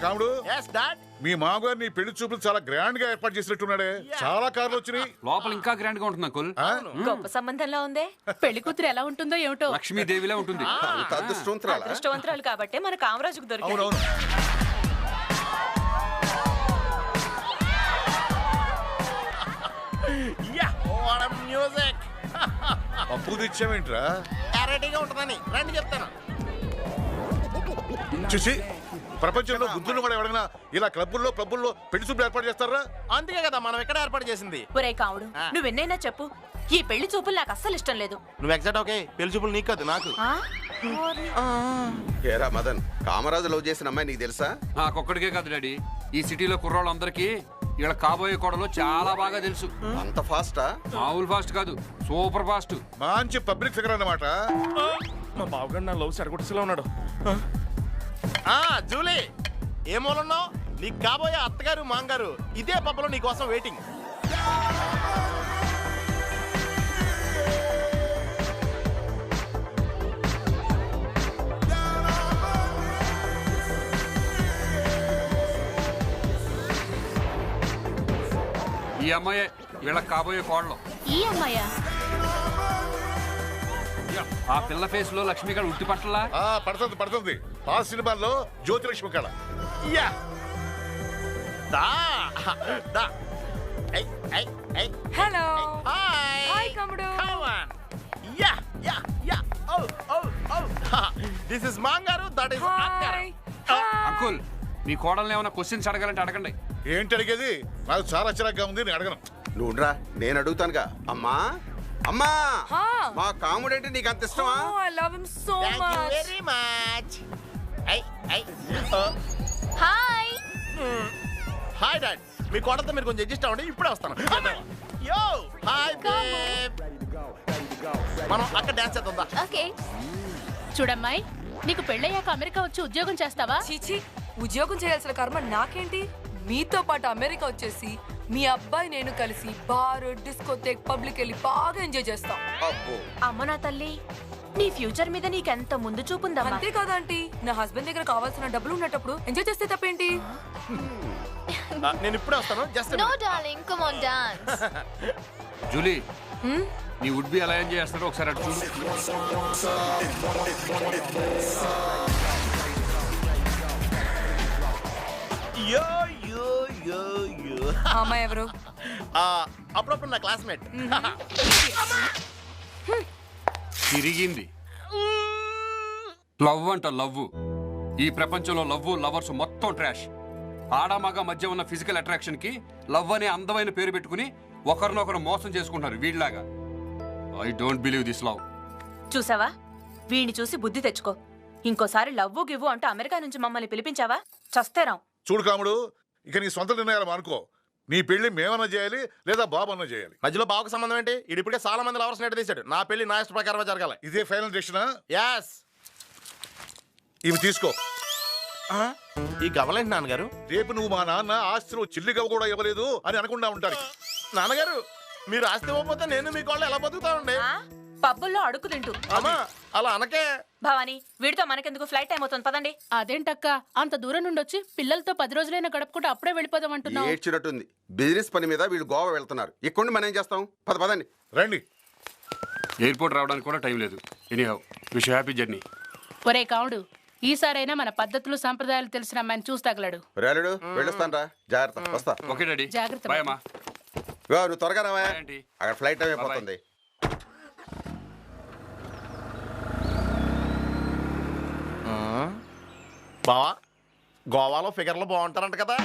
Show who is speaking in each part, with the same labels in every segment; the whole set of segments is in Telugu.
Speaker 1: కాముడు
Speaker 2: yes dad
Speaker 1: మీ మామగారు నీ పెళ్లి చూపులు చాలా గ్రాండ్ గా ఏర్పాటు చేసినట్టున్నాడే. చాలా కార్లు వచ్చినాయి.
Speaker 3: లోపల ఇంకా గ్రాండ్ గా ఉంటుంది అంకుల్.
Speaker 4: గొప్ప సంబంధంలా ఉందే. పెళ్లి కూతురు ఎలా ఉంటుందో ఏమిటో.
Speaker 3: లక్ష్మీదేవిలా ఉంటుంది.
Speaker 4: అదృష్టవంతురాలు కాబట్టి మన కామరాజుకు దొరికింది.
Speaker 2: మ్యూజిక్
Speaker 1: అప్పు తెచ్చావేంట్రా?
Speaker 2: రెడీగా ఉంటుందని రండి చెప్తాను.
Speaker 1: చూసి ప్రపంచంలో బుద్ధులు కూడా ఎవరైనా ఇలా క్లబ్బుల్లో పెళ్లి చూపులు ఏర్పాటు చేస్తారా?
Speaker 2: అందుకే కదా మనం ఇక్కడ ఏర్పాటు చేసింది.
Speaker 4: ఒరే కావుడు, నువ్వెన్నైనా చెప్పు, ఈ పెళ్లి చూపులు నాకు అస్సలు ఇష్టం లేదు.
Speaker 2: నువ్వు ఎగ్జాక్ట్ ఓకే. పెళ్లి చూపులు నీకు కాదు నాకు.
Speaker 5: ఏరా మదన్, కామరాజు లవ్ చేసిన అమ్మాయి నీకు తెలుసా?
Speaker 3: నాకొక్కడికే కాదు డాడీ, ఈ సిటీలో కుర్రాళ్ళందరికీ ఇలా కాబోయే కోడలు చాలా బాగా తెలుసు.
Speaker 5: అంత ఫాస్టా?
Speaker 3: మామూలు ఫాస్ట్ కాదు, సూపర్ ఫాస్ట్.
Speaker 1: మంచి పబ్లిక్ ఫిగర్ అన్నమాట.
Speaker 2: మా బావగారు నా లవ్ సరికొట్టేలా ఉన్నాడు. జూలీ ఏ మూలన్నావు? నీకు కాబోయే అత్తగారు మాంగారు ఇదే పబ్బలో నీ కోసం వెయిటింగ్.
Speaker 3: ఈ అమ్మాయే వీళ్ళకి కాబోయే కోడలు.
Speaker 4: ఈ అమ్మాయా?
Speaker 3: ఆ పిల్ల ఫేస్ లో లక్ష్మి గారు ఉట్టి పట్టలా
Speaker 1: పడుతుంది. ఆ సినిమాల్లో జ్యోతిలక్ష్మి కళ.
Speaker 4: హలో.
Speaker 2: హాయ్
Speaker 4: కమ్ముడు.
Speaker 2: దిస్ ఇస్ మాంగారు, దట్ ఇస్
Speaker 3: అంకుల్, మీ కోడల్ని ఏమైనా క్వశ్చన్స్ అడగాలంటే అడగండి.
Speaker 1: ఏంటి అడిగేది? నాకు చాలా చిరాగ్గా ఉంది, నేను అడగను.
Speaker 5: నువ్వురా, నేను అడుగుతానుగా. అమ్మా అమ్మా, మా కాముడంటే నీకు అంత ఇష్టమా?
Speaker 4: I love him so much.
Speaker 2: Very much. Hi dad, మీ కోడలతో మీరు కొంచెం అడ్జస్ట్ అవ్వండి, ఇప్పుడే వస్తాను. యో హాయ్ బేబ్, మనం అక్కడ డాన్స్ చేద్దాం.
Speaker 4: ఓకే.
Speaker 6: చూడమ్మాయి, నీకు పెళ్ళయ్యాక అమెరికా వచ్చి ఉద్యోగం చేస్తావా?
Speaker 7: చీచి, ఉద్యోగం చేయాల్సిన కర్మ నాకేంటి? మీతో పాటు అమెరికా వచ్చేసి మీ అబ్బాయి నేను కలిసి బార్, డిస్కోథేక్, పబ్లిక్ వెళ్ళి బాగా ఎంజాయ్ చేస్తాం.
Speaker 4: అమ్మ నా తల్లి, నీ ఫ్యూచర్ మీద నీకెంత ముందు చూపుందమ్మా.
Speaker 7: అంతే కదా ఆంటీ, నా హస్బెండ్ దగ్గర కావాల్సిన డబ్బులు ఉన్నప్పుడు ఎంజాయ్ చేస్తే తప్పేంటి?
Speaker 2: నేను ఇప్పుడే వస్తాను. Just
Speaker 4: no darling, come on dance.
Speaker 3: Julie, నీ వుడ్ బి ఎలా ఎంజాయ్ చేస్తారో ఒకసారి అటు చూడు.
Speaker 2: యో యో యో యో.
Speaker 7: అమ్మాయి ఎవరు?
Speaker 2: అప్పుడప్పుడు నా క్లాస్మేట్.
Speaker 3: తిరిగింది. లవ్ అంట లవ్. ఈ ప్రపంచంలో లవ్, లవర్స్ మొత్తం ట్రాష్. ఆడమగ మధ్య ఉన్న ఫిజికల్ అట్రాక్షన్ కి లవ్ అనే అందమైన పేరు పెట్టుకుని ఒకరినొకరు మోసం చేసుకుంటున్నారు వీళ్ళలాగా. I don't believe this love.
Speaker 4: చూసావా, వీడిని చూసి బుద్ధి తెచ్చుకో. ఇంకోసారి లవ్వు గివ్వు అంటూ అమెరికా నుంచి మమ్మల్ని పిలిపించావా చస్తేరాం.
Speaker 1: చూడు కాముడు, ఇక నీ సొంత నిర్ణయాలు అనుకో. నీ పెళ్లి మేమన్నా చేయాలి లేదా బాబు అన్నా చేయాలి.
Speaker 2: మధ్యలో బావకు సంబంధం ఏంటి? ఇప్పుడే చాలా మంది లవర్స్ నెట్ తీశాడు. నా పెళ్లి నా ఇష్ట ప్రకారం జరగాలి.
Speaker 1: ఇదే ఫైనల్ డెసిషనా?
Speaker 2: yes.
Speaker 1: ఇవి తీసుకో.
Speaker 2: ఈ గవలేంటి నాన్నగారు?
Speaker 1: రేపు నువ్వు మా నాన్న ఆస్తిలో చిల్లిగవ కూడా ఇవ్వలేదు అని అనకుండా ఉంటారు.
Speaker 2: నాన్నగారు, మీరు ఆస్తి ఇవ్వకపోతే నేను మీ కోళ్ళు ఎలా బతుకుతానండి?
Speaker 4: పబ్బుల్లో అడుగు తింటూ.
Speaker 2: అమ్మా అలా అనకే.
Speaker 4: భవాని, వీడితో మనకెందుకు, ఫ్లైట్ టైం అవుతుంది, పదండి.
Speaker 6: అదేంటక్క, అంత దూరం నుండి వచ్చి పిల్లలతో 10 రోజులైనా గడుపుకుంటూ అప్పుడే వెళ్ళిపోదాం అంటున్నావు?
Speaker 5: ఏడ్చినట్టుంది. బిజినెస్ పని మీద వీళ్ళు గోవా వెళ్తున్నారు. ఇక్కడ మనం ఏం చేస్తాం? పదండి.
Speaker 1: రండి.
Speaker 3: ఎయిర్పోర్ట్ రావడానికి కూడా టైం లేదు. Anyhow, wish happy journey.
Speaker 6: ఒరే కావుడు, ఈసారైనా మన పద్ధతులు సంప్రదాయాలు తెలిసిన అమ్మాయిని చూసి తగలడు.
Speaker 5: రేలుడు, వెళ్ళొస్తాను రా. జాగ్రత్త, వస్తా.
Speaker 3: ఓకే డాడీ,
Speaker 6: జాగ్రత్త.
Speaker 3: బాయ్ అమ్మా.
Speaker 5: నువ్వు త్వరగా రావా, అక్కడ ఫ్లైట్ టైం అయిపోతుంది.
Speaker 2: బావా, గోవాలో ఫిగర్లు బాగుంటారంట కదా?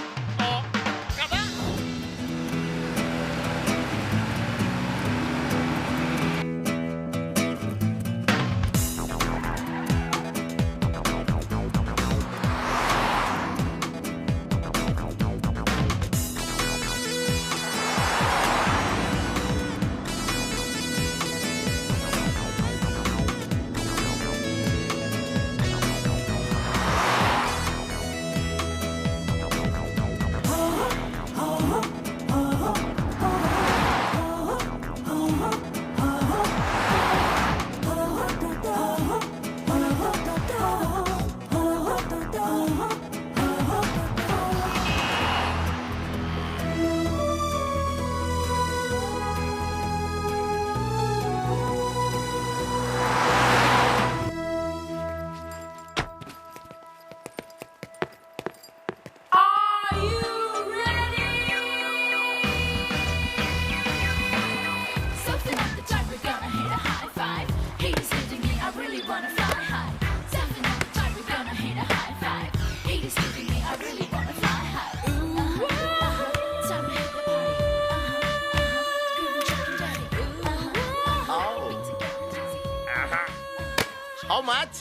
Speaker 2: How much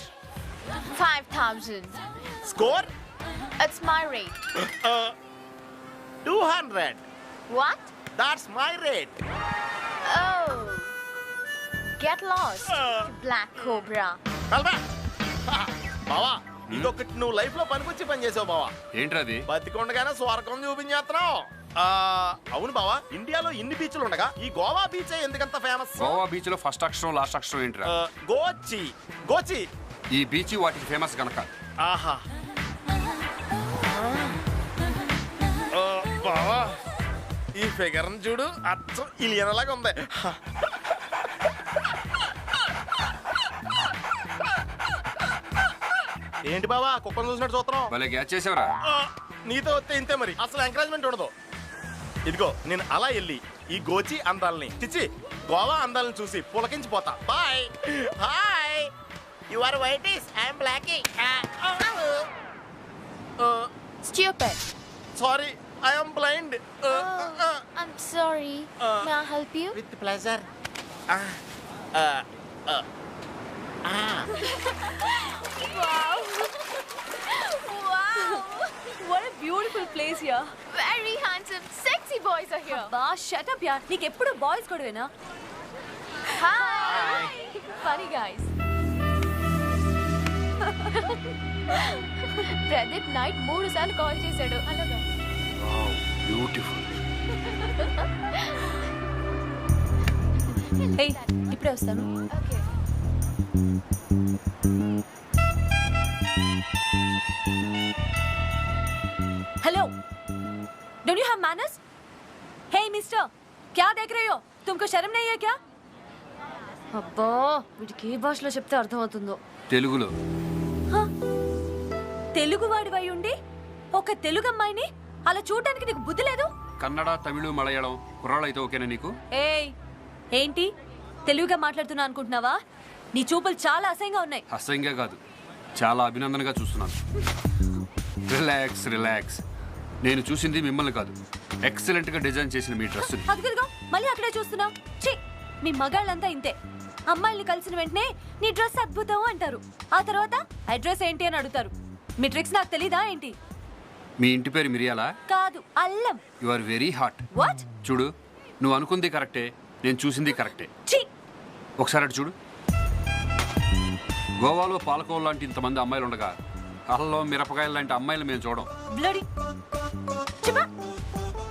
Speaker 8: 5,000.
Speaker 2: Score
Speaker 8: It's my rate.
Speaker 2: 200.
Speaker 8: What?
Speaker 2: That's my rate.
Speaker 8: Oh. Get lost, Black Cobra.
Speaker 2: Kalpa బావా ఇదొకటి నువ్వు లైఫ్ లో పనికొచ్చి పని చేసావు బావా.
Speaker 3: ఏంట్రా అది?
Speaker 2: బతికొండగానే స్వర్గం చూపించేస్తున్నావు. అవును బావా, ఇండియాలో ఇన్ని బీచ్లు ఉండగా ఈ గోవా బీచ్ ఎందుకంత ఫేమస్?
Speaker 3: గోవా బీచ్ లో ఫస్ట్ అక్షరం లాస్ట్ అక్షరం ఏంట్రా?
Speaker 2: గోచి. గోచి
Speaker 3: ఈ బీచ్ వాటికి ఫేమస్ గనక.
Speaker 2: ఆహా బావా ఈ ఫిగర్ చూడు, అచ్చం ఇలియనలాగా ఉంది. ఏంటి బావా కుక్కను చూసినట్టు చూస్తున్నావు?
Speaker 3: భలే గ్యాచ్ చేసావురా.
Speaker 2: నీతో వస్తే ఇంతే మరి, అసలు ఎంకరేజ్మెంట్ ఉండదు. ఇదిగో నేను అలా వెళ్ళి ఈ గోచి అందాలని చిచ్చి గోవా అందాలని చూసి పులకించిపోతా. Bye. Hi, you are whitish, I'm blacky.
Speaker 8: Stupid.
Speaker 2: Sorry, I'm blind.
Speaker 8: I'm sorry. May I help you?
Speaker 2: With pleasure.
Speaker 8: Wow. Wow.
Speaker 4: What a beautiful place here.
Speaker 8: Very handsome, sexy boys are here.
Speaker 4: బా షట్ అప్ యార్, నీకెప్పుడు బాయ్స్ గొడవేనా?
Speaker 8: Hi.
Speaker 4: Funny guys.
Speaker 8: Pradeep night 3 సార్లు కాల్ చేశాడు. అలాగా.
Speaker 3: బ్యూటిఫుల్.
Speaker 4: Hey, ఇప్పుడే వస్తాను.
Speaker 8: Okay.
Speaker 4: Hello, don't you have manners? Hey mister, क्या देख रहे हो? तुमको शर्म नहीं है क्या?
Speaker 8: అబ్బా వీడికి ఏ భాషలో చెప్తే అర్థమవుతుందో.
Speaker 3: తెలుగులో.
Speaker 4: తెలుగు వాడివై ఉండి ఒక తెలుగు అమ్మాయిని అలా చూడడానికి నీకు బుద్ధి లేదు?
Speaker 3: కన్నడ, తమిళ, మలయాళం కుర్రాళ్ళు అయితే ఓకేనా నీకు?
Speaker 4: ఏయ్, ఏంటి తెలుగుగా మాట్లాడుతున్నా అనుకుంటున్నావా? నీ చూపులు చాలా అసహ్యంగా ఉన్నాయి.
Speaker 3: అసహ్యంగా కాదు, చాలా అభినందనగా చూస్తున్నాను. Relax relax. నేను చూసింది మిమ్మల్ని కాదు, ఎక్సలెంట్ గా డిజైన్ చేసిన మీ డ్రెస్.
Speaker 4: అదిగో మళ్ళీ అక్కడే చూస్తున్నావు. ఛీ, మీ మగాళ్ళంతా ఇంతే. అమ్మాయిల్ని కలిసిన వెంటనే నీ డ్రెస్ అద్భుతం అంటారు, ఆ తర్వాత అడ్రస్ ఏంటి అని అడుగుతారు. మీ ట్రిక్స్ నాకు తెలీదా ఏంటి?
Speaker 3: మీ ఇంటి పేరు మిరియాలా?
Speaker 4: కాదు, అల్లం.
Speaker 3: You are very hot.
Speaker 4: What?
Speaker 3: చూడు, నువ్వు అనుకుంది కరెక్టే, నేను చూసింది కరెక్టే.
Speaker 4: ఛీ,
Speaker 3: ఒకసారి అటు చూడు. గోవాలో పాలకోవ లాంటి ఇంతమంది అమ్మాయిలు ఉండగా అల్లం, మిరపకాయలు లాంటి అమ్మాయిలు మేము చూడం.
Speaker 4: బ్లడీ. చెప్పా.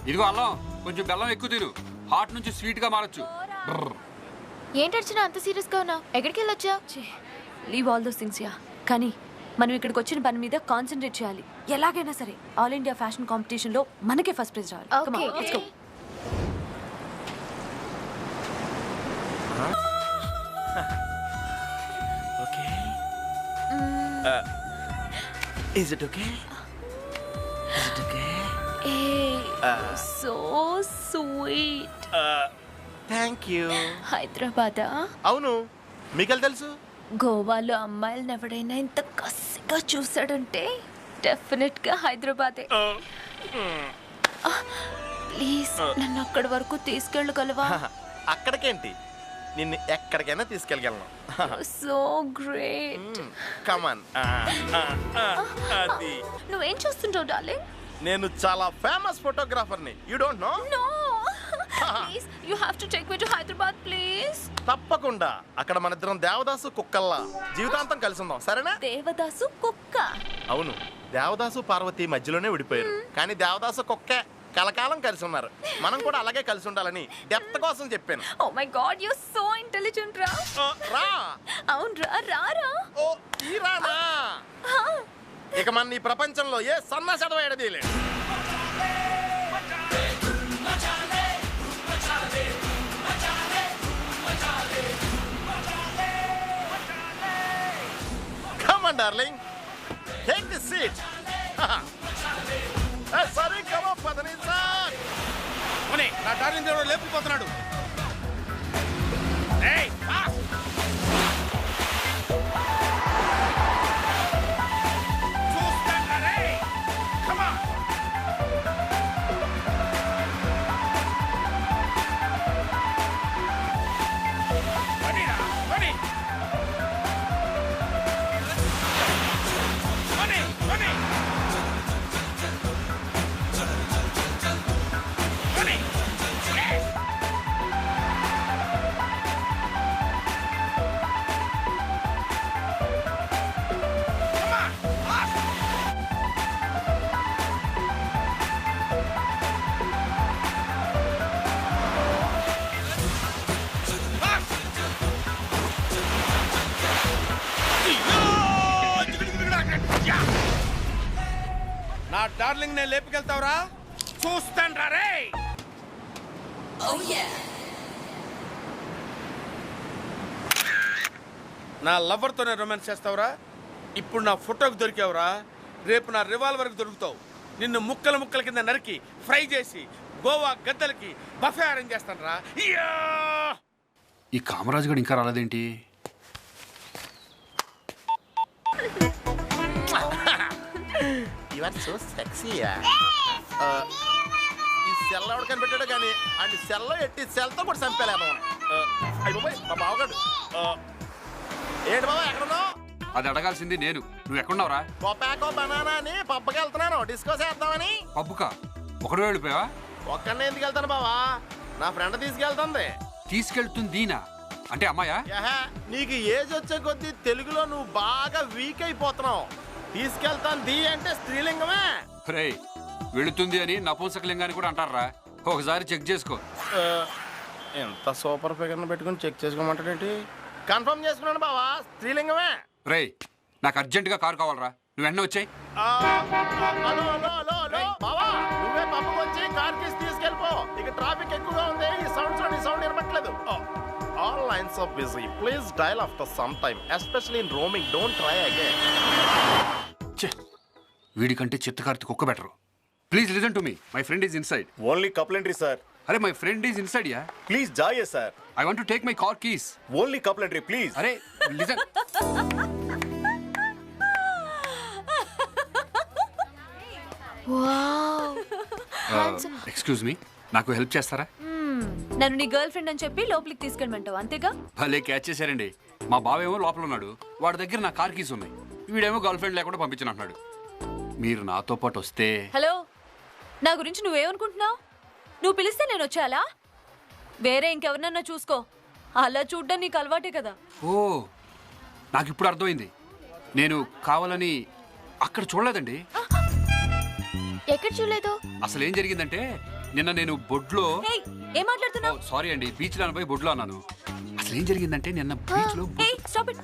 Speaker 3: ఇదిగో అల్లం, కొంచెం బెల్లం ఎక్కువ తిను, హాట్ నుంచి స్వీట్ గా మారచ్చు.
Speaker 8: ఏంటి అర్చన అంత సీరియస్ గా ఉన్నావు? ఎక్కడికి వెళ్ళొచ్చా?
Speaker 4: లీవ్ ఆల్ దోస్ థింగ్స్ యా. కానీ మనం ఇక్కడికి వచ్చిన పని మీద కాన్సన్ట్రేట్ చేయాలి. ఎలాగైనా సరే ఆల్ ఇండియా ఫ్యాషన్ కాంపిటీషన్ లో మనకే ఫస్ట్ ప్రైజ్ రావాలి. Come on, let's go.
Speaker 2: Okay. Is it okay? Is it okay?
Speaker 4: So sweet.
Speaker 2: Thank you.
Speaker 4: హైదరాబాదా?
Speaker 2: అవును, మీకెళ్ళి తెలుసు?
Speaker 4: గోవాలో అమ్మాయిలను ఎవడైనా ఇంత కసిగా చూసాడంటే డెఫినెట్ గా హైదరాబాదే. ప్లీజ్ నన్ను అక్కడి వరకు తీసుకెళ్ళగలవా?
Speaker 2: అక్కడికేంటి, నిన్ను ఎక్కడికైనా తీసుకెళ్ళగలను.
Speaker 4: So great.
Speaker 2: కమాన్. అది
Speaker 4: నువ్వేం చూస్తుంటావు డార్లింగ్?
Speaker 2: నేను చాలా ఫేమస్ ఫోటోగ్రాఫర్ని. You don't know?
Speaker 4: No, please you have to take me to Hyderabad please.
Speaker 2: తప్పకుండా. అక్కడ మన ఇద్దరం దేవదాసు కుక్కల్లా జీవితాంతం కలిసి ఉందాం, సరేనా?
Speaker 4: దేవదాసు కుక్క?
Speaker 2: అవును, దేవదాసు పార్వతి మధ్యలోనే విడిపోయారు, కానీ దేవదాసు కుక్కే కలకాలం కలిసి ఉన్నారు. మనం కూడా అలాగే కలిసి ఉండాలని డెప్త్ కోసం చెప్పాను.
Speaker 4: Oh my God, you are so intelligent రా.
Speaker 2: రా.
Speaker 4: అవును రా, రారా.
Speaker 2: ఓ ఈ రానా? ఇక మన ఈ ప్రపంచంలో ఏ సన్నాసడవ ఎడదీయలేడు. Come on, darling. Take this seat. Sorry, come on, Padani sir.
Speaker 9: నా డార్లింగ్ దేవుడు లేపుకుపోతున్నాడు. ఏయ్, చూస్తాను రే. Come on. పడిరా, పడి. నా డార్లింగ్ నేను లేపుకెళ్తావురా? చూస్తాను రా రే. నా లవర్తోనే రొమాన్స్ చేస్తావురా? ఇప్పుడు నా ఫోటోకి దొరికావురా, రేపు నా రివాల్వర్కి దొరుకుతావు. నిన్ను ముక్కల ముక్కల కింద నరికి ఫ్రై చేసి గోవా గద్దలకి బఫే అరేంజ్ చేస్తాను రా.
Speaker 3: ఈ కామరాజు గడు ఇంకా రాలేదేంటి?
Speaker 2: యు ఆర్ సో సెక్సీయా. ఈ సెల్ ఎవడు కనిపెట్టాడు కానీ అండ్ సెల్లో ఎట్టి సెల్తో కూడా చంపేలేము. అయ్యి బాబాయ్ మా బావగాడు. ఏంటి బాబా ఎక్కడున్నావు?
Speaker 3: అది అడగాల్సింది నేను. నువ్వు ఎక్కడున్నావురా?
Speaker 2: పొపాకో బనానా అని పబ్బకి వెళ్తున్నాను డిస్కో చేద్దామని.
Speaker 3: పబ్బుకా? ఒకడు వెళ్ళిపోయావా?
Speaker 2: ఒక్కడనే ఎందుకు వెళ్తాను బావా, నా ఫ్రెండ్ తీసుకెళ్తుంది.
Speaker 3: తీసుకెళ్తుందీనా అంటే అమ్మాయా?
Speaker 2: యహా, నీకు ఏజ్ వచ్చే కొద్దీ తెలుగులో నువ్వు బాగా వీక్ అయిపోతున్నావు. తీసుకెళ్తాను దీ అంటే స్త్రీలింగమే.
Speaker 3: రే, వెళుతుంది అని నపుంసకలింగాన్ని కూడా అంటారా? ఒకసారి చెక్ చేసుకో.
Speaker 2: ఎంత సూపర్ ఫిగర్ని పెట్టుకుని చెక్ చేసుకోమంటాడేంటి? కన్ఫర్మ్ చేసుకున్నాను బావా, స్త్రీలింగమే.
Speaker 3: రే, నాకు అర్జెంటుగా కారు కావాలరా, నువ్వు వెంటనే వచ్చాయి.
Speaker 2: హలో హలో హలో హలో బావా, నువ్వే పబ్బుకి వచ్చి కార్ తీసి తీసుకెళ్ళిపో. ఇక ట్రాఫిక్ ఎక్కువగా ఉంది, ఈ సౌండ్ వినపట్లేదు. All lines are busy, please dial after some time, especially in roaming, don't try again.
Speaker 3: వీడికంటే చిత్తకార్తి కుక్క better. Please listen to me, my friend is inside.
Speaker 10: Only complimentary sir.
Speaker 3: అరే మై ఫ్రెండ్ ఈజ్ ఇన్సైడ్ యా.
Speaker 10: ప్లీజ్ జాయే sir.
Speaker 3: I want to take my car keys.
Speaker 10: Only complimentary please.
Speaker 3: అరే లిజన్. ఎక్స్క్యూజ్ మీ, నాకు హెల్ప్ చేస్తారా?
Speaker 4: నన్ను నీ గర్ల్ ఫ్రెండ్ అని చెప్పి లోపలికి తీసుకెళ్ళమంటావు అంతేగా?
Speaker 3: భలే క్యాచ్ చేశారండి. మా బావేమో లోపల ఉన్నాడు, వాడి దగ్గర నా కార్ కీస్ ఉన్నాయి. వీడేమో గర్ల్ ఫ్రెండ్ లేకుండా పంపించను అంటున్నాడు. మీరు నాతో పాటు వస్తే.
Speaker 4: హలో, నా గురించి నువ్వేమనుకుంటున్నావు? నువ్వు పిలిస్తే నేను వచ్చేయాలా? వేరే ఇంకెవరినన్నా చూసుకో. అలా చూడ్డం నీకు అలవాటే కదా.
Speaker 3: ఓ, నాకు ఇప్పుడు అర్థమైంది. నేను కావాలని అక్కడ చూడలేదండి.
Speaker 8: ఎక్కడ చూడలేదు?
Speaker 3: అసలు ఏం జరిగిందంటే, నిన్న నేను బొడ్లో.
Speaker 4: ఏయ్, ఏం మాట్లాడుతున్నావు?
Speaker 3: సారీ అండి, బీచ్ లో పోయి బొడ్లో అన్నాను. అసలు ఏం జరిగిందంటే నిన్న బీచ్ లో.
Speaker 4: ఏయ్, స్టాప్ ఇట్.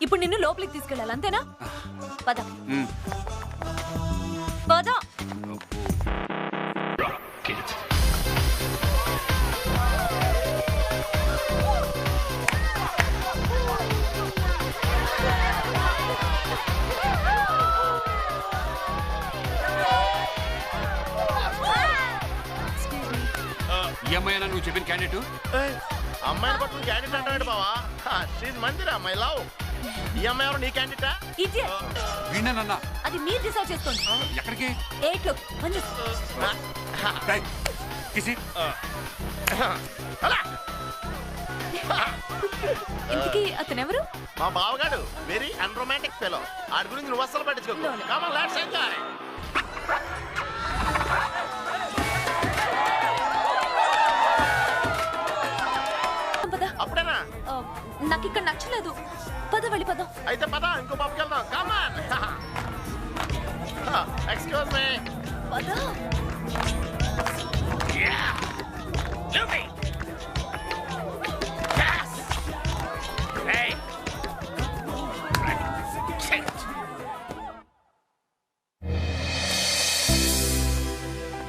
Speaker 4: ఇప్పుడు నిన్ను లోపలికి తీసుకెళ్ళాలి అంతేనా? పద పద.
Speaker 3: ఈ అమ్మాయినా నువ్వు చెప్పిన క్యాండిడేట్?
Speaker 2: అమ్మాయిని పట్టుకుని క్యాండిడేట్ అంటాడు బావా. She's Mandira my love. ఈ అమ్మాయి ఎవరు, నీ క్యాండిడేటా?
Speaker 3: విన్నానన్నా.
Speaker 4: అది మీరు డిసైడ్ చేసుకోండి.
Speaker 3: ఎక్కడికి?
Speaker 4: 8 లోకి. ఇంతకీ అతను ఎవరు?
Speaker 2: మా బావగాడు, వెరీ అన్రొమాంటిక్ ఫెలో. ఆడి గురించి నువ్వు అస్సలు పట్టించుకోకు. Come on let's enjoy. అప్పుడేనా?
Speaker 4: నాకు ఇక్కడ నచ్చలేదు. పద వెళ్ళిపోదాం.
Speaker 2: అయితే పద, ఇంకో పబ్కి వెళ్దాం. Come on. Excuse me.
Speaker 4: పద.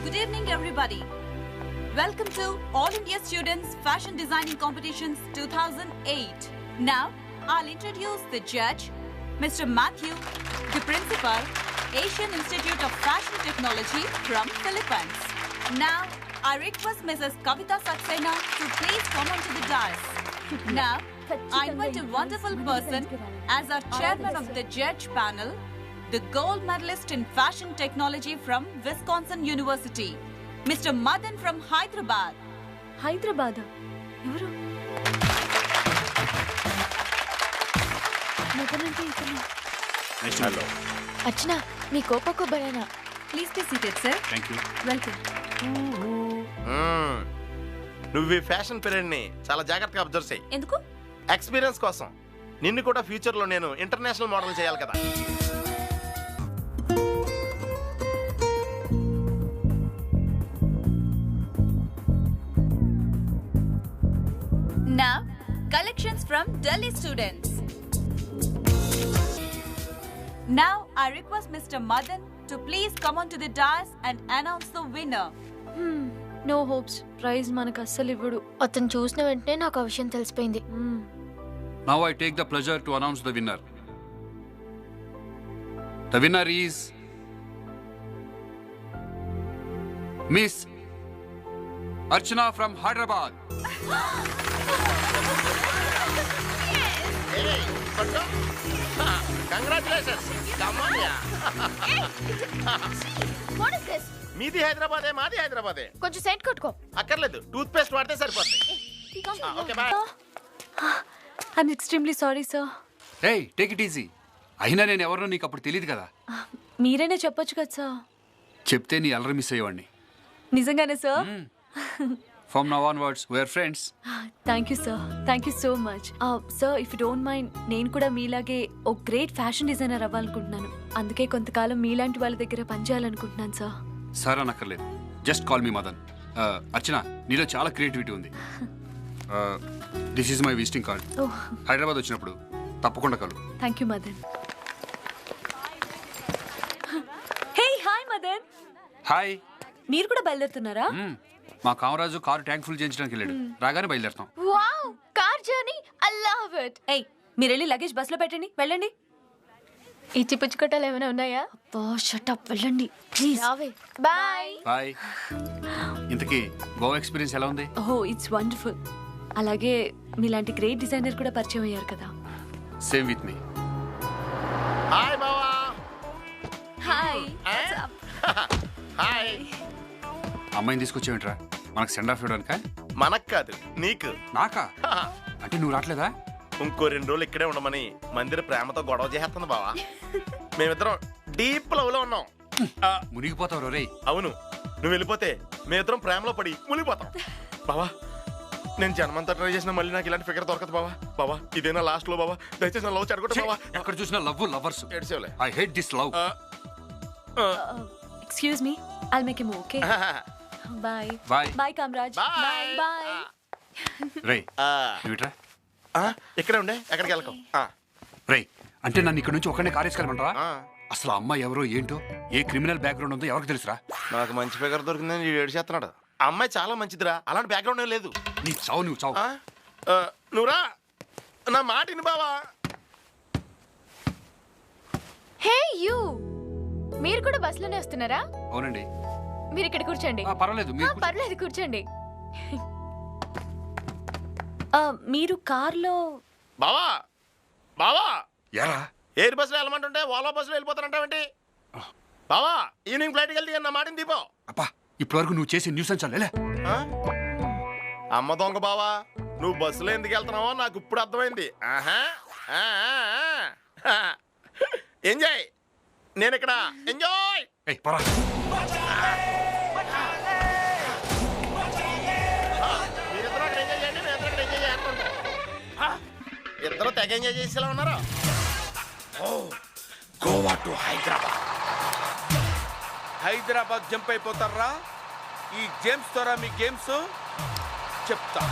Speaker 11: Good evening, everybody. Welcome to All India Students Fashion Designing Competitions 2008. Now, I'll introduce the judge, Mr. Matthew, the principal, Asian Institute of Fashion Technology from Philippines. Now, I request Mrs. Kavita Saxena to please come onto the dais. Now, I invite a wonderful person as our chairman of the judge panel, the gold medalist in fashion technology from Wisconsin University, Mr. Madan from Hyderabad.
Speaker 4: Hyderabad ఎవరు? మదనంటే ఇతను.
Speaker 10: హలో
Speaker 8: అర్చన, మీ కోకోకో banana.
Speaker 11: Please be seated, sir.
Speaker 3: Thank you.
Speaker 11: Welcome.
Speaker 2: నువ్వు ఈ ఫ్యాషన్ పీరియడ్ ని చాలా జాగ్రత్తగా అబ్జర్వ్ చేయి.
Speaker 11: ఎందుకు?
Speaker 2: ఎక్స్పీరియన్స్ కోసం. నిన్ను కూడా ఫ్యూచర్ లో నేను ఇంటర్నేషనల్ మోడల్ చేయాలి కదా.
Speaker 11: Now, collections from Delhi students. Now, I request Mr. Madan to please come onto the dais and announce the winner.
Speaker 8: No hopes. Prize మనకు అస్సలు ఇవ్వడు. అతను చూసిన వెంటనే నాకు ఆ విషయం తెలిసిపోయింది.
Speaker 3: Now I take the pleasure to announce the winner. The winner is Miss Archana from Hyderabad.
Speaker 2: Congratulations.
Speaker 8: What is this?
Speaker 2: మీది హైదరాబాదే, మాది హైదరాబాదే.
Speaker 8: కొంచెం సెంట్ కొట్టుకో.
Speaker 2: అక్కర్లేదు, టూత్ పేస్ట్ వాడితే సరిపోతుంది. Okay bye.
Speaker 4: I'm extremely sorry sir.
Speaker 3: Hey, take it easy. అయినా నేను ఎవరినో నీకు అప్పుడు తెలియదు కదా.
Speaker 4: మీరైనా చెప్పొచ్చు కదా సార్.
Speaker 3: చెప్తే నీ అల్లరి మిస్ అయ్యేవాడిని.
Speaker 4: నిజంగానే sir?
Speaker 3: From now onwards, we are friends.
Speaker 4: Thank you sir. Thank you so much. Sir if you don't mind, నేను కూడా మీలాగే ఒక గ్రేట్ ఫ్యాషన్ డిజైనర్ అవ్వాలనుకుంటున్నాను. అందుకే కొంతకాలం మీలాంటి వాళ్ళ దగ్గర పనిచేయాలనుకుంటున్నాను సార్.
Speaker 3: సార్ అనక్కర్లేదు, just call me Madan. Archana, నీలో చాలా క్రియేటివిటీ ఉంది. This is my visiting card. Hyderabad వచ్చినప్పుడు తప్పకుండా కలు.
Speaker 4: Thank you Madan. Hey hi Madan.
Speaker 3: Hi.
Speaker 4: మీరు కూడా బయలుదేరుతున్నారా?
Speaker 3: మా కామరాజు కారు ట్యాంక్ ఫుల్ చేయించడానికి వెళ్ళాడు. రాగానే బయలుదేరుతాం.
Speaker 8: Wow, car journey, I love it.
Speaker 4: ఏయ్, మీరు వెళ్ళి లగేజ్ బస్లో పెట్టండి, వెళ్ళండి.
Speaker 8: ఇచ్చి పుచ్చుకట్టాలు ఏమైనా ఉన్నాయా?
Speaker 4: అబ్బా షట్ అప్, వెళ్ళండి ప్లీజ్.
Speaker 8: బాయ్.
Speaker 3: బాయ్. ఇంతకీ గోవా ఎక్స్పీరియన్స్ ఎలా ఉంది?
Speaker 4: ఓహో, ఇట్స్ వండర్ఫుల్. అలాగే మీలాంటి గ్రేట్ డిజైనర్ కూడా పరిచయం అయ్యారు కదా.
Speaker 3: Same with me.
Speaker 2: హాయ్ బావా.
Speaker 4: హాయ్.
Speaker 2: హాయ్.
Speaker 3: అమ్మాయిని తీసుకొచ్చేవింట్రా, మనకు సెండ్ ఆఫ్ ఇవ్వడానికా?
Speaker 2: మనకు కాదు, నీకు.
Speaker 3: నాకా? అంటే నువ్వు రావట్లేదా?
Speaker 2: ఇంకో 2 రోజులు ఇక్కడే ఉండమని మందిర ప్రేమతో గొడవ చేస్తుంది బావా. మేమిద్దరం డీప్ లవ్ లో ఉన్నాం.
Speaker 3: మునిగిపోతావు రే.
Speaker 2: అవును, నువ్వు వెళ్ళిపోతే మేమిద్దరం ప్రేమలో పడి మునిగిపోతాం బావా. నేను జన్మంతా ట్రై చేసిన మళ్ళీ నాకు ఇలాంటి ఫిగర్ దొరకదు బావా. బావా ఇదేనా లాస్ట్ లో బావా, దయచేసి నా లవ్ చెడగొట్టు బావా.
Speaker 3: ఎక్కడ చూసినా లవ్ లవర్స్.
Speaker 2: ఏడ్చేవలే.
Speaker 3: I hate this love.
Speaker 4: Excuse me, I'll make him okay. Bye.
Speaker 3: Bye.
Speaker 4: Bye Kamaraj.
Speaker 2: Bye.
Speaker 4: Bye.
Speaker 3: రేయ్, నువ్వుట్రా.
Speaker 2: ఇక్కడే ఉండే, ఎక్కడికి వెళ్ళకం.
Speaker 3: రేయ్, అంటే నన్ను ఇక్కడ నుంచి ఒక్కడే కారేసుకెళ్ళమంటావా? అసలు అమ్మాయి ఎవరో ఏంటో, ఏ క్రిమినల్ బ్యాక్గ్రౌండ్ ఉందో ఎవరికి తెలుసురా?
Speaker 2: నాకు మంచి ఫిగర్ దొరికిందని ఏడు చేస్తున్నాడు. అమ్మాయి చాలా మంచిదిరా, అలాంటి బ్యాక్గ్రౌండ్ ఏం లేదు.
Speaker 3: నీ చావు నువ్వు చావు.
Speaker 2: నువ్వురా, నా మాటిని బావా.
Speaker 8: హే యూ, మీరు కూడా బస్సులోనే వస్తున్నారా?
Speaker 3: అవునండి.
Speaker 8: మీరు ఇక్కడ కూర్చోండి.
Speaker 3: పర్వాలేదు,
Speaker 8: పర్లేదు కూర్చోండి.
Speaker 4: మీరు కార్లో?
Speaker 2: బావా బావా,
Speaker 3: ఎరా
Speaker 2: ఎయిర్ బస్సులో వెళ్ళమంటుంటే ఓలా బస్సులో వెళ్ళిపోతానంటావేంటి బావా? ఈవినింగ్ ఫ్లైట్కి వెళ్తే నా మాటిని దీపో.
Speaker 3: అబ్బా, ఇప్పటివరకు నువ్వు చేసి న్యూస్ అంచాలే.
Speaker 2: అమ్మ దొంగ బావా, నువ్వు బస్సులో ఎందుకు వెళ్తున్నావో నాకు ఇప్పుడు అర్థమైంది. ఎంజాయ్, నేను ఇక్కడ ఎంజాయ్. మీరిద్దరూ అక్కడ ఎంజాయ్ చేయండి, నేను ఇక్కడ ఎంజాయ్ చేయాలనుకుంటా. ఇద్దరు తెగ ఎంజాయ్ చేసేలా ఉన్నారు.
Speaker 9: గోవా టు హైదరాబాద్. హైదరాబాద్ జంప్ అయిపోతారా? ఈ జేమ్స్ ద్వారా మీ గేమ్స్ చెప్తా.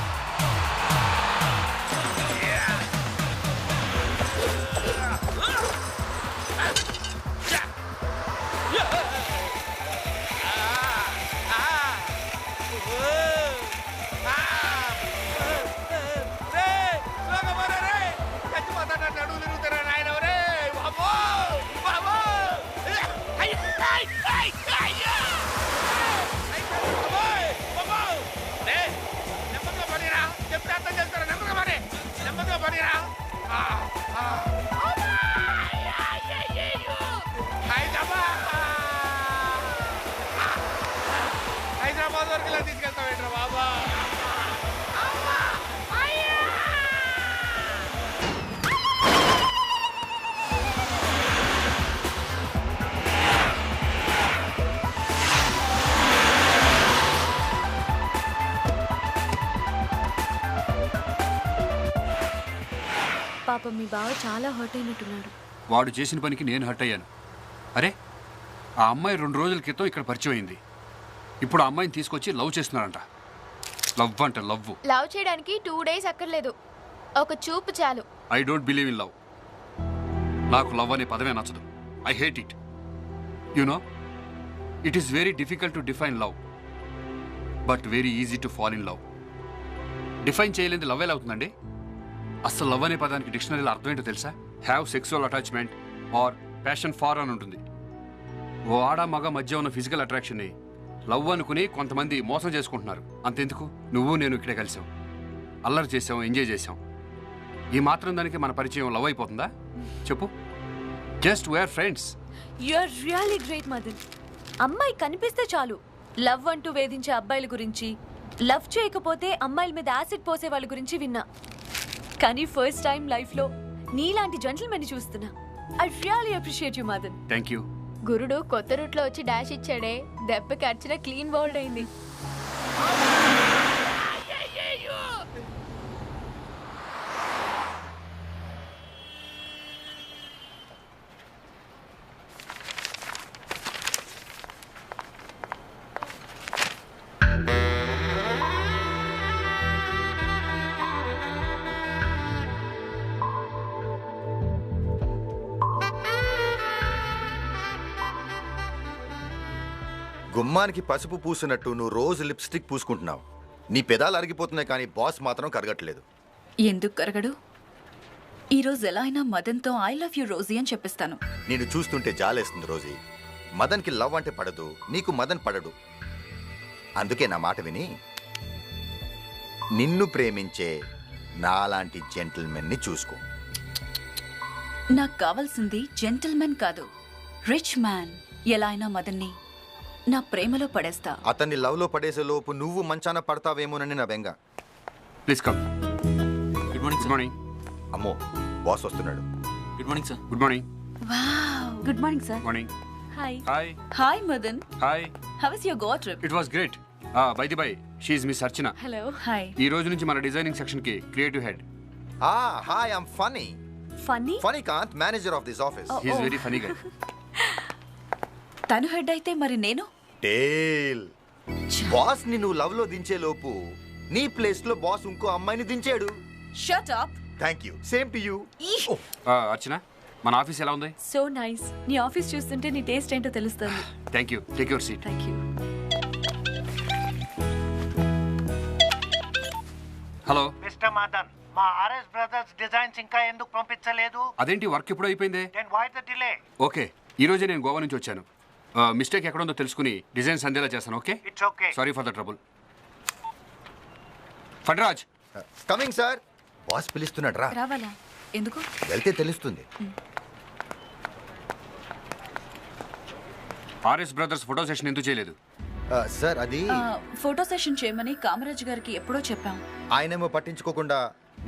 Speaker 9: హైదరాబాద్ వరకు ఇలా తీసుకెళ్తావేంట్రా బాబా?
Speaker 4: పాపం మీ బావ చాలా హర్ట్ అయినట్టున్నాడు.
Speaker 3: వాడు చేసిన పనికి నేను హర్ట్ అయ్యాను. అరే, ఆ అమ్మాయి 2 రోజుల క్రితం ఇక్కడ పరిచయం అయింది. ఇప్పుడు ఆ అమ్మాయిని తీసుకొచ్చి లవ్ చేస్తున్నారంట. లవ్ అంట, లవ్.
Speaker 8: లవ్ చేయడానికి 2 డేస్ అక్కర్లేదు, ఒక చూపు చాలు.
Speaker 3: I don't believe in love. నాకు లవ్ అనే పదమే నచ్చదు. I hate it. You know it is very difficult to define love but very easy to fall in love. Define చేయలేని లవ్ ఎలా అవుతుందండి? అసలు లవ్ అనే పదానికి డిక్షనరీలో అర్థం ఏంటో తెలుసా? Have sexual attachment or passion for అని ఉంటుంది. ఓ ఆడ మగ మధ్య ఉన్న ఫిజికల్ అట్రాక్షన్ని లవ్ అనుకుని కొంతమంది మోసం చేసుకుంటున్నారు. అంతెందుకు, నువ్వు నేను ఇక్కడే కలిసాం, అల్లరి చేసాం, ఎంజాయ్ చేసాం. ఈ మాత్రం దానికి మన పరిచయం లవ్ అయిపోతుందా చెప్పు? Just we are friends.
Speaker 4: You are really great Madan. అమ్మాయి కనిపిస్తే చాలు లవ్ అంటూ వేధించే అబ్బాయిల గురించి, లవ్ చేయకపోతే అమ్మాయిల మీద యాసిడ్ పోసే వాళ్ళ గురించి విన్నా. కానీ ఫస్ట్ టైం లైఫ్లో నీలాంటి జెంటిల్మెన్ చూస్తున్నా. I really appreciate you Madan.
Speaker 3: Thank you.
Speaker 8: గురుడు కొత్త రూట్లో వచ్చి డాష్ ఇచ్చాడే, దెబ్బకి అర్చన క్లీన్ బౌల్డ్ అయింది.
Speaker 12: గుమ్మానికి పసుపు పూసినట్టు నువ్వు రోజు లిప్స్టిక్ పూసుకుంటున్నావు. నీ పెదాలు అరిగిపోతున్నాయి కానీ బాస్ మాత్రం కరగట్లేదు.
Speaker 11: ఎందుకు కరగడు? ఈరోజు ఎలా అయినా మదన్తో ఐ లవ్ యూ రోజీ అని చెప్పిస్తాను.
Speaker 12: నేను చూస్తుంటే జాలేస్తుంది రోజీ. మదన్కి లవ్ అంటే పడదు, నీకు మదన్ పడడు. అందుకే నా మాట విని నిన్ను ప్రేమించే నాలాంటి జెంటిల్మెన్ని చూసుకో.
Speaker 11: నాకు కావాల్సింది జెంటిల్మెన్ కాదు, రిచ్ మ్యాన్. ఎలా అయినా మదన్ని నా ప్రేమలో పడేస్తా.
Speaker 12: అతన్ని లవ్ లో పడేసే లోపు నువ్వు మంచాన పడతావేమోనని నా బెంగ.
Speaker 3: Please come. Good morning. Good morning.
Speaker 12: అమ్మో, బాస్ వస్తున్నాడు.
Speaker 3: Good morning sir. Good morning.
Speaker 11: Wow, good morning sir.
Speaker 3: Morning.
Speaker 4: Hi.
Speaker 3: Hi.
Speaker 11: Hi Madan.
Speaker 3: Hi.
Speaker 11: How was your Goa trip?
Speaker 3: It was great. By the by, she is miss Archana.
Speaker 4: Hello.
Speaker 11: Hi.
Speaker 3: ఈ రోజు నుంచి మన డిజైనింగ్ సెక్షన్ కి creative head.
Speaker 12: Hi, I'm funny.
Speaker 4: Funny?
Speaker 12: Funny Kanth, manager of this office.
Speaker 3: He is very funny guy.
Speaker 11: తను హెడ్ అయితే మరి నేను?
Speaker 12: టేల్. బాస్ ని నువ్వు లవ్ లో దించే లోపు నీ ప్లేస్ లో బాస్ ఇంకో అమ్మాయిని దించాడు.
Speaker 11: Shut up.
Speaker 12: Thank you. Same to you.
Speaker 3: Archana, మన ఆఫీస్ ఎలా ఉంది?
Speaker 4: So nice. నీ ఆఫీస్ చూస్తుంటే నీ టేస్ట్ ఏంటో తెలుస్తుంది.
Speaker 3: Thank you. Take your seat.
Speaker 4: Thank you.
Speaker 3: Hello
Speaker 13: mister Madan, మా ఆర్ఎస్ బ్రదర్స్ డిజైన్స్ ఇంకా ఎందుకు పంపించలేదు?
Speaker 3: అదేంటి, వర్క్ ఎప్పుడు అయిపోయింది?
Speaker 13: Then why the delay?
Speaker 3: Okay, ఈ రోజే నేను గోవా నుంచి వచ్చాను. మిస్టేక్ ఎక్కడ ఉందో తెలుసుకుని డిజైన్స్ అందేలా చేస్తాను. Okay,
Speaker 13: it's okay.
Speaker 3: Sorry for the trouble. ఫడ్రాజ్
Speaker 12: కమింగ్ సార్. బాస్ పిలుస్తున్నాడు రా.
Speaker 11: రావాలా? ఎందుకు?
Speaker 12: వెళ్తే తెలుస్తుంది.
Speaker 3: ఆర్ఎస్ బ్రదర్స్ ఫోటో సెషన్ ఎందుకు చేయలేదు?
Speaker 12: సార్ అది
Speaker 11: ఫోటో సెషన్ చేయమని కామరాజ్ గారికి ఎప్పుడో చెప్పాం.
Speaker 12: ఆయనేమో పట్టించుకోకుండా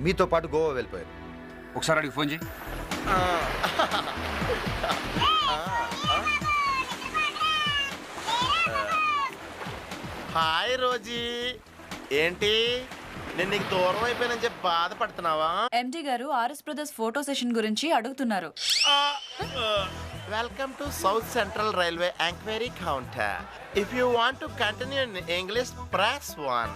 Speaker 12: మీతో పాటు గోవా వెళ్ళిపోయారు.
Speaker 3: ఒకసారి అడిగి ఫోన్ చేయి.
Speaker 2: Hi Rosie. ఏంటి, నేను నీకు దూరం అయిపోయానని చెప్పి బాధపడుతున్నావా?
Speaker 11: ఎండి గారు ఆర్ఎస్ బ్రదర్స్ ఫోటో సెషన్ గురించి అడుగుతున్నారు.
Speaker 2: Welcome to South Central Railway enquiry counter. If you want to continue in English press 1.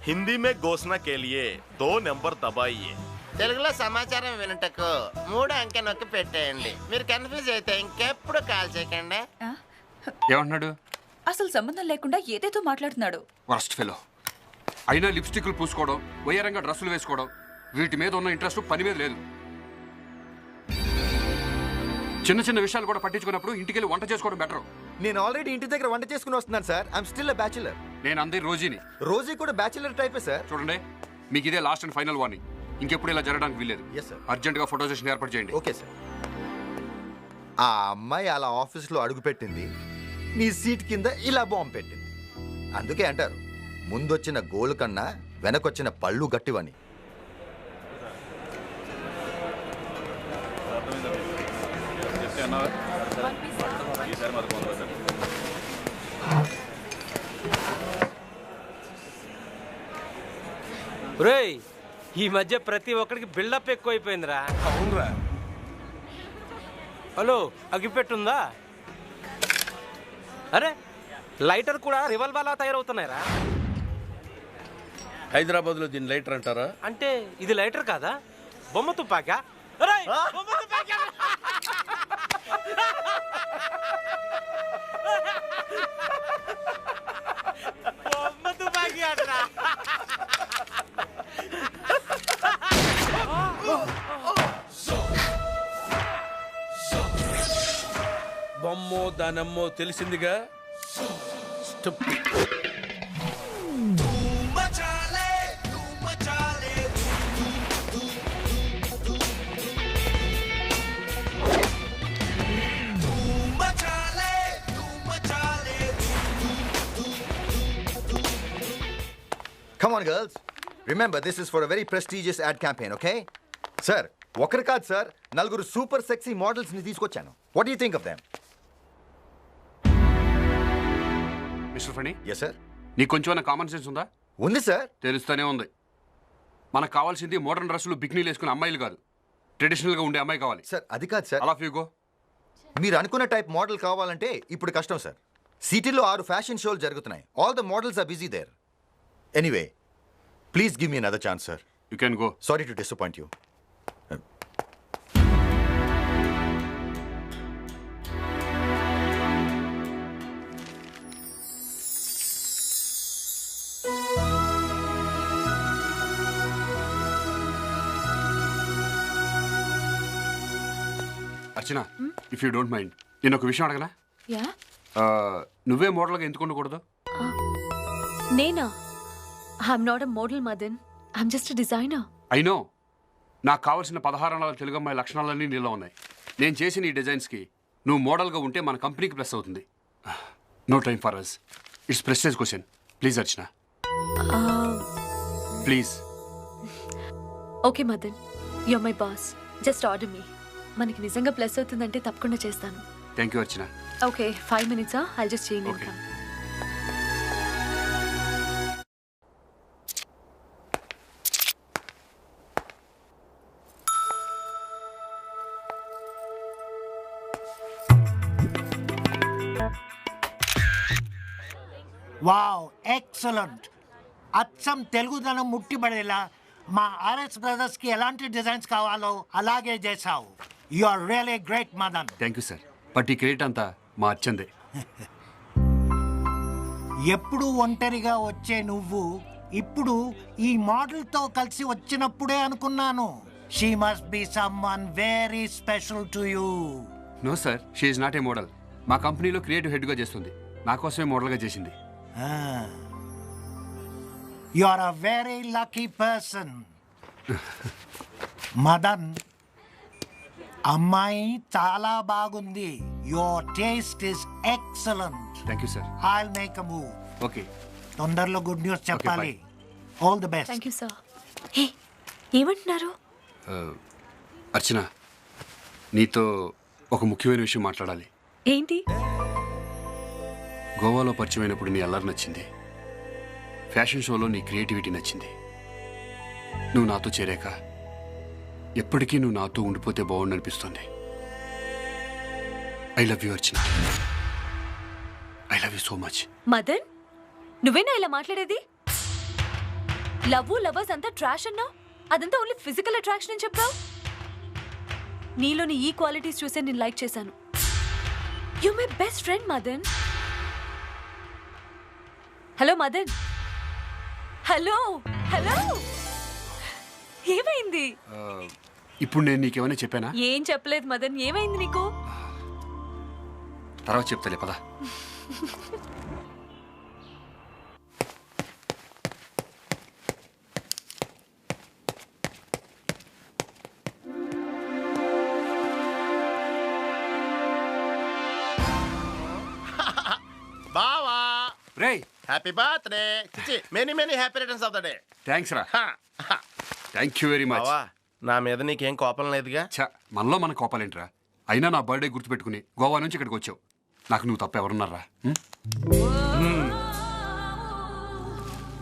Speaker 2: Hindi మే ఘోషణ కే లియే 2 నంబర్ దబాయియే. తెలుగులో సమాచారం వినటకు 3 అంకె నొక్కి పెట్టేయండి. మీరు కన్ఫ్యూజ్ అయితే ఇంకెప్పుడు కాల్ చేయకండి.
Speaker 3: ఏమంటున్నాడు?
Speaker 11: అసలు సంబంధం లేకుండా ఏదేదో మాట్లాడుతున్నాడు.
Speaker 3: Worst fellow. అయినా లిప్స్టిక్లు పూసుకోవడం, వయ్యారంగా డ్రెస్సులు వేసుకోవడం, వీటి మీద ఉన్న ఇంట్రెస్ట్ పని మీద లేదు. చిన్న చిన్న విషయాలు కూడా పట్టించుకున్నప్పుడు ఇంటికెళ్ళి వంట చేసుకోవడం బెటర్.
Speaker 12: నేను ఆల్రెడీ ఇంటి దగ్గర వంట చేసుకుని వస్తున్నాను sir. I'm still a bachelor.
Speaker 3: నేను అందరి రోజీని.
Speaker 12: రోజీ కూడా బ్యాచులర్ టైపే సార్.
Speaker 3: చూడండి, మీకు ఇదే లాస్ట్ అండ్ ఫైనల్ వార్నింగ్. ఇంకెప్పుడు ఇలా జరగడానికి వీల్లేదు. అర్జెంట్ గా ఫోటో సెషన్ ఏర్పాటు చేయండి.
Speaker 12: Okay sir. ఆ అమ్మాయి అలా ఆఫీస్లో అడుగుపెట్టింది, నీ సీట్ కింద ఇలా బాంబు పెట్టింది. అందుకే అంటారు, ముందొచ్చిన గోలు కన్నా వెనకొచ్చిన పళ్ళు గట్టివని.
Speaker 14: రేయ్, ఈ మధ్య ప్రతి ఒక్కడికి బిల్డప్ ఎక్కువైపోయిందిరా.
Speaker 9: అవునరా.
Speaker 14: హలో, అగిపెట్టుందా? అరే, లైటర్ కూడా రివాల్వర్లా తయారవుతున్నాయిరా.
Speaker 9: హైదరాబాద్ లో దీని లైటర్ అంటారా?
Speaker 14: అంటే ఇది లైటర్ కాదా, బొమ్మ తుపాకా? బొమ్మ తుపాకీ ఆటరా.
Speaker 9: బొమ్మో దానమ్మో తెలిసిందిగా. Stupid.
Speaker 12: Come on, girls. Remember, this is for a very prestigious ad campaign, okay? Sir, ఒకరు కాదు సార్, నలుగురు సూపర్ సెక్సీ మోడల్స్ ని తీసుకొచ్చాను. What do you think of them?
Speaker 3: Mister Phani,
Speaker 12: Yes, sir.
Speaker 3: నీకు కొంచెం కామన్ సెన్స్ ఉందా?
Speaker 12: ఉంది సార్.
Speaker 3: తెలుస్తూనే ఉంది. మనకు కావాల్సింది మోడర్న్ డ్రెస్సులు బిక్నీలు వేసుకునే అమ్మాయిలు కాదు, ట్రెడిషనల్ గా ఉండే అమ్మాయి కావాలి.
Speaker 12: సార్ అది కాదు సార్.
Speaker 3: అలా ఫీగో.
Speaker 12: మీరు అనుకున్న టైప్ మోడల్ కావాలంటే ఇప్పుడు కష్టం సార్. సిటీలో 6 ఫ్యాషన్ షోలు జరుగుతున్నాయి. All the models are busy there. Anyway, please give me another chance sir.
Speaker 3: You can go.
Speaker 12: Sorry to disappoint you.
Speaker 3: Archana, if you don't mind, నేను ఒక విషయం అడగనా?
Speaker 4: యా.
Speaker 3: నువ్వే మోడల్గా ఎందుకు ఉండకూడదు?
Speaker 4: నేనా? I'm not a model Madan, I'm just a designer.
Speaker 3: I know. నాకు కావాల్సిన 16 తెలుగు అమ్మాయి లక్షణాలన్నీ నీలో ఉన్నాయి. నేను చేసిన ఈ డిజైన్స్కి నువ్వు మోడల్గా ఉంటే మన కంపెనీకి ప్లస్ అవుతుంది. No time for us. It's prestige question. Please Archana, please.
Speaker 4: Okay Madan, you are my boss, just order me. మనకి నిజంగా ప్లస్ అవుతుందంటే తప్పకుండా చేస్తాను.
Speaker 3: Thank you Archana.
Speaker 4: Okay, 5 minutes. I'll just change
Speaker 3: Okay.
Speaker 4: income.
Speaker 13: Wow, excellent. అచ్చం తెలుగుదనం ముట్టిపడేలా మా ఆర్ఎస్ బ్రదర్స్ కి ఎలాంటి డిజైన్స్ కావాలో అలాగే చేశావు. You are really great Madan.
Speaker 3: Thank you sir. But ఈ క్రెడిట్ అంతా మా అర్చందే.
Speaker 13: ఎప్పుడు ఒంటరిగా వచ్చే నువ్వు ఇప్పుడు ఈ మోడల్తో కలిసి వచ్చినప్పుడే అనుకున్నాను, she must be someone very special to you.
Speaker 3: No sir, she is not a model. మా కంపెనీలో క్రియేటివ్ హెడ్గా చేస్తుంది. నా కోసమే మోడల్గా చేసింది.
Speaker 13: You are a very lucky person. Madan, అమ్మాయి చాలా బాగుంది. Your taste is excellent.
Speaker 3: Thank you sir.
Speaker 13: I'll make a move.
Speaker 3: Okay.
Speaker 13: తొందరలో గుడ్ న్యూస్ చెప్పాలి. All the best.
Speaker 4: Thank you sir. Hey, ఏమంటున్నారు?
Speaker 3: అర్చన, నీతో ఒక ముఖ్యమైన విషయం మాట్లాడాలి.
Speaker 4: ఏంటి?
Speaker 3: గోవాలో పరిచయమైనప్పుడు నీ అల్లరి నచ్చింది, ఫ్యాషన్ షోలో నీ క్రియేటివిటీ నచ్చింది. నువ్వు నాతో చేరాక ఎప్పటికీ నువ్వు నాతో ఉండిపోతే బాగుండు అనిపిస్తుంది. I love you Archana. I love you so much.
Speaker 4: Madan, నువ్వేనా ఇలా మాట్లాడేది? లవ్ లవర్స్ అంతా ట్రాష్ అన్నావు. అదంతా ఓన్లీ ఫిజికల్ అట్రాక్షన్ అని చెప్పావు. నీలోని ఈ క్వాలిటీస్ చూసే నేను లైక్ చేశాను. You my best friend Madan. Hello Madan. Hello hello, ఏమైంది?
Speaker 3: ఇప్పుడు నేను నీకేమైనా చెప్పానా?
Speaker 4: ఏం చెప్పలేదు మదన్. ఏమైంది నీకు?
Speaker 3: తర్వాత చెప్తాలే, పద.
Speaker 2: బావా,
Speaker 3: రేయ్,
Speaker 2: happy birthday. Many many happy returns of the day.
Speaker 3: Thanks రా. Thank you very much.
Speaker 2: బావా, నా మీద నీకేం కోపం లేదుగా?
Speaker 3: ఛా, మనలో మన కోపాలేంట్రా? అయినా నా బర్త్డే గుర్తుపెట్టుకుని గోవా నుంచి ఇక్కడికి వచ్చావు. నాకు నువ్వు తప్ప ఎవరున్నారా?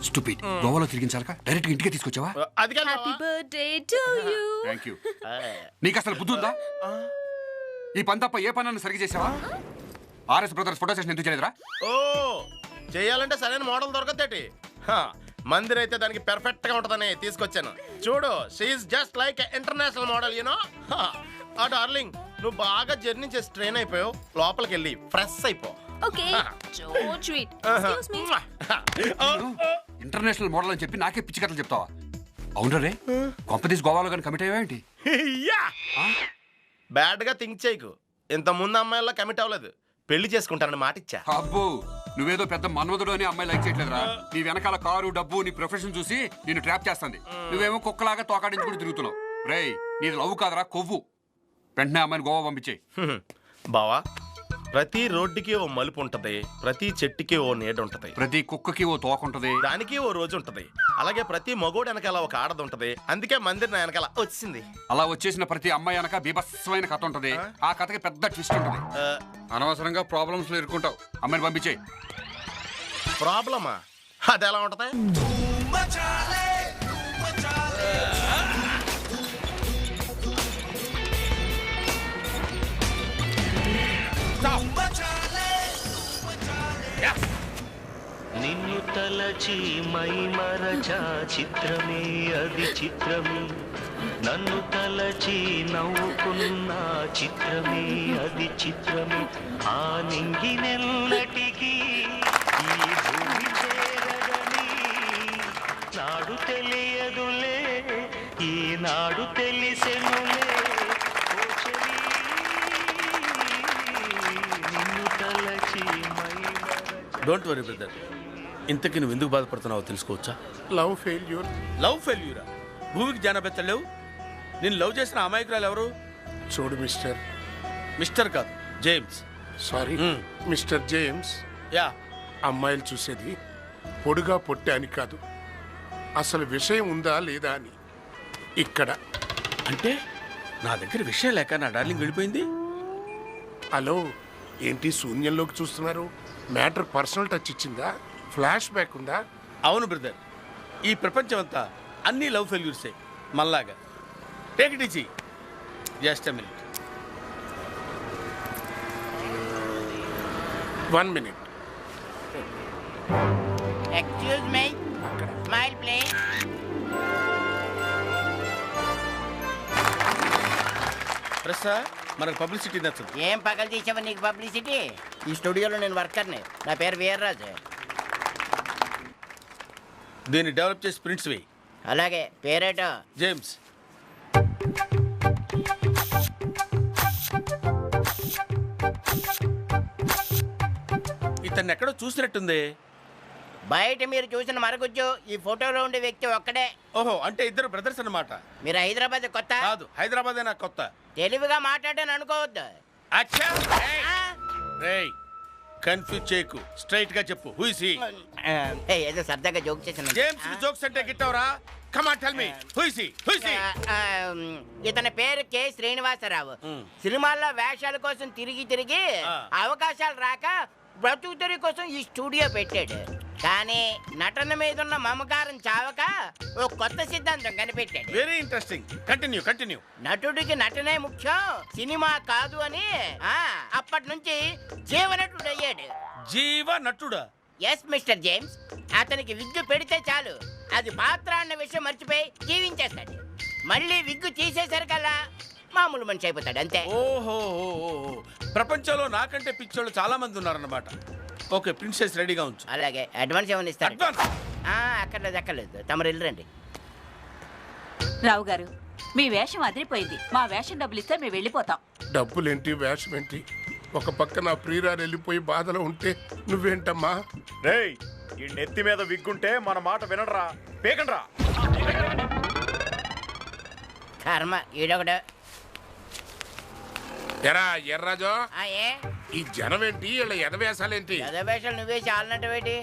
Speaker 3: స్టూపిడ్. గోవాలో తిరిగించాలక డైరెక్ట్ ఇంటికే తీసుకొచ్చావా?
Speaker 2: అది
Speaker 4: happy birthday to you.
Speaker 3: Thank you. నీకు అసలు బుద్ధి ఉందా? ఈ పని తప్ప ఏ పని సరిగ్గా చేసావా? ఆర్ఎస్ బ్రదర్స్ ఫోటో సెషన్ ఎందుకు చేయలేదురా?
Speaker 2: ఓ, చేయాలంటే సరైన మోడల్ దొరకదేటి. మందిర్ అయితే దానికి పెర్ఫెక్ట్ గా ఉంటదని తీసుకొచ్చాను. చూడు, she's just like international model, you know. Darling, నువ్వు బాగా జర్నీ చేసి ట్రైన్ అయిపోయావు, లోపలికి వెళ్ళి ఫ్రెష్ అయిపో.
Speaker 4: Okay so sweet excuse me.
Speaker 3: International model అని చెప్పి నాకే పిచ్చి కథలు చెప్తావా? అవును రే, కొంపతీస్ గోవాలో కానీ కమిట్ అయ్యావేంటి?
Speaker 2: బ్యాడ్ గా థింక్ చేయకు. ఇంత ముందు అమ్మాయిలా కమిట్ అవ్వలేదు, పెళ్లి చేసుకుంటానని మాట ఇచ్చా.
Speaker 3: అబ్బో, నువ్వేదో పెద్ద మన్మధుడు అని అమ్మాయి లైక్ చేయట్లేదురా. నీ వెనకాల కారు, డబ్బు, నీ ప్రొఫెషన్ చూసి నిన్ను ట్రాప్ చేస్తుంది. నువ్వేమో కుక్కలాగా తోకాడించుకుని తిరుగుతున్నావు. రేయ్, నీది లవ్ కాదరా, కొవ్వు. వెంటనే అమ్మాయిని గోవా పంపించేయి.
Speaker 2: బావా, ప్రతి రోడ్డుకి ఓ మలుపు ఉంటది, ప్రతి చెట్టుకి ఓ నీడ ఉంటది,
Speaker 3: ప్రతి కుక్కకి ఓ తోక ఉంటది,
Speaker 2: దానికి ఓ రోజు ఉంటది. అలాగే ప్రతి మగోడు వెనకాల ఒక ఆడది ఉంటది. అందుకే మందిర్ నా వెనకాల వచ్చింది.
Speaker 3: అలా వచ్చేసిన ప్రతి అమ్మాయి వెనక బీభత్సమైన కథ ఉంటది. ఆ కథకి పెద్ద ట్విస్ట్ ఉంటది. అనవసరంగా ప్రాబ్లమ్స్ లో ఇరుక్కుంటావు. అమ్మాయిని పంపించేయి.
Speaker 2: ప్రాబ్లమా? అది ఎలా ఉంటది?
Speaker 15: నిన్ను తలచి మై మరచా చిత్రమే అది చిత్రమే, నన్ను తలచి నవ్వుకున్న చిత్రమే అది చిత్రమే, ఆ నింగినెల్లటికి ఈ భూమి చేరదని నాడు తెలియదులే, ఈనాడు తెలిసెనులే. నిన్ను తలచి మై
Speaker 9: డోంట్ వరీ బ్రదర్, ఇంతకీ నువ్వు ఎందుకు బాధపడుతున్నావో తెలుసుకోవచ్చా?
Speaker 13: Love failure.
Speaker 9: లవ్ ఫెయిల్యూరా? భూమికి జానబెత్తలేవు. నేను లవ్ చేసిన అమాయకురాలు ఎవరు?
Speaker 13: చూడు మిస్టర్.
Speaker 9: మిస్టర్ కాదు, James.
Speaker 13: Sorry mister James.
Speaker 9: Yeah,
Speaker 13: అమ్మాయిలు చూసేది పొడుగా పొట్టే అని కాదు, అసలు విషయం ఉందా లేదా అని. ఇక్కడ
Speaker 9: అంటే నా దగ్గర విషయం లేక నా డార్లింగ్ వెళ్ళిపోయింది.
Speaker 13: హలో, ఏంటి శూన్యంలోకి చూస్తున్నారు? మ్యాటర్ పర్సనల్ టచ్ ఇచ్చిందా? ఫ్లాష్ బ్యాక్ ఉందా?
Speaker 9: అవును బ్రదర్, ఈ ప్రపంచం అంతా అన్ని లవ్ ఫెయిల్యూర్సే మళ్ళాగా. Take it easy, just a minute.
Speaker 13: 1 minute.
Speaker 16: Excuse me, smile please.
Speaker 9: ప్రసా, మనకు పబ్లిసిటీ నచ్చదు.
Speaker 16: ఏం పగలు తీసావా నీకు పబ్లిసిటీ? ఈ స్టూడియోలో నేను వర్కర్ని, నా పేరు వీర్రాజు.
Speaker 9: దీన్ని డెవలప్ చేసి ప్రింట్స్ వేయి.
Speaker 16: అలాగే, పేరేటో?
Speaker 9: జేమ్స్. ఇతన్ని ఎక్కడో చూసినట్టుంది.
Speaker 16: బయట మీరు చూసిన మరగుజ్జు ఈ ఫోటోలో ఉండే వ్యక్తి ఒక్కడే.
Speaker 9: ఓహో, అంటే ఇద్దరు బ్రదర్స్ అన్నమాట.
Speaker 16: మీరు హైదరాబాద్ కొత్త?
Speaker 9: కాదు, హైదరాబాదే నాకు కొత్త.
Speaker 16: తెలివిగా మాట్లాడాను అనుకోవద్దు.
Speaker 9: అచ్చా, రేయ్, కన్ఫ్యూజ్ చేయకు, స్ట్రైట్ గా చెప్పు. Who is he?
Speaker 16: ఏదో సరదాగా జోక్ చేసిన.
Speaker 9: జేమ్స్ కి జోక్స్ అంటే గిట్టవరా? Come on, tell me, who is he? Who is he?
Speaker 16: ఇతని పేరు కె శ్రీనివాసరావు. సినిమాల్లో వేషాల కోసం తిరిగి తిరిగి అవకాశాలు రాక బ్రతుకుతరి కోసం ఈ స్టూడియో పెట్టాడు. కానీ నటన మీద ఉన్న మమకారం చావక ఓ కొత్త సిద్ధాంతం కనిపెట్టాడు.
Speaker 9: Very interesting. Continue continue.
Speaker 16: నటుడికి నటనే ముఖ్యం, సినిమా కాదు అని అప్పటి నుంచి జీవనటుడు అయ్యాడు.
Speaker 9: జీవ నటుడా?
Speaker 16: Yes mister James. అతనికి విగ్గు పెడితే చాలు, అది పాత్ర అన్న విషయం మర్చిపోయి జీవించేస్తాడు. మళ్ళీ విగ్గు తీసేసరికల్లా మామూలు మనిషి అయిపోతాడు, అంతే.
Speaker 9: ఓహో, ప్రపంచంలో నాకంటే పిచ్చోళ్ళు చాలా మంది ఉన్నారన్నమాట. ఓకే, ప్రిన్సెస్ రెడీగా ఉంచు.
Speaker 16: అలాగే. అడ్వాన్స్ ఏమైనా ఇస్తారు?
Speaker 9: అడ్వాన్స్
Speaker 16: అక్కర్లేదు, తమరు వెళ్ళరండి.
Speaker 11: రావు గారు, మీ వేషం అదిరిపోయింది. మా వేషం డబ్బులు ఇస్తే మేము వెళ్ళిపోతాం.
Speaker 13: డబ్బులేంటి, వేషం ఏంటి? ఒక పక్క నా ప్రియురాలు వెళ్ళిపోయి బాధలో ఉంటే నువ్వేంటమ్మా?
Speaker 10: రేయ్, ఈ నెత్తి మీద విగ్గుంటే మన మాట వినడరా, పేకండ్రా.
Speaker 16: కర్మ, ఈడొకడు.
Speaker 13: ఎరా ఎర్రాజో,
Speaker 16: ఏ
Speaker 13: ఈ జనం ఏంటి? వీళ్ళ ఎదవేశాలేంటి?
Speaker 16: ఎదవేషాలు నువ్వేసి ఆలనట్టేటి?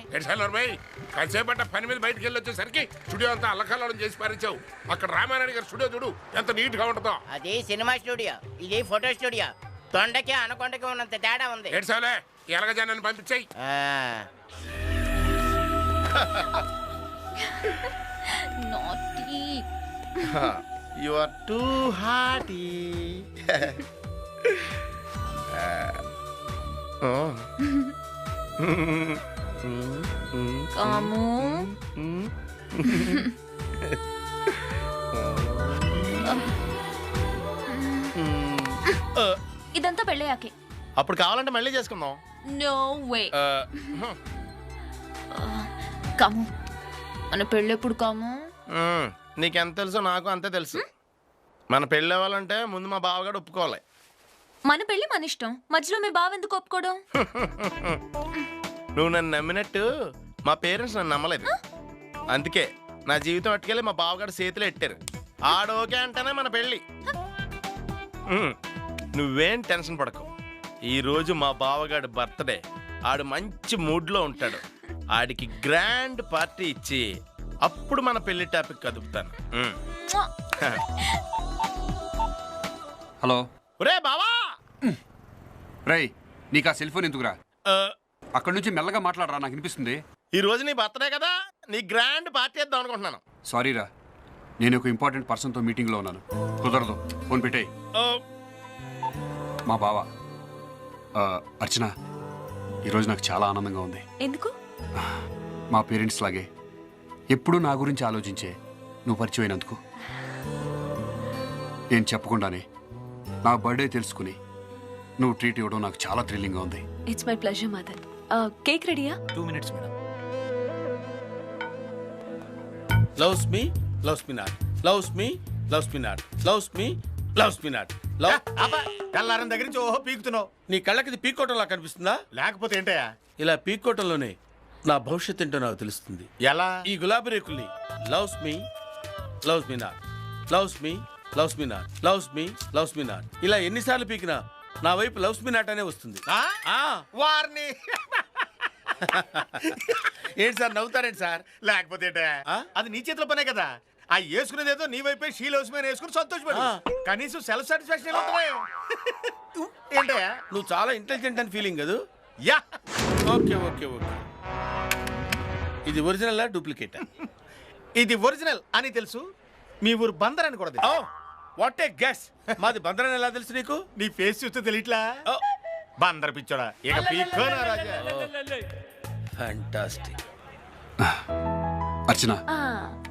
Speaker 13: కాసేపట్ట పని మీద బయటకు వెళ్ళి వచ్చేసరికి స్టూడియో అంతా అల్లకల్లోలం చేసి పారించావు. అక్కడ రామారాయణ గారి స్టూడియో చూడు ఎంత నీట్ గా ఉంటుందో.
Speaker 16: అది సినిమా స్టూడియో, ఇది ఫోటో స్టూడియో. తొండకి అనకొండకి ఉన్నంత తేడా ఉంది.
Speaker 13: ఏడ్చావులే, ఎలాగ జనాన్ని పంపించాయి.
Speaker 2: You are too hearty.
Speaker 4: కాము. ఇదంతా పెళ్ళయ్యాకే.
Speaker 2: అప్పుడు కావాలంటే మళ్ళీ చేసుకుందాం.
Speaker 4: No way. కాము, మన పెళ్ళెప్పుడు కాము?
Speaker 2: నీకెంత తెలుసో నాకు అంతే తెలుసు. మన పెళ్ళి అవ్వాలంటే ముందు మా బావగాడు ఒప్పుకోవాలి.
Speaker 4: మన పెళ్ళి మన ఇష్టం, మధ్యలో మీ బావ ఎందుకు ఒప్పుకోవడం?
Speaker 2: నువ్వు నన్ను నమ్మినట్టు మా పేరెంట్స్ నన్ను నమ్మలేదు. అందుకే నా జీవితం అట్టుకెళ్ళి మా బావగాడు చేతిలో ఎట్టారు. ఆడోకే అంటేనే మన పెళ్ళి. నువ్వేం టెన్షన్ పడకు. ఈరోజు మా బావగాడు బర్త్డే. ఆడు మంచి మూడ్లో ఉంటాడు. ఆడికి గ్రాండ్ పార్టీ ఇచ్చి అప్పుడు మన పెళ్లి టాపిక్ కదుపుతాను.
Speaker 3: హలో
Speaker 2: ఒరే బావా.
Speaker 3: రై, నీకు ఆ సెల్ ఫోన్ ఎందుకురా? అక్కడి నుంచి మెల్లగా మాట్లాడరా, నాకు వినిపిస్తుంది.
Speaker 2: ఈ రోజు నీ బర్త్డే కదా, నీ గ్రాండ్ పార్టీ ఇద్దాం అనుకుంటున్నాను.
Speaker 3: సారీరా, నేను ఒక ఇంపార్టెంట్ పర్సన్తో మీటింగ్లో ఉన్నాను. కుదరదు, ఫోన్ పెట్టేయి. మా బావ. అర్చన, ఈరోజు నాకు చాలా ఆనందంగా ఉంది.
Speaker 4: ఎందుకు?
Speaker 3: మా పేరెంట్స్ లాగే ఎప్పుడూ నా గురించి ఆలోచించే నువ్వు పరిచయం అయినందుకు. నేను చెప్పకుండానే నా బర్త్డే తెలుసుకుని నువ్వు ట్రీట్ ఇవ్వడం నాకు చాలా థ్రిల్లింగ్గా ఉంది.
Speaker 4: It's my pleasure Madan. Cake రెడీయా?
Speaker 9: 2 minutes madam. Loves me, loves me not. Loves me, loves me not. Loves me, loves me not.
Speaker 10: తెల్లారం దగ్గర నుంచి ఓహో పీకుతున్నావు.
Speaker 9: నీ కళ్ళకి ఇది పీకోవటంలా కనిపిస్తుందా?
Speaker 10: లేకపోతే ఏంటయ్యా?
Speaker 9: ఇలా పీకోవటంలోనే నా భవిష్యత్ ఏంటో నాకు తెలుస్తుంది.
Speaker 10: ఎలా?
Speaker 9: ఈ గులాబీ రేకుల్ని loves me, loves me not. Loves me, loves me not. Loves me, loves me not. ఇలా ఎన్నిసార్లు పీకినా నా వైపు లవ్స్ మీ నాట్ అనే వస్తుంది.
Speaker 10: వారిని
Speaker 9: ఏంటి సార్ నవ్వుతారేంటి సార్?
Speaker 10: లేకపోతే ఏంటయ్యా? అది నీ చేతిలో పనే కదా. ఆ వేసుకునేది ఏదో నీ వైపే షీలోస్మే వేసుకుని సంతోషపడు. కనీసం సెల్ఫ్ సాటిస్ఫాక్షన్ ఏంటయ్యా?
Speaker 9: నువ్వు చాలా ఇంటెలిజెంట్ అని ఫీలింగ్ కదా.
Speaker 10: యా.
Speaker 9: Okay okay okay. ఇది ఒరిజినల్ డూప్లికేట్?
Speaker 10: ఇది ఒరిజినల్ అని తెలుసు. మీ ఊరు బందర్ అని కూడా తెలుసు.
Speaker 9: What a guess. మాది బందర్ అని ఎలా తెలుసు నీకు?
Speaker 10: నీ ఫేస్ చూస్తే తెలియట్లా? బందర్ పిచ్చోడా. ఇక పీక్కోనా రాజా.
Speaker 9: ఫ్యాంటాస్టిక్.
Speaker 3: అర్చన,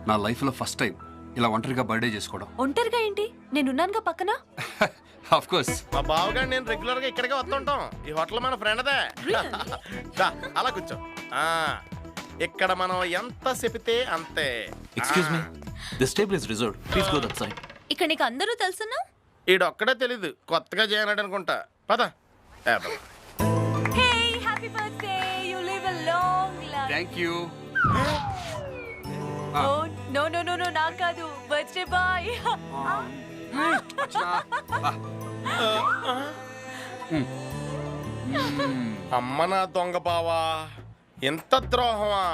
Speaker 3: నా లైఫ్లో ఫస్ట్ టైం ఇలా ఒంటరిగా బర్త్డే చేసుకోవడం.
Speaker 4: ఒంటరిగా ఏంటి? నేనున్నానుగా పక్కన.
Speaker 3: Of course.
Speaker 2: మా బావగాడు నేను రెగ్యులర్ గా ఇక్కడికే వస్తుంటాం. ఈ హోటల్ మన ఫ్రెండ్దే. అలా కూర్చో. ఇక్కడ మనం ఎంత చెపితే అంతే.
Speaker 17: Excuse me, this table is reserved. Please go that side.
Speaker 4: ఇక్కడ నీకు అందరూ తెలుసున్నా?
Speaker 2: ఈడొక్కడే తెలీదు, కొత్తగా చేయనాడు అనుకుంటా. పద.
Speaker 4: Hey, happy birthday. You live a long life.
Speaker 3: Thank you.
Speaker 4: Oh no no no no, నాకు కాదు. Birthday boy.
Speaker 2: అమ్మ నా దొంగ బావా, ఎంత ద్రోహమా!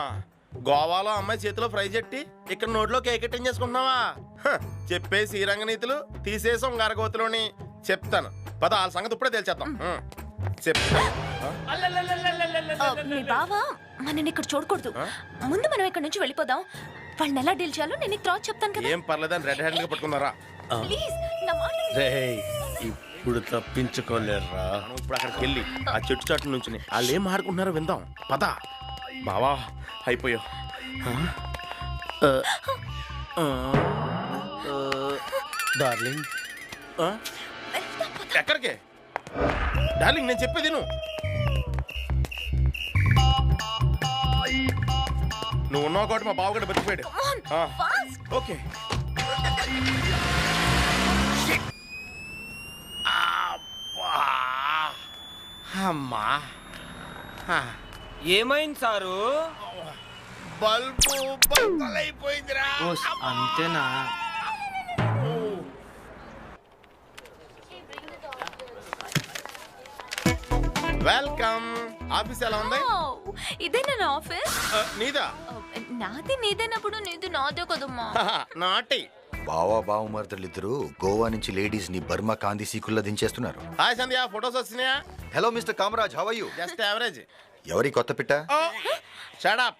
Speaker 2: గోవాలో అమ్మాయి చేతిలో ఫ్రై చెట్టి ఇక్కడ నోట్లో కేక్ కటింగ్ చేసుకుంటున్నావా? చెప్పే శ్రీరంగ నీతులు తీసేసాం గరగోతులోని. చెప్తాను పద, వాళ్ళ సంగతి ఇప్పుడే తెలిచేద్దాం.
Speaker 4: మీ బావా మనని ఇక్కడ చూడకూడదు. ముందు మనం ఇక్కడ నుంచి వెళ్ళిపోదాం. వాళ్ళని ఎలా డీల్ చేయాలో నేను తర్వాత చెప్తాను కదా.
Speaker 2: ఏం పర్లేదని రెడ్ హ్యాండ్ గా పట్టుకున్నారా?
Speaker 4: ప్లీజ్ నా మాట
Speaker 2: ఇప్పుడు తప్పించుకోలేరా. ఇప్పుడు అక్కడికి వెళ్ళి ఆ చెట్టు చాటు నుంచి వాళ్ళు ఏం ఆడుకుంటున్నారో విందాం. పద బావా, అయిపోయావు. డార్లింగ్. ఎక్కడికే డార్లింగ్? నేను చెప్పేది నువ్వు ఉన్నావు కాబట్టి మా బావగడ బతికిపోయాడు. ఓకే. అమ్మా,
Speaker 14: ఏమైంది సారు?
Speaker 2: బల్బు బద్దలైపోయిందిరా.
Speaker 14: అంతేనా?
Speaker 2: వెల్కమ్. ఆఫీస్ ఎలా ఉంది?
Speaker 4: ఇదే నా ఆఫీస్.
Speaker 2: నీదా?
Speaker 4: నాది నీదైనప్పుడు నీది నాదే కదమ్మా.
Speaker 2: నాటి
Speaker 12: బావా బావమర్దలిద్దరూ గోవా నుంచి లేడీస్ ని బర్మా కాంతి సీకుల్లో దించేస్తున్నారు.
Speaker 2: హాయ్ సంధ్య, ఫోటోస్ వచ్చినాయా?
Speaker 12: Hello mister Kamaraj, how are you?
Speaker 2: Just average.
Speaker 12: ఎవరి కొత్త పిట్ట?
Speaker 2: Shut up.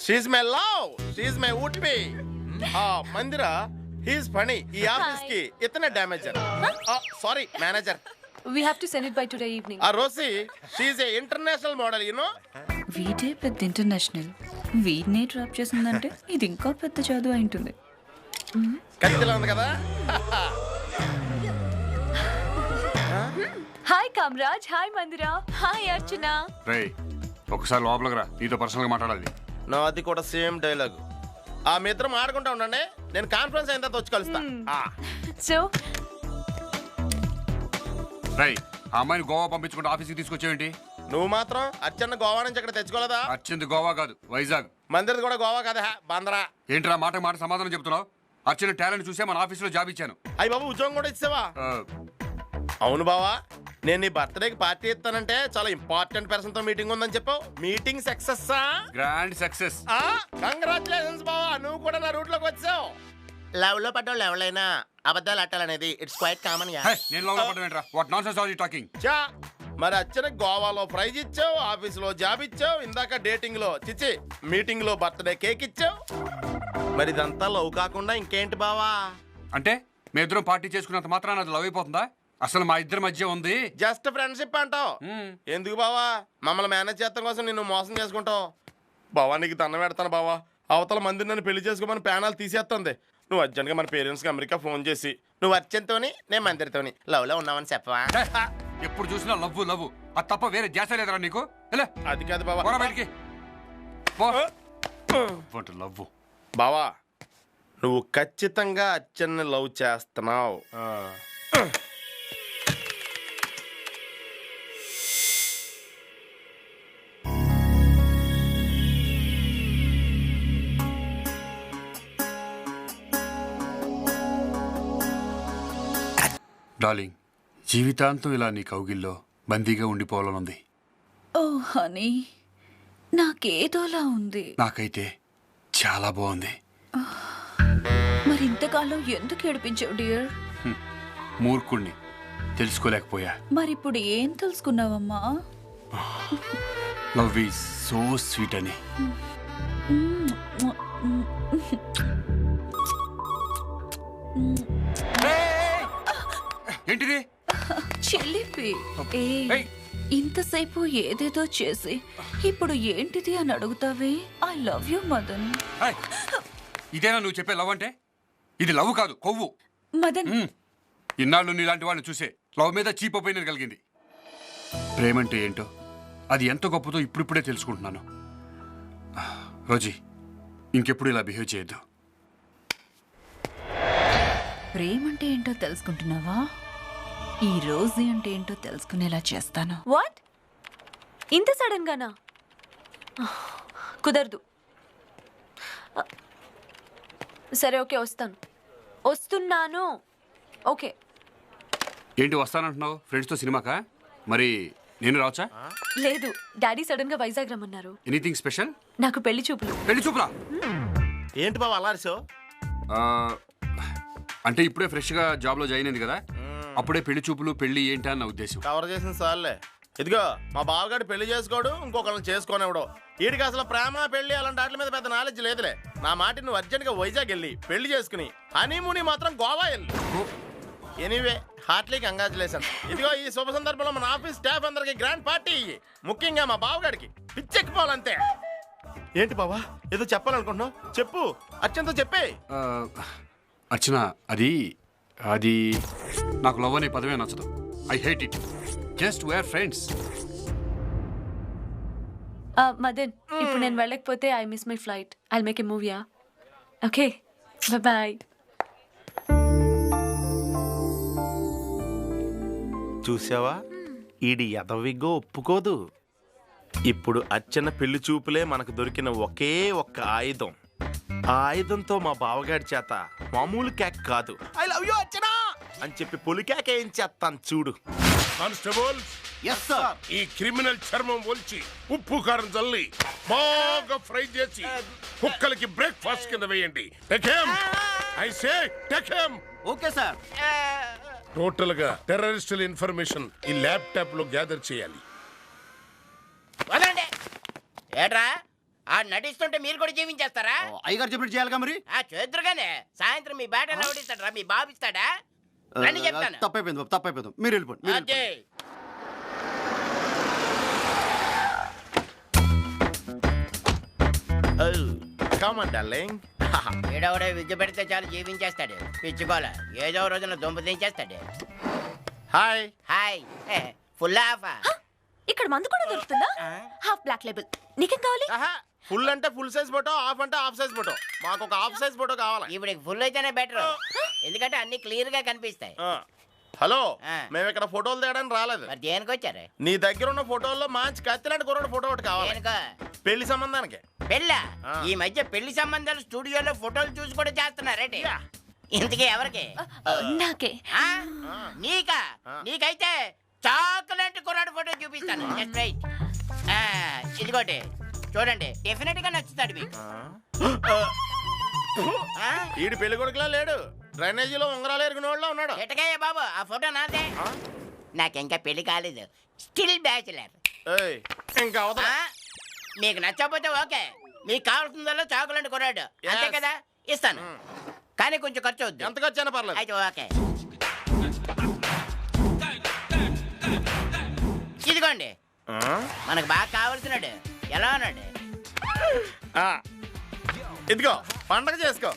Speaker 2: She is my love, she is my would be. Mandira, he is funny. ఈ ఆఫీస్ కి ఇతనే damager. Sorry manager.
Speaker 4: We have to send it by today evening.
Speaker 2: Rosie, she is a international model, you know.
Speaker 11: వీడే పెద్ద ఇంటర్నేషనల్. వీడినే డ్రాప్ చేసిందంటే ఇది ఇంకా పెద్ద చదువు అయింటుంది.
Speaker 2: కత్తిలా ఉంది కదా.
Speaker 4: కామరాజ్. హాయ్ మందిరా. హాయ్ అర్చన.
Speaker 3: రేయ్ ఒకసారి లోపలికి రా, నీతో పర్సనల్గా మాట్లాడాలి.
Speaker 2: నాది కూడా సేమ్ డైలాగ్. ఆ మీ ఇద్దరం ఆడుకుంటా ఉండండి, నేను కాన్ఫరెన్స్ అయిన తర్వాత వచ్చి కలుస్తా.
Speaker 4: సో
Speaker 3: రేయ్ ఆ అమ్మాయిని గోవా పంపించుకుంటే ఆఫీస్కి తీసుకొచ్చేవేంటి?
Speaker 2: నువ్వు మాత్రం అచ్చన్న గోవా నుంచి అక్కడ తెచ్చుకోలేదా?
Speaker 3: అర్చంది గోవా కాదు, వైజాగ్.
Speaker 2: మందిరది కూడా గోవా కదా, బందరా.
Speaker 3: ఏంట్రా మాట మాట సమాధానం చెప్తున్నావు? అర్చన టాలెంట్ చూసే మన ఆఫీస్లో జాబ్ ఇచ్చాను.
Speaker 2: అయ్యి బాబు ఉద్యోగం కూడా ఇచ్చావా? అవును బావా, నేను నీ బర్త్డేకి పార్టీ ఇస్తానంటే చాలా ఇంపార్టెంట్ పర్సన్ తో మీటింగ్ ఉందని చెప్పావు. Meeting success?
Speaker 3: Grand success.
Speaker 2: Congratulations బావా, నువ్వు కూడా నా రూట్ లోకి వచ్చావు. లవ్ లో పడ్డావు ఎవరైనా అబద్ధాలు అట్టాలనేది ఇట్స్ క్వైట్ కామన్.
Speaker 3: నేను లవ్ లో పడ్డా? What nonsense are you talking?
Speaker 2: చా మరి అచ్చన గోవాలో ప్రైజ్ ఇచ్చావు, ఆఫీస్ లో జాబ్ ఇచ్చావు, ఇందాక డేటింగ్ లో చిచి మీటింగ్ లో బర్త్డే కేక్ ఇచ్చావు. మరి ఇదంతా లవ్ కాకుండా ఇంకేంటి బావా?
Speaker 3: అంటే మీ ఇద్దరం పార్టీ చేసుకున్నంత మాత్రాన అది లవ్ అయిపోతుందా? అసలు మా ఇద్దరి మధ్య ఉంది
Speaker 2: జస్ట్ ఫ్రెండ్షిప్ అంటావు. ఎందుకు బావా మమ్మల్ని మేనేజ్ చేస్తాం కోసం నిన్ను మోసం చేసుకుంటావు? బావా నీకు దండం పెడతాను బావా, అవతల మంది నన్ను పెళ్లి చేసుకోమని ప్యానాలు తీసేస్తుంది. నువ్వు అర్జెంట్గా మన పేరెంట్స్కి అమెరికా ఫోన్ చేసి నువ్వు అర్జెంట్తోని నేను మందిరితోని లవ్ లో ఉన్నావని చెప్పవా?
Speaker 3: ఎప్పుడు చూసినా లవ్ లవ్, అది తప్ప వేరే ధ్యాస లేదరా నీకు?
Speaker 2: అది కాదు బావా,
Speaker 3: బయటికి లవ్.
Speaker 2: బావా నువ్వు ఖచ్చితంగా అచ్చన్ని లవ్ చేస్తున్నావు.
Speaker 3: డార్లింగ్, జీవితాంతం ఇలా నీ కౌగిల్లో బందీగా ఉండిపోవాలనుంది.
Speaker 11: ఓ హనీ, నాకేదోలా ఉంది.
Speaker 3: నాకైతే చాలా బాగుంది.
Speaker 11: మరి ఇంతకాలం ఎందుకు ఏడిపించావు డియర్?
Speaker 3: మూర్ఖుణ్ణి, తెలుసుకోలేకపోయా.
Speaker 11: మరిప్పుడు ఏం తెలుసుకున్నావమ్మా?
Speaker 3: లవ్ ఈజ్ సో స్వీట్ అని. ఏంటిది?
Speaker 11: చెల్లిపి. ఇంతసేపు ఏదేదో చేసి ఇప్పుడు ఏంటిది అని అడుగుతావే? I love you Madan.
Speaker 3: ఇదేనా నువ్వు చెప్పే లవ్ అంటే? ఇది లవ్ కాదు, కొవ్వు.
Speaker 11: మదన్,
Speaker 3: ఇన్నాళ్ళు నీలాంటి వాళ్ళని చూసే లవ్ మీద చీప్ ఒపీనియన్ కలిగింది. ప్రేమంటే ఏంటో, అది ఎంత గొప్పదో ఇప్పుడిప్పుడే తెలుసుకుంటున్నాను. రోజీ, ఇంకెప్పుడు ఇలా బిహేవ్ చేయొద్దు.
Speaker 11: ప్రేమంటే ఏంటో తెలుసుకుంటున్నావా? ఈ రోజు అంటే ఏంటో తెలుసుకునేలా చేస్తాను.
Speaker 4: వాట్? ఇంత సడన్ గానా? కుదరదు. సరే ఓకే, వస్తున్నాను. ఓకే.
Speaker 3: ఏంటి వస్తానంటున్నావు? ఫ్రెండ్స్తో సినిమాకా? మరి నేను రావచ్చా?
Speaker 4: లేదు, డాడీ సడన్ గా వైజాగ్ రమ్మన్నారు.
Speaker 3: Anything special?
Speaker 4: నాకు పెళ్లి చూపులు.
Speaker 3: పెళ్లి చూపులా?
Speaker 2: ఏంటి బాబు అల్లారిసో?
Speaker 3: అంటే ఇప్పుడే ఫ్రెష్గా జాబ్లో జాయిన్ అయింది కదా, అప్పుడే పెళ్లి చూపులు పెళ్లి ఏంటా అన్న ఉద్దేశం.
Speaker 2: కవర్ చేసిన సార్లే. ఇదిగో మా బావగాడు పెళ్లి చేసుకోడు, ఇంకొకళ్ళని చేసుకోనివ్వడు. వీడికి అసలు ప్రేమ పెళ్లి అలాంటి వాటి మీద పెద్ద నాలెడ్జ్ లేదులే. నా మాట నువ్వు అర్జెంట్గా వైజాగ్ వెళ్ళి పెళ్లి చేసుకుని హనీమూని మాత్రం గోవా వెళ్ళి. Anyway heartly congratulation. ఇదిగో ఈ శుభ సందర్భంలో మన ఆఫీస్ స్టాఫ్ అందరికి గ్రాండ్ పార్టీ ఇయ్యి, ముఖ్యంగా మా బావగాడికి పిచ్చెక్కిపోవాలంతే. ఏంటి బావా ఏదో చెప్పాలనుకుంటున్నావు? చెప్పు, అర్చనతో చెప్పే.
Speaker 3: అర్చన, అది నాకు లవ్ అనే పదమే నచ్చదు. I hate it. Just we're friends.
Speaker 4: Madan, ఇప్పుడు నేను వెళ్ళకపోతే I miss my flight. I make a మూవీయా? Okay, bye.
Speaker 2: చూసావా, ఈడి ఎదవిగో ఒప్పుకోదు. ఇప్పుడు అచ్చన్న పెళ్లి చూపులే మనకు దొరికిన ఒకే ఒక్క ఆయుధం. ఆ ఆయుధంతో మా బావగాడి చేత మామూలు కేక్ కాదు, ఐ లవ్ యూ అచ్చనా అని చెప్పి పొలి కేక్ ఏం చేస్తాను చూడు.
Speaker 1: కానిస్టేబుల్, ఈ క్రిమినల్ చర్మం ఒలిచి ఉప్పు కారం చల్లి బాగా ఫ్రై చేసి కుక్కలకి బ్రేక్ఫాస్ట్ కింద వేయండి.
Speaker 10: Okay sir.
Speaker 1: టోటల్ గా టెర్రరిస్టుల ఇన్ఫర్మేషన్ ఈ ల్యాప్టాప్ లో గ్యాదర్ చేయాలి.
Speaker 16: ఏట్రా ఆ నటిస్తుంటే మీరు కూడా జీవించేస్తారా?
Speaker 10: అయ్యగారు చెప్పినట్టు చేయాలిగా మరి.
Speaker 16: చేద్దరుగానే సాయంత్రం మీ బేట ఎవడిస్తాడరా? మీ బాబు ఇస్తాడా? రండి చెప్తాను.
Speaker 10: తప్పైపోయింది బాబు, తప్పైపోయింది. మీరు వెళ్ళిపోండి.
Speaker 16: ఏడవడే విద్య పెడితే చాలు జీవించేస్తాడు. పిచ్చుకోల ఏదో రోజున దుంప దించేస్తాడు.
Speaker 2: Hi
Speaker 16: hi. Full half.
Speaker 4: ఇక్కడ మందు కూడా దొరుకుతుందా? Half black label. నీకేం కావాలి?
Speaker 2: ఫుల్ అంటే ఫుల్ సైజ్ ఫోటో, హాఫ్ అంటే హాఫ్ సైజ్ ఫోటో. మాకు ఒక హాఫ్ సైజ్ ఫోటో కావాలి.
Speaker 16: ఇప్పుడు ఫుల్ అయితేనే బెటర్, ఎందుకంటే అన్ని క్లియర్ గా కనిపిస్తాయి.
Speaker 2: హలో, మేము ఇక్కడ ఫోటోలు తేయడానికి రాలేదు.
Speaker 16: మరి దేనికి వచ్చారు?
Speaker 2: నీ దగ్గర ఉన్న ఫోటోల్లో మంచి కత్తిలాంటి కుర్రాడు ఫోటో ఒకటి కావాలి. పెళ్లి సంబంధానికి.
Speaker 16: పెళ్ళ? ఈ మధ్య పెళ్లి సంబంధాలు స్టూడియోలో ఫోటోలు చూసి కూడా చేస్తున్నారేంటి? ఇంతకీ ఎవరికి?
Speaker 4: నాకే.
Speaker 16: నీకా? నీకైతే చాక్లెట్ కుర్రాడు ఫోటో చూపిస్తాను. Just right. ఇదిగోటి చూడండి, డెఫినెట్ గా నచ్చుతాడు మీకు.
Speaker 2: ఈడు పెళ్లి కొడుకులా లేడు, డ్రైనేజీలో ఉంగరాలు ఎరిగిన వాళ్ళ ఉన్నాడు.
Speaker 16: ఎటకయ్య బాబు, ఆ ఫోటో నాదే. నాకింకా పెళ్లి కాలేదు, స్టిల్ బ్యాచులర్.
Speaker 2: ఇంకా
Speaker 16: మీకు నచ్చకపోతే ఓకే, మీకు కావాల్సిందల్లా చాకులంటే కొన్నాడు అంతే కదా, ఇస్తాను. కానీ కొంచెం ఖర్చు అవుద్ది.
Speaker 2: ఎంత ఖర్చు అయినా పర్లేదు.
Speaker 16: అయితే ఓకే. ఇదిగోండి, మనకు బాగా కావాల్సినాడు. ఎలా ఉన్నాడు?
Speaker 2: ఇదిగో పండగ చేసుకో.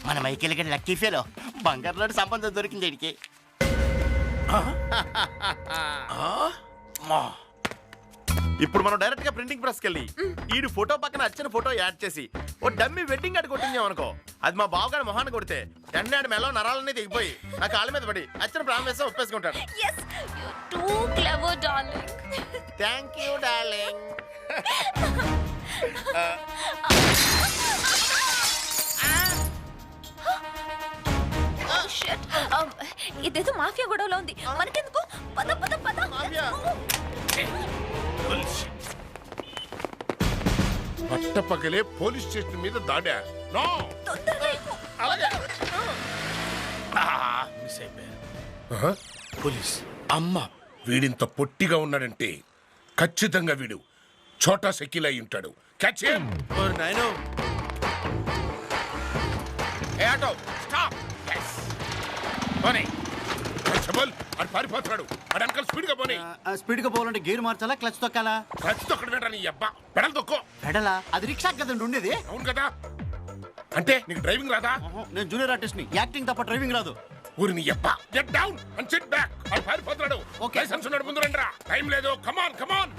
Speaker 16: మన మైకిల్ గడి లక్కీ ఫీలో బంగారు లాంటి సంబంధం దొరికింది వీడికి.
Speaker 2: ఇప్పుడు మనం డైరెక్ట్ గా ప్రింటింగ్ ప్రెస్ కెళ్ళి ఈడు ఫోటో పక్కన వచ్చిన ఫోటో యాడ్ చేసి ఓ డమ్మీ వెడ్డింగ్ కార్డు కొట్టించాం అనుకో, అది మా బావగాడి మొహాన్ని కొడితే వెంటనే ఆడి మెల్లో నరాలన్నీ దిగిపోయి నా కాళ్ళ మీద పడి వచ్చిన ప్రాణం వేస్తే ఒప్పేసుకుంటాడు.
Speaker 4: Too clever, darling.
Speaker 2: Thank you darling.
Speaker 4: ఇదేదో మాఫియా గొడవలో ఉంది, మనకెందుకు? పద పద పద.
Speaker 1: పట్టపగలే పోలీస్ స్టేషన్ మీద దాడా. నో
Speaker 2: అలాగే
Speaker 1: మిస్ అయిపోయా. పోలీస్ అమ్మ, వీడింత పొట్టిగా ఉన్నాడంటే ఖచ్చితంగా వీడు చోటా సెకిల్ అయి ఉంటాడు. Catch him.
Speaker 9: నాయనో,
Speaker 1: ఏ ఆటో స్టాప్. yes పోనీ. కానిస్టేబుల్, అది పారిపోతున్నాడు. అది అంకల్ స్పీడ్ గా పోనీ.
Speaker 18: స్పీడ్ గా పోవాలంటే గేర్ మార్చాలా, క్లచ్ తొక్కాలా?
Speaker 1: క్లచ్ తొక్కడం ఏంటా నీ అబ్బా? పెడల్ తొక్కో.
Speaker 18: పెడలా? అది రిక్షా కదండి ఉండేది.
Speaker 1: అవును కదా. అంటే నీకు డ్రైవింగ్ రాదా?
Speaker 18: నేను జూనియర్ ఆర్టిస్ట్ ని, యాక్టింగ్ తప్ప డ్రైవింగ్ రాదు.
Speaker 1: ఊరి నీ అబ్బా. Get down and SIT back. అది పారిపోతున్నాడు. లైసెన్స్ ఉన్నాడు, ముందు రండిరా. టైం లేదు. కమాన్ కమాన్.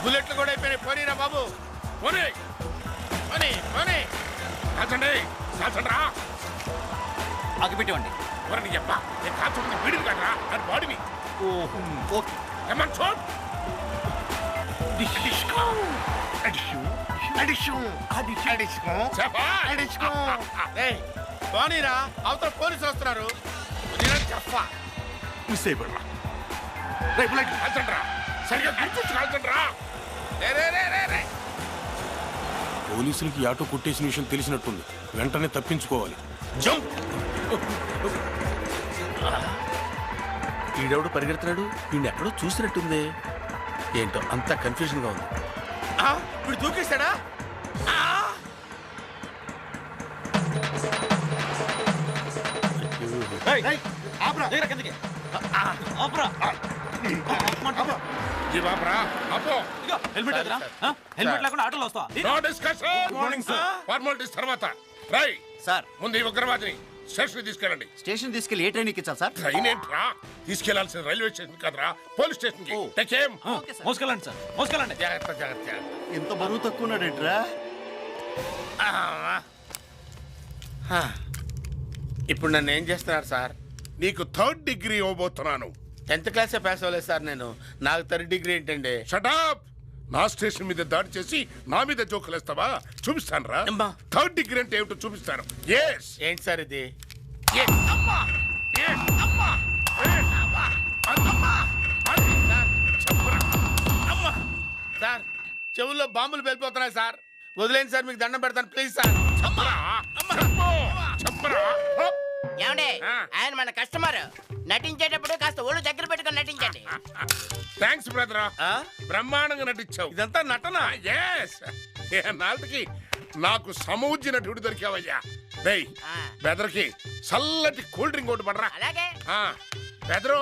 Speaker 9: బుల్లెట్లు కూడా అయిపోయినాయి. పోనీరా బాబు,
Speaker 1: పోనీ
Speaker 9: పోనీ పోనీ.
Speaker 1: కాల్చండి కాల్చండి రా.
Speaker 18: అగిపెట్టేవండి.
Speaker 1: ఊరి నీ అబ్బా, నేను కాల్చుకుంది వీడిని కాదురా, అది బాడీని.
Speaker 18: ఓకే.
Speaker 1: కమాన్ చూడ్.
Speaker 9: పోనీరా, అవతల పోలీసులు వస్తున్నారు.
Speaker 1: మిస్ అయిపోయినా. రేపు కాల్చండి రా, సరిగా గుర్తొచ్చి కాల్చండి రా.
Speaker 19: పోలీసులకి ఆటో కొట్టేసిన విషయం తెలిసినట్టుంది, వెంటనే తప్పించుకోవాలి.
Speaker 1: జంప్.
Speaker 9: ఈడెవడు పరిగెడుతున్నాడు? వీడిని ఎక్కడో చూసినట్టుంది. ఏంటో అంతా కన్ఫ్యూజన్ గా ఉంది. ఇప్పుడు దూకేశాడా?
Speaker 18: హెల్మెట్ హెల్మెట్ లేకుండా ఆటోలో వస్తా.
Speaker 1: No discussion. Morning sir. Formalities తర్వాత. రై
Speaker 18: సార్,
Speaker 1: ముందు ఈ ఉగ్రవాదిని స్టేషన్ తీసుకెళ్ళండి.
Speaker 18: స్టేషన్ తీసుకెళ్లి ఏ ట్రైన్ ఎక్కించాలి సార్?
Speaker 1: ట్రైన్ ఏంట్రా, తీసుకెళ్లాల్సిన రైల్వే స్టేషన్ కదరా, పోలీస్ స్టేషన్ కి.
Speaker 18: మోసుకెళ్ళండి సార్, మోసుకెళ్ళండి.
Speaker 1: జాగ్రత్త జాగ్రత్త.
Speaker 18: ఎంత బరువు తక్కువ ఉన్నాడేంట్రా?
Speaker 9: ఇప్పుడు నన్ను ఏం చేస్తున్నారు సార్?
Speaker 1: నీకు 3rd డిగ్రీ ఇవ్వబోతున్నాను.
Speaker 9: 10th క్లాసే పాస్ అవ్వలేదు సార్ నేను. నాకు 3rd డిగ్రీ ఏంటండి?
Speaker 1: షటప్. నా స్టేషన్ మీద దాడి చేసి నా మీద జోకులేస్తావా? చూపిస్తాను రా. 3rd డిగ్రీ అంటే ఏమిటో చూపిస్తాను. ఎస్.
Speaker 9: ఏంటి సార్ ఇది? సార్, చెవుల్లో బాంబులు వెళ్ళిపోతున్నాయి సార్. వదిలేండి సార్, మీకు దండం పెడతాను ప్లీజ్ సార్.
Speaker 16: ఏమండి, ఆయన మన కస్టమర్. నటించేటప్పుడు కాస్త ఒళ్ళు దగ్గర పెట్టుకొని నటించండి.
Speaker 1: థ్యాంక్స్ బ్రదర్, బ్రహ్మాండంగా నటించావు.
Speaker 9: ఇదంతా నటన.
Speaker 1: ఎస్, నాటికి నాకు సమూజ్య నటుడు దొరికావయ్యా. రేయ్ బెదర్కి చల్లటి కూల్ డ్రింక్ ఒకటి పడరా.
Speaker 16: అలాగే.
Speaker 1: బెదరు,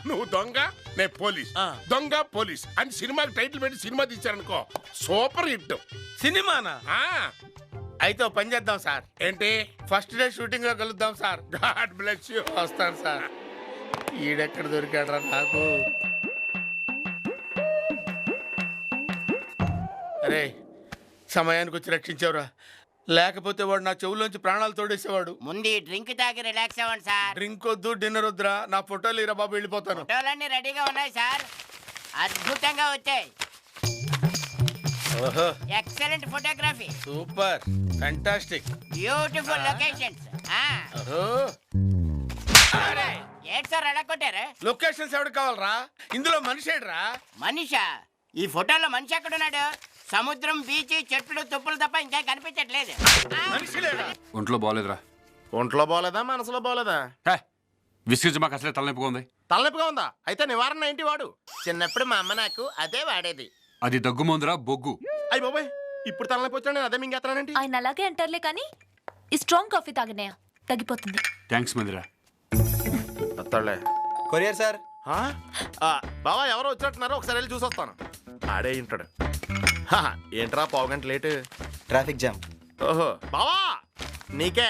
Speaker 1: నువ్వు దొంగ, నే పోలీస్. దొంగ పోలీస్ అని సినిమాకి టైటిల్ పెట్టి సినిమా తీశారనుకో, సూపర్ హిట్.
Speaker 9: సినిమానా? అయితే ఓ పని చేద్దాం సార్.
Speaker 1: ఏంటి?
Speaker 9: ఫస్ట్ డే షూటింగ్ లో కలుద్దాం సార్.
Speaker 1: God bless you.
Speaker 9: వస్తాను సార్. ఈడెక్కడ దొరికాడరా నాకు? అరే సమయానికి వచ్చి రక్షించావురా, లేకపోతే వాడు నా చెవుల్లోంచి ప్రాణాలు తోడేసేవాడు.
Speaker 16: ముందు డ్రింక్ తాగి రిలాక్స్ అవ్వండి సార్.
Speaker 9: డ్రింక్ వద్దు, డిన్నర్ వద్దురా. నా ఫోటోలు ఇరా బాబు, వెళ్ళిపోతాను.
Speaker 16: ఫోటోలన్నీ రెడీగా ఉన్నాయి సార్, అద్భుతంగా వచ్చాయి. Excellent photography,
Speaker 9: super, fantastic,
Speaker 16: beautiful locations. ఏంటి సార్ అలా కొట్టారు?
Speaker 9: లొకేషన్స్ ఎవరికి కావాలరా? ఇందులో మనిషి ఏడ్రా?
Speaker 16: మనిషా? ఈ ఫోటోలో మనిషి ఎక్కడున్నాడు? సముద్రం, బీచ్, చెట్లు, తుప్పులు తప్ప ఇంకా కనిపించట్లేదు.
Speaker 9: మనిషి లేడా?
Speaker 3: ఒంట్లో బాగోలేదురా.
Speaker 2: ఒంట్లో బాగోలేదా, మనసులో బాగోలేదా?
Speaker 3: విసిగించి మాకు అసలే తలనొప్పిగా ఉంది.
Speaker 2: తలనొప్పిగా ఉందా? అయితే నివారణ ఏంటి వాడు? చిన్నప్పుడు మా అమ్మ నాకు అదే వాడేది.
Speaker 3: అది దగ్గు మందురా, బొగ్గు.
Speaker 2: అయ్యి బాబాయ్, ఇప్పుడు తలనొప్పి వచ్చాడు, నేను అదే మింగేస్తానండి.
Speaker 4: ఆయన అలాగే అంటారులే కానీ ఈ స్ట్రాంగ్ కాఫీ తాగినాయా తగ్గిపోతుంది.
Speaker 3: థ్యాంక్స్ మందిరా.
Speaker 2: Courier sir. బావా ఎవరో వచ్చినట్టున్నారు, ఒకసారి వెళ్ళి చూసి వస్తాను. ఆడే ఉంటాడు. ఏంట్రా పావు గంట లేటు?
Speaker 20: Traffic jam.
Speaker 2: ఓహో బావా నీకే.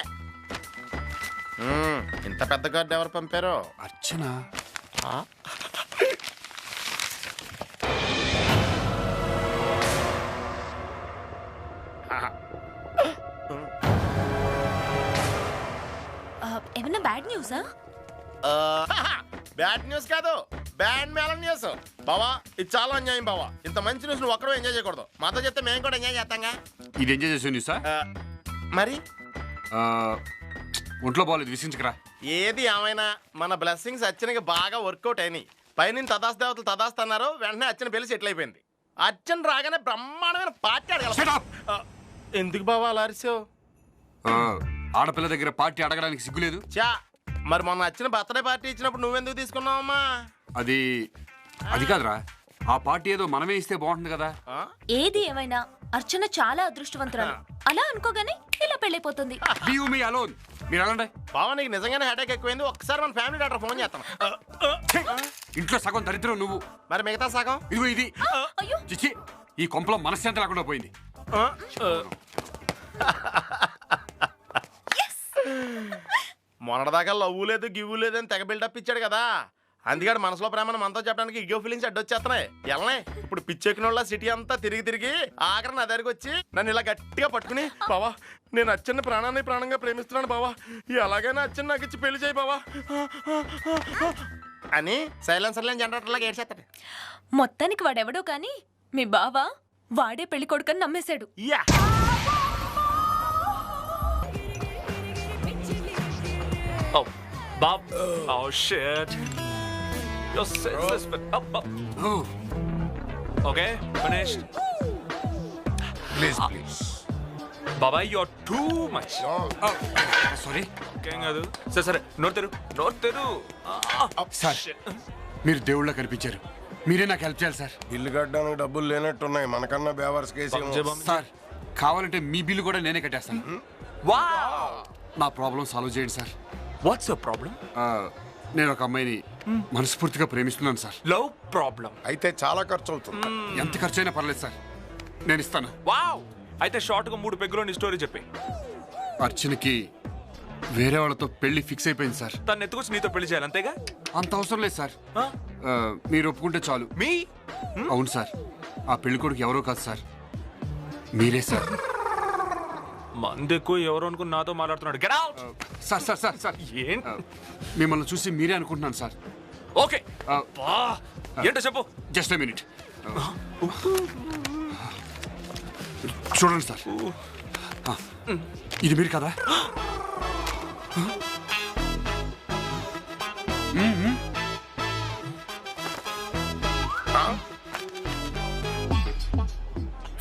Speaker 2: ఇంత పెద్ద కార్డు ఎవరు పంపారో?
Speaker 3: అర్చన.
Speaker 4: ఏమన్నా బ్యాడ్ న్యూసా?
Speaker 2: బ్యాడ్ న్యూస్ కాదు, బ్యాడ్ మేళం న్యూస్. బావా ఇది చాలా అన్యాయం బావా. ఇంత మంచి న్యూస్ నువ్వు ఒక్కడో ఎంజాయ్ చేయకూడదు, మాతో చెప్తే మేము కూడా ఎంజాయ్ చేస్తాంగా.
Speaker 3: ఇది ఎంజాయ్ చేసే న్యూసా?
Speaker 2: మరి
Speaker 3: ఒంట్లో బాగోలేదు, విసిగించకరా.
Speaker 2: ఏది ఏమైనా మన బ్లెస్సింగ్స్ అర్చనకి బాగా వర్కౌట్ అయినాయి. పైన తదాస్ దేవతలు తదాస్తు అన్నారు, వెంటనే అర్చన పెళ్లి సెటిల్ అయిపోయింది. అర్చన రాగానే బ్రహ్మాండమైన పార్టీ అడగల. ఎందుకు బావా అలా అరిసావు?
Speaker 3: ఆడపిల్ల దగ్గర పార్టీ అడగడానికి సిగ్గులేదు.
Speaker 2: చా మరి మొన్న వచ్చిన బర్త్డే పార్టీ ఇచ్చినప్పుడు నువ్వెందుకు తీసుకున్నావమ్మా?
Speaker 3: అది కాదురా, ఆ పార్టీ ఏదో మనమే ఇస్తే బాగుంటుంది కదా.
Speaker 4: ఏది ఏమైనా అర్చన చాలా అదృష్టవంతురాలు. అలా అనుకోగానే ఇలా పెళ్ళైపోతుంది.
Speaker 3: మీరు అలాంటి
Speaker 2: బావా నీకు నిజంగానే హెడేక్ ఎక్కువైంది, ఒకసారి మన ఫ్యామిలీ డాక్టర్ ఫోన్ చేస్తాను.
Speaker 3: ఇంట్లో సగం దరిద్రం నువ్వు,
Speaker 2: మరి మిగతా సగం
Speaker 3: ఇదిగో ఇది. చిచ్చి, ఈ కొంపలో మనశ్శాంతి లేకుండా పోయింది.
Speaker 2: మొన్నటిదాకా లవ్వు లేదు గివ్వు లేదు అని తెగ బిల్డప్ ఇచ్చాడు కదా, అందుకని మనసులో ప్రేమను మనతో చెప్పడానికి ఇగో ఫీలింగ్స్ అడ్డొచ్చేస్తున్నాయి. వెళ్ళనే ఇప్పుడు పిచ్చెక్కిన వాళ్ళ సిటీ అంతా తిరిగి తిరిగి ఆఖరి నా దగ్గరికి వచ్చి నన్ను ఇలా గట్టిగా పట్టుకుని, బావా నేను అచ్చన్న ప్రాణాన్ని ప్రాణంగా ప్రేమిస్తున్నాను బావా, ఎలాగైనా అచ్చన్న నాకు ఇచ్చి పెళ్లి చేయి బావా అని సైలెన్సర్ లేని జనరేటర్ లాగా ఏడ్చేస్తాడు.
Speaker 4: మొత్తానికి వాడెవడో కానీ మీ బావ వాడే పెళ్లి కొడుకని నమ్మేశాడు.
Speaker 17: Oh, Bob. Oh, shit. You're senseless, but... Oh. Okay, finished.
Speaker 1: Please, please.
Speaker 17: Baba, you're too much.
Speaker 3: Sorry.
Speaker 17: Kengadu. Sir, noteru.
Speaker 3: Sir, మీరు దేవుళ్ళ కనిపించారు, మీరే నాకు హెల్ప్ చేయాలి సార్.
Speaker 1: బిల్లు కట్టడానికి డబ్బులు లేనట్టున్నాయి, మనకన్నా బేవర్స్ కేసు.
Speaker 3: సార్ కావాలంటే మీ బిల్లు కూడా నేనే కట్టేస్తాను. నా ప్రాబ్లం సాల్వ్ చేయండి సార్.
Speaker 17: What's your problem?
Speaker 3: నేను ఒక అమ్మాయిని మనస్ఫూర్తిగా ప్రేమిస్తున్నాను సార్.
Speaker 17: లవ్ ప్రాబ్లం
Speaker 1: అయితే చాలా ఖర్చు అవుతుంది.
Speaker 3: ఎంత ఖర్చు అయినా పర్లేదు సార్, నేను ఇస్తాను.
Speaker 17: వావ్, అయితే షార్ట్ గా 3 పెగ్గులో నీ స్టోరీ చెప్పి.
Speaker 3: అర్చనకి వేరే వాళ్ళతో పెళ్లి ఫిక్స్ అయిపోయింది సార్.
Speaker 17: తను ఎత్తుకొచ్చి నీతో పెళ్లి చేయాలి అంతేగా?
Speaker 3: అంత అవసరం లేదు సార్, మీరు ఒప్పుకుంటే చాలు. అవును సార్, ఆ పెళ్లి కొడుకు ఎవరో కాదు సార్, మీరే సార్.
Speaker 17: మంది ఎక్కువ ఎవరు అనుకుని నాతో మాట్లాడుతున్నాడు. Get out.
Speaker 3: Sir sir sir sir
Speaker 17: ఏంటి
Speaker 3: మిమ్మల్ని చూసి మీరే అనుకుంటున్నాను సార్.
Speaker 17: ఓకే ఏంటో చెప్పు.
Speaker 3: Just a minute. చూడండి సార్, ఇది మీరు కదా?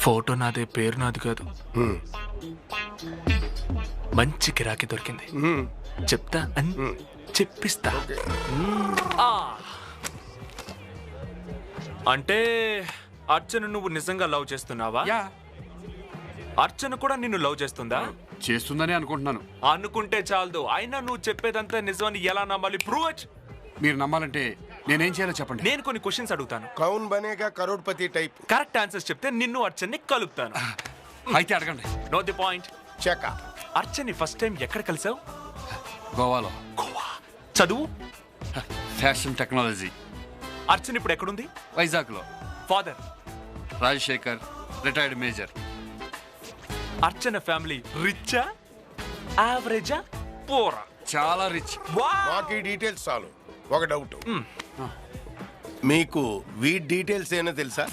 Speaker 17: ఫోటో నాదే, పేరు నాది కాదు. మంచి గిరాకీ దొరికింది, చెప్తా అని చెప్పిస్తా. అంటే అర్చన నువ్వు నిజంగా లవ్ చేస్తున్నావా? అర్చన కూడా నిన్ను లవ్ చేస్తుందా?
Speaker 3: చేస్తుందని అనుకుంటున్నాను.
Speaker 17: అనుకుంటే చాలదు, అయినా నువ్వు చెప్పేదంతా నిజమని ఎలా నమ్మాలి? Prove it.
Speaker 3: మీరు నమ్మాలంటే నేనేం చేయాలో చెప్పండి.
Speaker 17: నేను కొన్ని క్వశ్చన్స్ అడుగుతాను,
Speaker 1: Kaun Banega Crorepati type.
Speaker 17: Correct answers చెప్తే నిన్ను అర్చన్ని కలుపుతాను.
Speaker 3: అయితే అడగండి.
Speaker 17: No the point.
Speaker 1: చెక్.
Speaker 17: అర్చన్ని ఫస్ట్ టైం ఎక్కడ కలిసావు?
Speaker 3: గోవాలో.
Speaker 17: గోవా. చదువు?
Speaker 3: Fashion technology.
Speaker 17: అర్చన ఇప్పుడు ఎక్కడుంది?
Speaker 3: వైజాగ్లో.
Speaker 17: Father
Speaker 3: Rajasekhar, retired major.
Speaker 17: Archana family రిచ్చా, యావరేజా, పోరా?
Speaker 3: చాలా రిచ్.
Speaker 1: మాకు ఈ డీటెయిల్స్ చాలు. ఒక డౌట్, మీకు వీటి డీటెయిల్స్ ఏమో తెలుసా?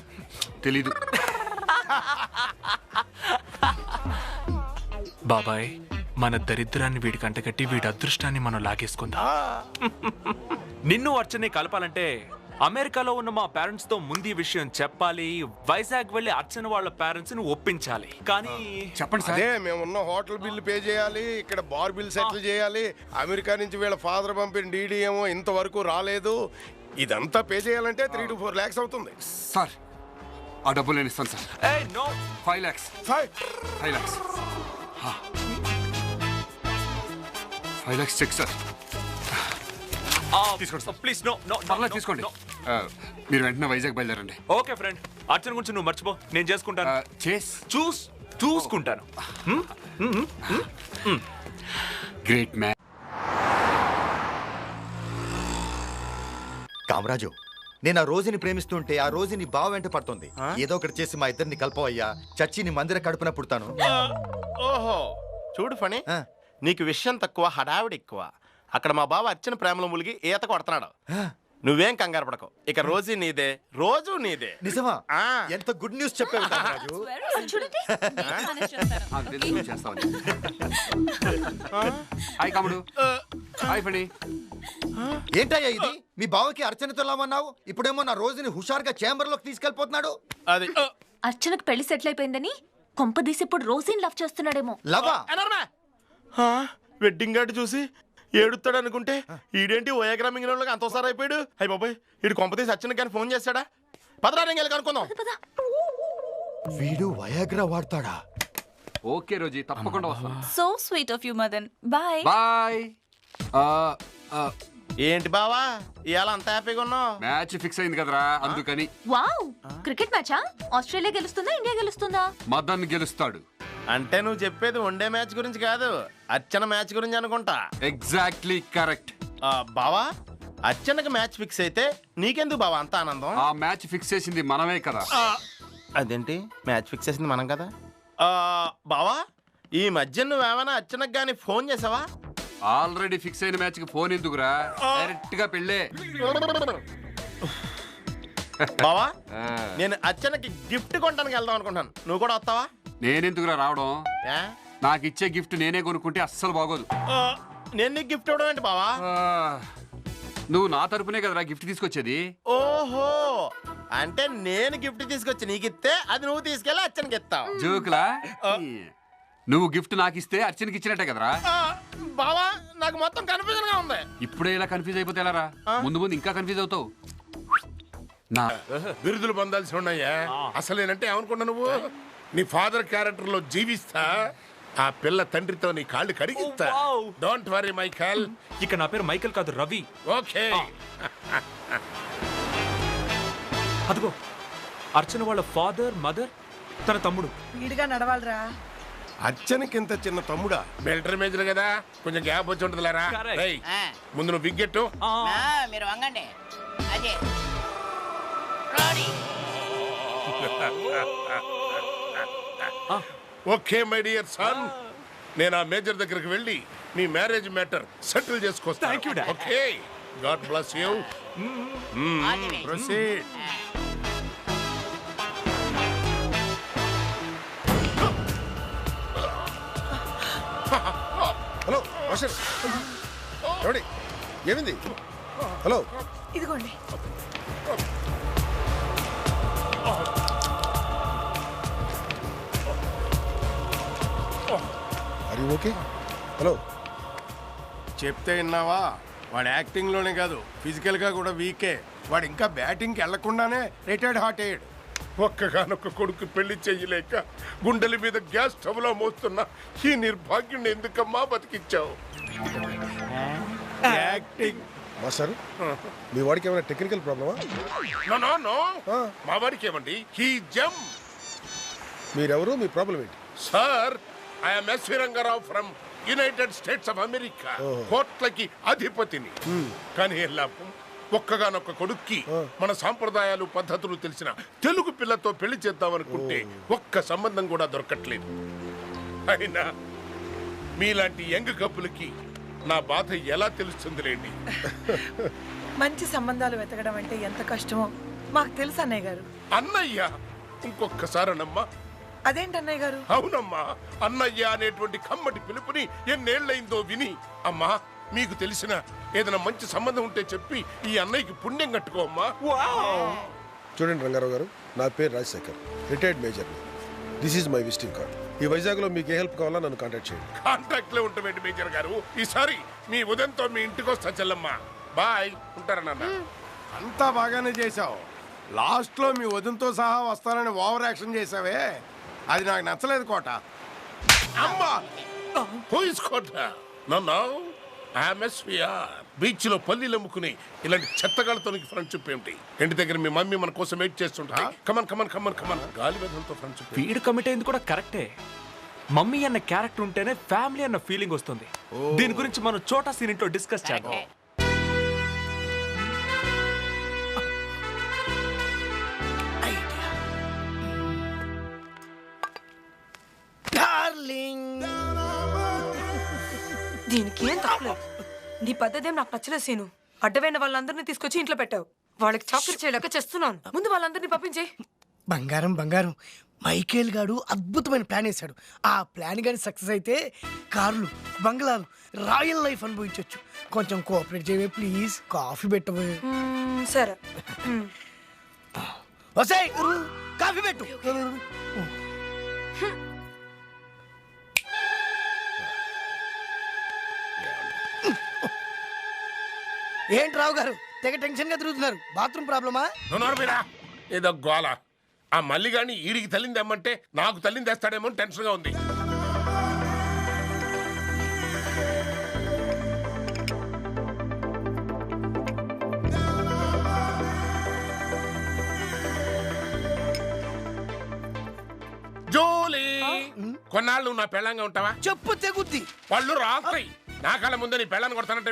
Speaker 3: తెలీదు.
Speaker 17: బాబాయ్, మన దరిద్రాన్ని వీడికి అంటగట్టి వీడి అదృష్టాన్ని మనం లాగేసుకుందాం. నిన్ను అర్చనే కలపాలంటే అమెరికాలో ఉన్న మా పేరెంట్స్ తో ముందు ఈ విషయం చెప్పాలి. వైజాగ్ వెళ్ళి అర్చన వాళ్ళ పేరెంట్స్ ని ఒప్పించాలి. కానీ
Speaker 3: చెప్పండి
Speaker 1: అదే మేమున్న హోటల్ బిల్లు పే చేయాలి, ఇక్కడ బార్ బిల్ సెటిల్ చేయాలి, అమెరికా నుంచి వీళ్ళ ఫాదర్ పంపిన డీడీ ఏమో ఇంతవరకు రాలేదు. ఇదంతా పే చేయాలంటే 3 to 4 lakhs అవుతుంది.
Speaker 3: సార్ ఆ డబ్బులు నేను ఇస్తాను sir. 5 lakhs. 5 lakhs. 5 lakhs cheque sir.
Speaker 17: తీసుకోండి సార్ ప్లీజ్. నో నో
Speaker 3: పర్లేదు తీసుకోండి. మీరు వెంటనే వైజాగ్ బయలుదేరండి.
Speaker 17: Okay friend. అర్చన గురించి నువ్వు మర్చిపో, నేను చేసుకుంటాను. చూసుకుంటాను.
Speaker 3: Great man.
Speaker 12: కామరాజు, నేను ఆ రోజుని ప్రేమిస్తుంటే ఆ రోజుని బావ వెంట పడుతుంది. ఏదో ఒకటి చేసి మా ఇద్దరిని కలపవయ్యా. చచ్చి నీ మందిర కడుపున పుడతాను.
Speaker 2: ఓహో చూడు ఫణి, నీకు విషయం తక్కువ, హడావిడి ఎక్కువ. అక్కడ మా బావ అర్చన ప్రేమలో ములిగి ఈత కొడుతున్నాడు. నువ్వేం కంగారు పడకు, ఇక రోజు నీదే, రోజు నీదే.
Speaker 12: నిజమా? ఎంత గుడ్ న్యూస్ చెప్పావు కామరాజు.
Speaker 3: హాయ్ కాముడు. హాయ్ ఫణి.
Speaker 12: ఏంటయ్యా ఇది? మీ బావకి అర్చనతో లావన్నావు, ఇప్పుడేమో నా రోజుని హుషారుగా చేంబర్ లోకి తీసుకెళ్లిపోతున్నాడు.
Speaker 2: అది
Speaker 4: అర్చనకు పెళ్లి సెటిల్ అయిపోయిందని కొంపదీసి ఇప్పుడు రోజీని లవ్ చేస్తున్నాడేమో.
Speaker 12: లవా?
Speaker 2: వెడ్డింగ్ కార్డు చూసి ఏడుస్తాడు అనుకుంటే ఈడేంటి ఓయాగ్రా మింగిన అంతోసారి అయిపోయాడు. అయ్యి బాబాయ్, ఈడు కొంపతీసి అర్చన కానీ ఫోన్ చేస్తాడా? పదరాని కనుక్కుందాం.
Speaker 12: వీడు వయాగ్రా వాడతాడా?
Speaker 3: ఓకే రోజీ, తప్పకుండా వస్తాను.
Speaker 11: So sweet of you Madan. Bye
Speaker 3: bye.
Speaker 2: ఏంటి బావా ఇవాళ అంత హ్యాపీగా ఉన్నావు?
Speaker 3: మ్యాచ్ ఫిక్స్ అయింది కదరా, అందుకని.
Speaker 4: వావ్, క్రికెట్ మ్యాచా? ఆస్ట్రేలియా గెలుస్తుందా, ఇండియా గెలుస్తుందా?
Speaker 3: మదన్ గెలుస్తాడు.
Speaker 2: అంటే నువ్వు చెప్పేది వన్డే మ్యాచ్ గురించి కాదు, అర్చన మ్యాచ్ గురించి అనుకుంటా.
Speaker 3: Exactly correct.
Speaker 2: బావా, అర్చనకి మ్యాచ్ ఫిక్స్ అయితే నీకెందుకు బావా అంత ఆనందం?
Speaker 3: ఆ మ్యాచ్ ఫిక్స్ చేసింది మనమే కదా.
Speaker 2: అదేంటి మ్యాచ్ ఫిక్స్ చేసింది మనం కదా? బావా, ఈ మధ్య నువ్వేమైనా అర్చనకు గానీ ఫోన్ చేసావా?
Speaker 3: ఆల్రెడీ ఫిక్స్ అయిన మ్యాచ్ కి ఫోన్ ఎందుకురా, డైరెక్ట్ గా పెళ్ళే.
Speaker 2: బావా, నేను అర్చనకి గిఫ్ట్ కొనడానికి వెళ్దాం అనుకుంటాను, నువ్వు కూడా వస్తావా?
Speaker 3: నేనెందుకురా రావడం? నాకు ఇచ్చే గిఫ్ట్ నేనే కొనుక్కుంటే అస్సలు బాగోదు.
Speaker 2: నేను నీకు గిఫ్ట్ ఇవ్వడం ఏంటి బావా?
Speaker 3: నువ్వు నా తరపునే కదరా గిఫ్ట్ తీసుకొచ్చేది.
Speaker 2: ఓహో, అంటే నేను గిఫ్ట్ తీసుకొచ్చి నీకు ఇస్తే అది నువ్వు తీసుకెళ్ళి అర్చనకి ఇస్తావు.
Speaker 3: జోకులా? నువ్వు గిఫ్ట్ నాకు ఇస్తే అర్చనకి ఇచ్చినట్టే కదరా.
Speaker 2: బావా, నాకు మొత్తం కన్ఫ్యూజన్ గా ఉంది.
Speaker 3: ఇప్పుడే ఇలా కన్ఫ్యూజ్ అయిపోతే ఎలారా? ముందు ముందు ఇంకా కన్ఫ్యూజ్ అవుతావు.
Speaker 1: నా బిరుదులు పొందాల్సి ఉన్నాయా? అసలేనంటే ఏమనుకున్నా నువ్వు? నీ ఫాదర్ క్యారెక్టర్ లో జీవిస్తా, ఆ పిల్ల తండ్రితో నీ కాళ్ళు కడిగిస్తా. Don't worry Michael.
Speaker 17: ఇక నా పేరు మైకేల్ కాదు, రవి.
Speaker 1: ఓకే.
Speaker 17: అదిగో అర్చన వాళ్ళ ఫాదర్, మదర్, తన తమ్ముడు.
Speaker 20: వీడిగా నడవాలరా.
Speaker 1: అర్చనకి ఇంత చిన్న తమ్ముడా? మిలిటరీ మేజర్ కదా, కొంచెం గ్యాప్ వచ్చి ఉంటుంది లేరా. ముందు నువ్వు బిగ్గెట్టు.
Speaker 16: మీరు వంగండి. అదే
Speaker 1: ఓకే మై డియర్ సన్, నేను ఆ మేజర్ దగ్గరికి వెళ్ళి మీ మ్యారేజ్ మ్యాటర్ సెటిల్ చేసుకొస్తాను. Okay, god bless you. Proceed.
Speaker 21: Hello master, ఎవడి ఏమింది? హలో,
Speaker 20: ఇదిగోండి.
Speaker 21: అరే ఓకే. హలో,
Speaker 1: చెప్తే విన్నావా? వాడు యాక్టింగ్ లోనే కాదు, ఫిజికల్ గా కూడా వీకే. వాడు ఇంకా బ్యాటింగ్కి వెళ్లకుండానే రిటైర్డ్ హార్ట్ అయ్యాడు. ఒక్కగానొక్క కొడుకు పెళ్లి చెయ్యలేక గుండెల మీద గ్యాస్ స్టవ్ లో మోస్తున్నా ఈ నిర్భాగ్యుని ఎందుకమ్మా బతికిచ్చావు? యాక్టింగ్.
Speaker 21: మాస్టర్, మీ వాడికి ఏమైనా టెక్నికల్ ప్రాబ్లమా?
Speaker 1: నో నో నో, మా వాడికి ఏమండి, హీ జమ్.
Speaker 21: మీరెవరు, మీ ప్రాబ్లం ఏంటి?
Speaker 1: Sir, I'm SV Rangarao from United States of America. కోట్లకి అధిపతిని. కానీ లాభం, ఒక్కగానొక్క కొడుక్కి మన సాంప్రదాయాలు పద్ధతులు తెలిసిన తెలుగు పిల్లతో పెళ్లి చేద్దామనుకుంటే ఒక్క సంబంధం కూడా దొరకట్లేదు. అయినా మీలాంటి యంగ్ కప్పులకి నా బాధ ఎలా తెలుస్తుందిలేండి.
Speaker 20: మంచి సంబంధాలు వెతకడం అంటే ఎంత కష్టమో మాకు తెలుసు అన్నయ్య గారు.
Speaker 1: అన్నయ్య ఇంకొక్కసారనమ్మా.
Speaker 20: అదేంటి అన్నయ్య గారు?
Speaker 1: అవునమ్మా, అన్నయ్య అనేటువంటి కమ్మటి పిలుపుని ఎన్నేళ్లైందో విని. అమ్మా, మీకు తెలిసిన ఏదైనా మంచి సంబంధం ఉంటే చెప్పి ఈ అన్నయ్యకి పుణ్యం కట్టుకోమ్మా.
Speaker 21: చూడండి రంగారావు గారు, నా పేరు Rajasekhar, retired major. This is my visiting card. ఈ వైజాగ్లో మీకు ఏ హెల్ప్ కావాలా నన్ను కాంటాక్ట్ చేయండి.
Speaker 1: కాంటాక్ట్ లో ఉంటామేంటి మేజర్ గారు? ఈసారి మీ ఉదయంతో మీ ఇంటికి వస్తా చెల్లమ్మా. బాయ్, ఉంటారా నాన్న? అంతా బాగానే చేశావు. లాస్ట్ లో మీ వదంతో సహా వస్తానని ఓవర్ యాక్షన్ చేసావే, అది నాకు నచ్చలేదు కోట. అమ్మా, హూ ఇస్ కోట? నన్ను బీచ్ లో పల్లీలు అమ్ముకుని ఇలాంటి చెత్తగాళ్ళతో ఫ్రెండ్షిప్ ఏమిటి? ఇంటి దగ్గర మీ మమ్మీ మన కోసం వెయిట్ చేస్తుంటా. కమన్ కమన్ కమన్ కమన్, గాలి వెదంతో ఫ్రెండ్షిప్.
Speaker 17: వీడు కమిట్ అయింది కూడా కరెక్టే. మమ్మీ అన్న క్యారెక్టర్ ఉంటేనే ఫ్యామిలీ అన్న ఫీలింగ్ వస్తుంది. దీని గురించి మనం చోటా సీన్ ఇంట్లో డిస్కస్ చేద్దాం.
Speaker 20: దీనికి ఏం తప్పలేదు. నీ పద్ధతి ఏం నాకు నచ్చలేదు సీను. అడ్డమైన వాళ్ళందరినీ తీసుకొచ్చి ఇంట్లో పెట్టావు. వాళ్ళకి చాకరీ చేయలేక చేస్తున్నాను. ముందు వాళ్ళందరినీ పంపించే.
Speaker 7: బంగారం బంగారం, మైకేల్ గాడు అద్భుతమైన ప్లాన్ వేశాడు. ఆ ప్లాన్ కానీ సక్సెస్ అయితే కార్లు, బంగ్లాలు, రాయల్ లైఫ్ అనుభవించవచ్చు. కొంచెం కోఆపరేట్ చేయవే ప్లీజ్. కాఫీ పెట్టవే.
Speaker 20: సరే.
Speaker 7: వసాయ్ కాఫీ పెట్టు. ఏంటి రావు గారు తెగ టెన్షన్ గా తిరుగుతున్నారు? బాత్రూమ్ ప్రాబ్లమా?
Speaker 1: ఏదో గోల. ఆ మల్లిగాని ఈడికి తల్లింది అమ్మంటే నాకు తల్లింది వేస్తాడేమో టెన్షన్ గా ఉంది. జోలీ, కొన్నాళ్ళు నా పెళ్ళంగా ఉంటావా?
Speaker 7: చెప్పు తెగుద్ది.
Speaker 1: పళ్ళు రాస్తాయి. నా కళ్ళ ముందే నీ పెళ్ళాన్ని కొడతానంటే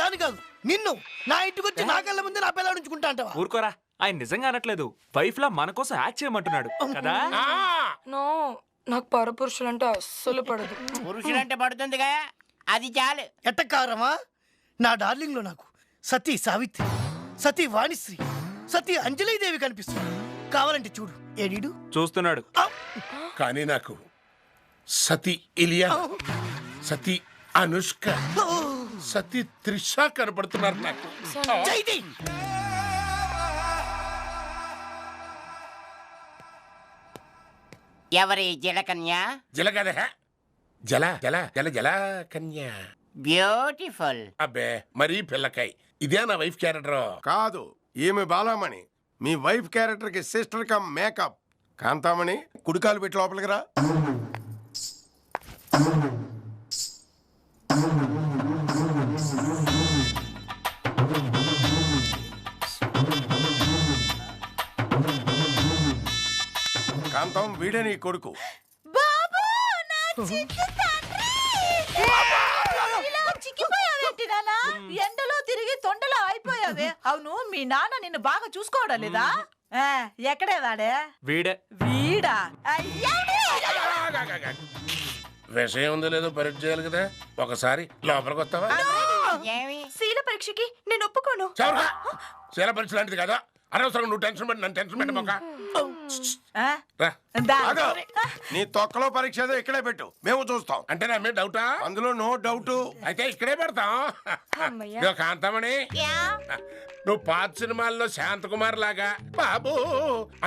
Speaker 7: దాని కాదు, నిన్ను నా ఇంటికి వచ్చి నా కళ్ళ ముందే నా పిల్లలు ఉంచుకుంటా అంటావా?
Speaker 17: ఊరుకోరా, ఆయన నిజంగా అనట్లేదు. వైఫ్ లా మన కోసం యాక్ట్ చేయమంటున్నాడు కదా.
Speaker 20: నో, నాకు పరపురుషులంటే అస్సలు పడదు.
Speaker 16: పురుషులంటే పడుతుందిగా, అది చాలు.
Speaker 7: ఎట్టకారమా? నా డార్లింగ్ లో నాకు సతీ సావిత్రి, సతీ వాణిశ్రీ, సతీ అంజలీదేవి కనిపిస్తుంది. కావాలంటే చూడు. ఏడీడు
Speaker 17: చూస్తున్నాడు.
Speaker 1: కానీ నాకు సతీ ఇలియా, సతీ అనుష్క, సతీ త్రిష కనపడుతున్నారు నాకు.
Speaker 16: ఎవరి జలకన్య?
Speaker 1: జలగద జల జల జల జల కన్య.
Speaker 16: బ్యూటిఫుల్.
Speaker 1: అబ్బే, మరీ పిల్లకాయ. ఇదే నా వైఫ్ క్యారెక్టర్ కాదు. ఈమె బాలామణి, మీ వైఫ్ క్యారెక్టర్ కి సిస్టర్ కమ్ మేకప్. కాంతామణి, కుడికాలు పెట్టి లోపలికి రా. కాంతం, వీడే నీ కొడుకు.
Speaker 22: ఎండలో తిరిగి తొండలో అయిపోయావే. అవును, మీ నాన్న నిన్ను బాగా చూసుకోవడం లేదా? ఎక్కడే వాడే?
Speaker 17: వీడే.
Speaker 22: వీడా?
Speaker 1: విషయం ఉందో లేదో పరీక్ష చేయాలి కదా. ఒకసారి లోపలికి వస్తావా?
Speaker 22: శీల పరీక్షకి నేను ఒప్పుకోను.
Speaker 1: శీల పరీక్ష లాంటిది కదా. అనవసరం నువ్వు టెన్షన్ పెట్టి నన్ను టెన్షన్ పెట్టబోక. నీ తొక్కలో పరీక్ష ఏదో ఇక్కడే పెట్టు, మేము చూస్తాం. అంటే నా మీద డౌటా? అందులో నో డౌట్. అయితే ఇక్కడే పెడతాం. కాంతమణి, నువ్వు పాత సినిమాల్లో శాంతకుమార్ లాగా బాబు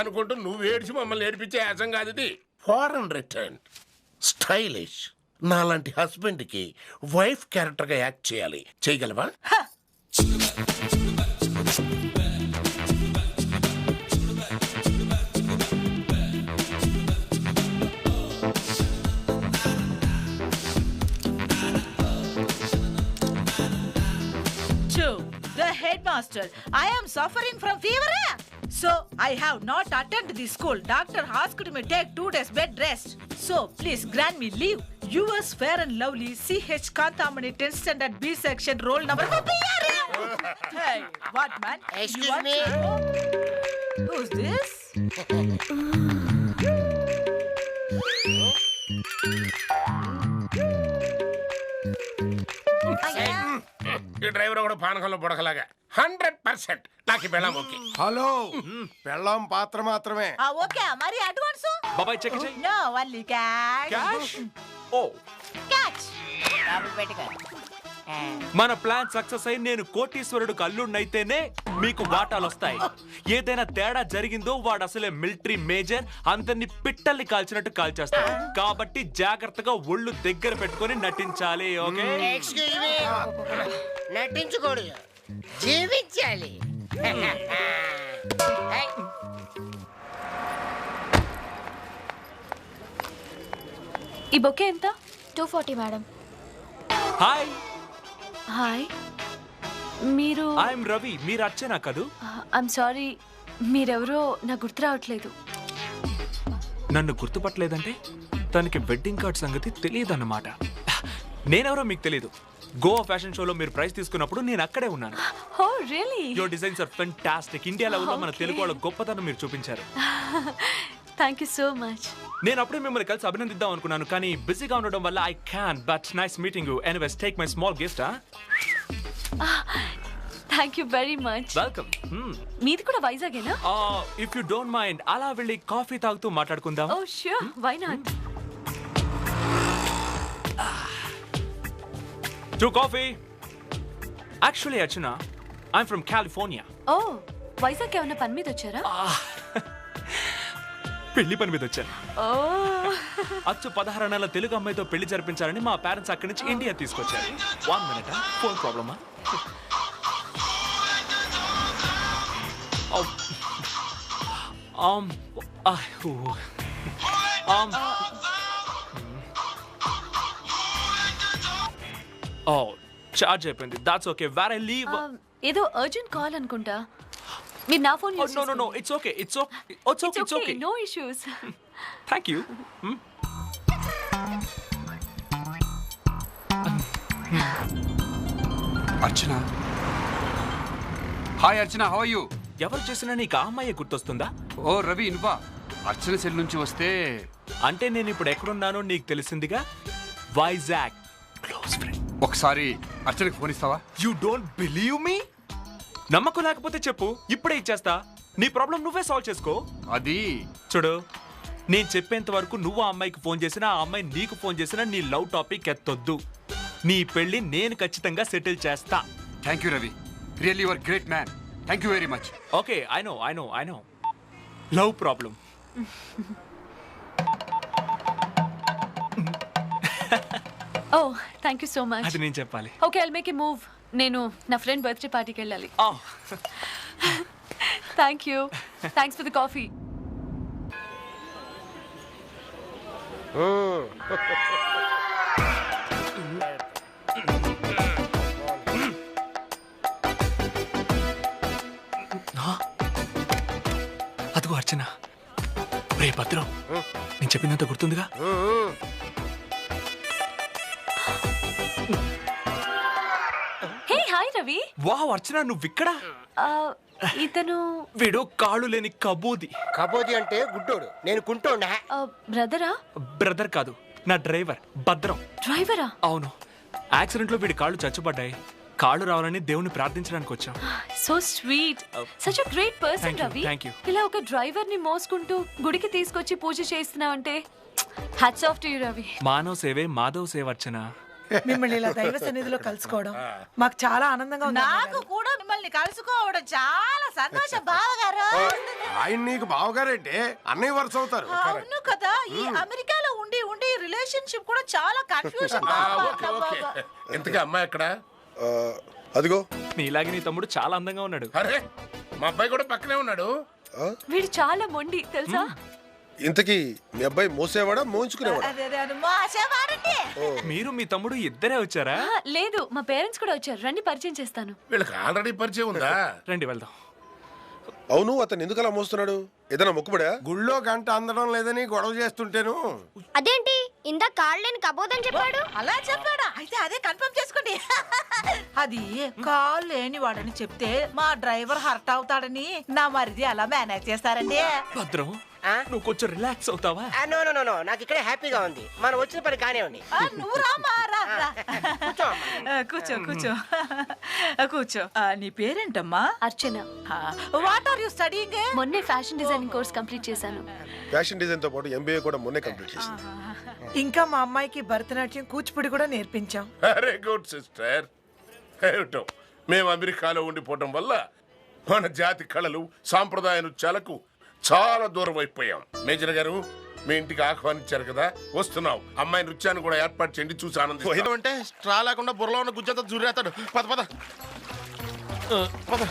Speaker 1: అనుకుంటూ నువ్వు ఏడిచి మమ్మల్ని ఏడిపించే యాసం కాదు ఇది. ఫారెన్ రిటర్న్ స్టైలిష్ నాలాంటి హస్బెండ్ కి వైఫ్ క్యారెక్టర్ గా యాక్ట్ చేయాలి. చేయగలవా?
Speaker 22: The headmaster, I am suffering from fever. So I have not attended the school. Doctor asked me to take 2 days bed rest. So please grant me leave. Yours fair and lovely, C.H. Kantamani, 10th standard B section, roll number. Hey, what man?
Speaker 16: Excuse me.
Speaker 22: Who's this?
Speaker 1: ఈ డ్రైవర్ కూడా పానకంలో బుడకలాగా 100% నాకు బెళ్ళం ఓకే. హలో, బెళ్ళం పాత్ర మాత్రమే.
Speaker 22: Okay, మరి అడ్వాన్స్?
Speaker 17: బాబాయ్ చెక్ చేయి.
Speaker 22: No, only cash.
Speaker 17: Cash? ఓ
Speaker 22: Cash.
Speaker 17: మన ప్లాన్ సక్సెస్ అయి నేను కోటీశ్వరుడు అల్లుడినైతేనే మీకు వాటాలు వస్తాయి. ఏదైనా తేడా జరిగిందో వాడు అసలే మిలిటరీ మేజర్, అందరిని పిట్టల్ని కాల్చినట్టు కాల్చేస్తాడు. కాబట్టి జాగ్రత్తగా ఒళ్ళు దగ్గర పెట్టుకొని నటించాలి. ఓకే?
Speaker 16: ఎక్స్క్యూజ్ మీ, నటించకూడదు, జీవించాలి.
Speaker 4: ఈ బొకే ఎంత?
Speaker 8: 240 మేడం.
Speaker 17: హాయ్
Speaker 4: హాయ్, మీరు?
Speaker 17: ఐఎమ్ రవి. మీరు అర్చనా కదూ?
Speaker 4: ఐఎమ్ సారీ, మీరెవరో నాకు గుర్తు రావట్లేదు.
Speaker 17: నన్ను గుర్తుపట్టలేదంటే తనకి వెడ్డింగ్ కార్డ్ సంగతి తెలియదన్నమాట. నేనెవరో మీకు తెలియదు. గోవా ఫ్యాషన్ షోలో మీరు ప్రైజ్ తీసుకున్నప్పుడు నేను అక్కడే ఉన్నాను.
Speaker 4: Oh really?
Speaker 17: Your designs are fantastic. India లెవెల్లో మన తెలుగు వాళ్ళ గొప్పతనం మీరు చూపించారు.
Speaker 4: Thank you so much.
Speaker 17: నేను అప్పుడే మిమ్మల్ని కలిసి అభినందిద్దాం అనుకున్నాను, కానీ బిజీగా ఉండడం వల్ల I can. But nice meeting you. Anyways take my small gift.
Speaker 4: Thank you very much.
Speaker 17: Welcome.
Speaker 4: మీది కూడా వైజాగేనా?
Speaker 17: ఇఫ్ యూ డోంట్ మైండ్ అలా వెళ్ళి కాఫీ తాగుతూ మాట్లాడుకుందాం.
Speaker 4: Oh sure, why not?
Speaker 17: Two coffee. Actually Archana, I'm from California.
Speaker 4: Oh, Vizag ఏమన్నా పని మీద వచ్చారా?
Speaker 17: పెళ్లి పని మీద వచ్చాను.
Speaker 4: ఓ,
Speaker 17: అచ్చు 16 నెలల తెలుగు అమ్మాయితో పెళ్లి జరిపించాలని మా పేరెంట్స్ అక్కడి నుంచి ఇండియా తీసుకొచ్చారు. 1 minute, ఫోన్ ప్రాబ్లమా? చార్జ్ అయిపోయింది. That's okay. Where I leave.
Speaker 4: ఏదో అర్జెంట్ కాల్ అనుకుంటా. మీరు నా ఫోన్ యూస్
Speaker 17: చేసుకోండి. No it's okay. It's okay.
Speaker 4: No issues.
Speaker 17: Thank you.
Speaker 3: Archana. Hi Archana, how are you?
Speaker 17: ఎవరు చేసినా నీకు ఆ అమ్మాయి గుర్తొస్తుందా?
Speaker 3: ఓ రవి, ఇన్వా. అర్చన సెల్ నుంచి వస్తే
Speaker 17: అంటే నేను ఇప్పుడు ఎక్కడున్నానో నీకు తెలిసిందిగా. వైజాగ్. Close friend.
Speaker 3: ఒకసారి అర్చనకి ఫోన్ ఇస్తావా?
Speaker 17: You don't believe me? నమ్మకం లేకపోతే చెప్పు, ఇప్పుడే ఇచ్చేస్తా. నీ ప్రాబ్లం నువ్వే సాల్వ్ చేసుకో.
Speaker 3: అది
Speaker 17: చూడు, నేను చెప్పేంత వరకు నువ్వు ఆ అమ్మాయికి ఫోన్ చేసినా, ఆ అమ్మాయి నీకు ఫోన్ చేసినా నీ లవ్ టాపిక్ ఎత్తొద్దు. నీ పెళ్లి నేను ఖచ్చితంగా సెటిల్ చేస్తా.
Speaker 3: Thank you Ravi, really your great man. Thank you very much.
Speaker 17: Okay, I know love problem.
Speaker 4: Oh, thank you so much.
Speaker 17: అది నేను చెప్పాలి.
Speaker 4: Okay, I'll make a move. నేను నా ఫ్రెండ్ బర్త్డే పార్టీకి వెళ్ళాలి. Thank you. Thanks for the coffee.
Speaker 17: అదిగో అర్చన. రే భద్రం, నేను చెప్పినంత గుర్తుందిగా?
Speaker 4: Hey hi Ravi.
Speaker 17: Wow Archana, నువ్విక్కడ?
Speaker 4: ఇతను
Speaker 17: వీడు కాళ్ళు లేని కబూది.
Speaker 16: కబోది అంటే గుడ్డోడు, నేను కుంటోండా.
Speaker 4: బ్రదరా?
Speaker 17: బ్రదర్ కాదు, నా డ్రైవర్ భద్రం.
Speaker 4: డ్రైవరా?
Speaker 17: అవును. యాక్సిడెంట్ లో వీడి కాళ్ళు చచ్చుపడ్డాయి. కాళ్ళు రావాలని దేవుని ప్రార్థించడానికి వచ్చాం.
Speaker 4: So sweet, such a great person Ravi. ఇలా ఒక డ్రైవర్ ని మోసుకుంటూ గుడికి తీసుకొచ్చి పూజ చేస్తున్నావంటే hats off to you Ravi.
Speaker 17: మానవ సేవే మాధవ్ సేవ అర్చన.
Speaker 20: మిమ్మల్ని ఇలా దైవ సన్నిధిలో కలుసుకోవడం మాకు చాలా ఆనందంగా ఉంది.
Speaker 22: నాకు కూడా మిమ్మల్ని కలుసుకోవడం చాలా సంతోషం బావగారు.
Speaker 1: ఆయన నీకు బావగారంటే అన్నయ్య వరుస అవుతారు.
Speaker 22: అవును కదా, ఈ అమెరికాలో ఉండి ఉండి రిలేషన్షిప్ కూడా చాలా కన్ఫ్యూజన్.
Speaker 1: ఇంతకీ అమ్మాయి ఎక్కడ?
Speaker 21: అదిగో.
Speaker 17: నీలాగే నీ తమ్ముడు చాలా అందంగా ఉన్నాడు.
Speaker 1: అరే, మా అబ్బాయి కూడా పక్కనే ఉన్నాడు.
Speaker 4: వీడు చాలా మొండి తెలుసా?
Speaker 21: ఇంతకీ మీ అబ్బాయి మోసేవాడా మోయించుకునేవాడా?
Speaker 17: మీరు మీ తమ్ముడు ఇద్దరే వచ్చారా?
Speaker 4: లేదు, మా పేరెంట్స్ కూడా వచ్చారు. రండి పరిచయం చేస్తాను.
Speaker 1: వీళ్ళకి ఆల్రెడీ పరిచయం ఉందా?
Speaker 17: రండి వెళ్దాం.
Speaker 21: అవును, అతను ఎందుకు అలా మోస్తున్నాడు? ఏదైనా మొక్కుబడా?
Speaker 1: గుళ్ళో గంట అందడం లేదని గొడవ చేస్తుంటేను.
Speaker 8: అదేంటి
Speaker 5: ఇందా కాళ్ళు లేని కబోదని చెప్పాడు.
Speaker 22: అలా చెప్పాడా? అయితే అదే కన్ఫర్మ్ చేసుకోండి. అది కాళ్ళు లేని వాడని చెప్తే మా డ్రైవర్ హర్ట్ అవుతాడని నా మరిది అలా మేనేజ్ చేస్తారండి.
Speaker 17: భద్రం నువ్వు కొంచెం రిలాక్స్ అవుతావా?
Speaker 16: నో నో నో, నాకు ఇక్కడే హ్యాపీగా ఉంది. మనం వచ్చిన పని కానివ్వండి.
Speaker 22: నువ్వు రామా, రా. కూర్చో కూర్చో కూర్చో. నీ పేరేంటమ్మా?
Speaker 4: Archana.
Speaker 22: What are you studying?
Speaker 4: మొన్నే ఫ్యాషన్ డిజైనింగ్ కోర్స్ కంప్లీట్ చేశాను.
Speaker 21: ఫ్యాషన్ డిజైన్ తో పాటు MBA కూడా మొన్నే కంప్లీట్ చేసింది.
Speaker 20: ఇంకా మా అమ్మాయికి భరతనాట్యం కూచిపూడి కూడా నేర్పించాం.
Speaker 1: Very good sister. ఏమిటో మేము అమెరికాలో ఉండిపోవటం వల్ల మన జాతి కళలు సాంప్రదాయ నృత్యాలకు చాలా దూరం అయిపోయాం. మేజర్ గారు మీ ఇంటికి ఆహ్వానించారు కదా, వస్తున్నావు. అమ్మాయి నృత్యాన్ని కూడా ఏర్పాటు చేయండి, చూసి ఆనందం.
Speaker 2: అంటే స్ట్రా లేకుండా బుర్రలో ఉన్న గుజ్జంతా జూరేస్తాడు. పద పద పద.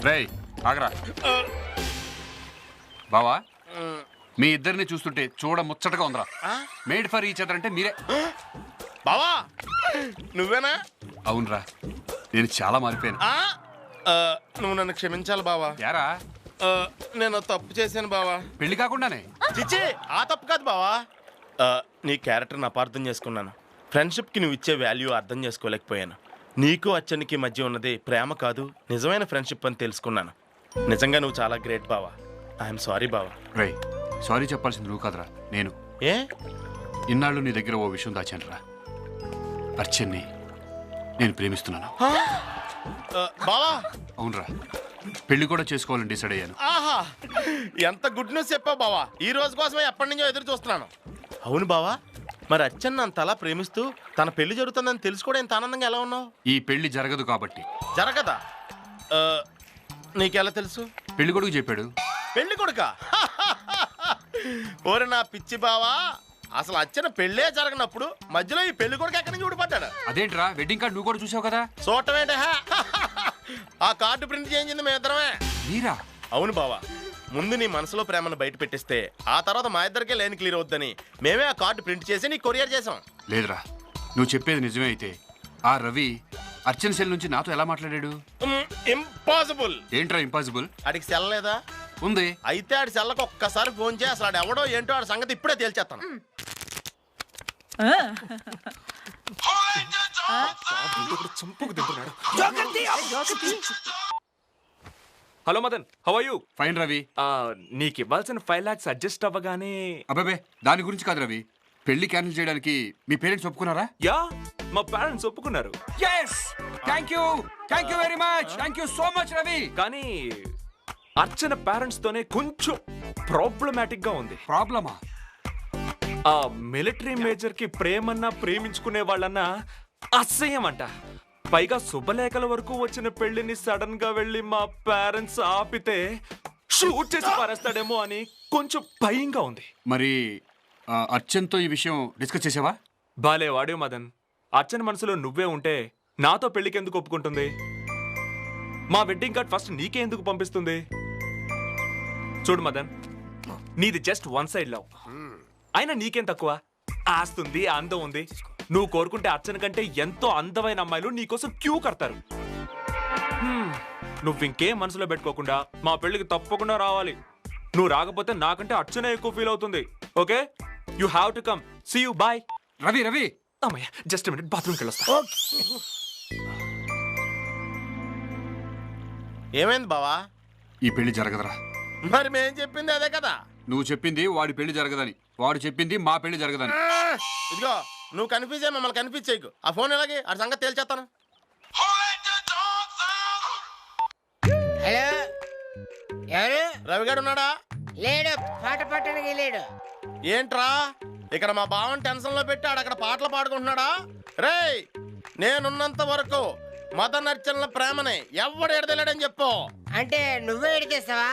Speaker 3: రేయ్ ఆగరా బావా, మీ ఇద్దరిని చూస్తుంటే చూడ ముచ్చటగా ఉందిరా. మేడ్ ఫర్ ఈచ్ అదర్ అంటే మీరే.
Speaker 2: బావా నువ్వేనా?
Speaker 3: అవునరా, నేను చాలా మారిపోయాను.
Speaker 2: నువ్వు నన్ను క్షమించాలి బావా.
Speaker 3: యారా?
Speaker 2: నేను తప్పు చేశాను బావా.
Speaker 3: పెళ్లి కాకుండానే?
Speaker 2: చిచ్చి ఆ తప్పు కాదు బావా. నీ క్యారెక్టర్ని అపార్థం చేసుకున్నాను. ఫ్రెండ్షిప్కి నువ్వు ఇచ్చే వాల్యూ అర్థం చేసుకోలేకపోయాను. నీకు అచ్చనికి మధ్య ఉన్నది ప్రేమ కాదు, నిజమైన ఫ్రెండ్షిప్ అని తెలుసుకున్నాను. నిజంగా నువ్వు చాలా గ్రేట్ బావా. ఐఎమ్ సారీ బావా.
Speaker 3: రై సారీ చెప్పాల్సింది నువ్వు కాదురా, నేను.
Speaker 2: ఏ
Speaker 3: ఇన్నాళ్ళు నీ దగ్గర ఓ విషయం దాచాను రా. అర్చన్ని నేను ప్రేమిస్తున్నాను.
Speaker 2: బావా
Speaker 3: అవునరా, పెళ్లి కూడా చేసుకోవాలని డిసైడ్ అయ్యాను.
Speaker 2: ఆహా ఎంత గుడ్ న్యూస్ చెప్పావు బావా. ఈ రోజు కోసమే ఎప్పటి నుంచో ఎదురు చూస్తున్నాను. అవును బావా, మరి అచ్చన్న అంతలా ప్రేమిస్తూ తన పెళ్లి జరుగుతుందని తెలుసుకోవడం ఎంత ఆనందంగా ఎలా ఉన్నావు?
Speaker 3: ఈ పెళ్లి జరగదు కాబట్టి.
Speaker 2: జరగదా? నీకెలా తెలుసు?
Speaker 3: పెళ్లి కొడుకు చెప్పాడు.
Speaker 2: పెళ్లి కొడుక? ఓరే నా పిచ్చి బావా, అసలు అచ్చన పెళ్ళే జరగనప్పుడు మధ్యలో ఈ పెళ్లి కొడుకు ఎక్కడి నుంచి ఊడిపడ్డాడు?
Speaker 3: అదేంట్రా, వెడ్డింగ్ కార్డు నువ్వు కూడా చూసావు కదా.
Speaker 2: చూడటమేంటే ఆ కార్డు ప్రింట్ చేయించింది మేము ఇద్దరమే.
Speaker 3: మీరా?
Speaker 2: అవును బావా. ముందు నీ మనసులో ప్రేమను బయట పెట్టిస్తే ఆ తర్వాత మా ఇద్దరికే లైన్ క్లియర్ అవుద్దని మేమే ఆ కార్డు ప్రింట్ చేసి నీకు కొరియర్ చేసాం.
Speaker 3: లేదురా, నువ్వు చెప్పేది నిజమే అయితే ఆ రవి అర్చన సెల్ నుంచి నాతో ఎలా మాట్లాడాడు?
Speaker 2: ఇంపాసిబుల్.
Speaker 3: ఏంట్రా ఇంపాసిబుల్?
Speaker 2: ఆడికి సెల్ లేదా?
Speaker 3: ఉంది.
Speaker 2: అయితే ఆడి సెల్లకు ఒక్కసారి ఫోన్ చేసి అసలు ఆడు ఎవడో ఏంటో ఆడి సంగతి ఇప్పుడే తేల్చేస్తాను.
Speaker 17: Hello Madan, how are you?
Speaker 3: Fine Ravi.
Speaker 17: నీకు ఇవ్వాల్సిన 5 lakhs అడ్జస్ట్ అవ్వగానే.
Speaker 3: అబ్బాబే దాని గురించి కాదు రవి, పెళ్లి క్యాన్సిల్ చేయడానికి మీ పేరెంట్స్ ఒప్పుకున్నారా?
Speaker 17: యా, మా పేరెంట్స్ ఒప్పుకున్నారు.
Speaker 3: yes thank you very much, thank you so much Ravi.
Speaker 17: కానీ అర్చన పేరెంట్స్ తోనే కొంచెం ప్రాబ్లమాటిక్ గా ఉంది.
Speaker 3: ప్రాబ్లమా?
Speaker 17: ఆ మిలిటరీ మేజర్ కి ప్రేమన్నా ప్రేమించుకునే వాళ్ళన్నా అసహ్యం అంట. పైగా శుభలేఖల వరకు వచ్చిన పెళ్లిని సడన్ గా వెళ్ళి మా పేరెంట్స్ ఆపితే షూట్ చేసి పారేస్తాడేమో అని కొంచెం భయంగా ఉంది.
Speaker 3: మరి అర్చన్తో ఈ విషయం డిస్కస్ చేసావా?
Speaker 17: బాలే వాడే మదన్, అర్చన మనసులో నువ్వే ఉంటే నాతో పెళ్లికి ఎందుకు ఒప్పుకుంటుంది? మా వెడ్డింగ్ కార్డ్ ఫస్ట్ నీకే ఎందుకు పంపిస్తుంది? చూడు మదన్, నీది జస్ట్ వన్ సైడ్ లవ్. అయినా నీకేం తక్కువ? ఆస్తుంది, అందం ఉంది. నువ్వు కోరుకుంటే అర్చన కంటే ఎంతో అందమైన అమ్మాయిలు నీకోసం క్యూ కడతారు. నువ్వు ఇంకేం మనసులో పెట్టుకోకుండా మా పెళ్లికి తప్పకుండా రావాలి. నువ్వు రాకపోతే నాకంటే అర్చన ఎక్కువ ఫీల్ అవుతుంది. Okay, you have to come. See you, bye.
Speaker 3: Ravi Ravi
Speaker 17: అమ్మయ్య, జస్ట్ మినిట్, బాత్రూమ్కి వెళ్ళొస్తా.
Speaker 2: ఏమైంది బావా?
Speaker 3: ఈ పెళ్లి జరగదురా.
Speaker 2: మరి మేం చెప్పింది అదే కదా.
Speaker 3: నువ్వు చెప్పింది వాడి పెళ్లి జరగదని, వాడు చెప్పింది మా పెళ్లి జరగదని.
Speaker 2: ఇదిగో నువ్వు కన్ఫ్యూజ్ అయ్యి మమ్మల్ని కన్ఫ్యూజ్ చేయకు. ఆ ఫోన్ ఎలాగే ఆ సంగతి తేల్చేస్తాను.
Speaker 16: హలో, ఎవరు?
Speaker 2: రవిగాడు ఉన్నాడా?
Speaker 16: లేడు, పాట పాడటానికి లేడు.
Speaker 2: ఏంట్రా ఇక్కడ మా బావని టెన్షన్ లో పెట్టాడు, అక్కడ పాటలు పాడుకుంటున్నాడా? రేయ్, నేనున్నంత వరకు మదన్ అర్చనల ప్రేమని ఎవడు ఎడదలేడని చెప్పు.
Speaker 16: అంటే నువ్వే ఎడికేస్తావా?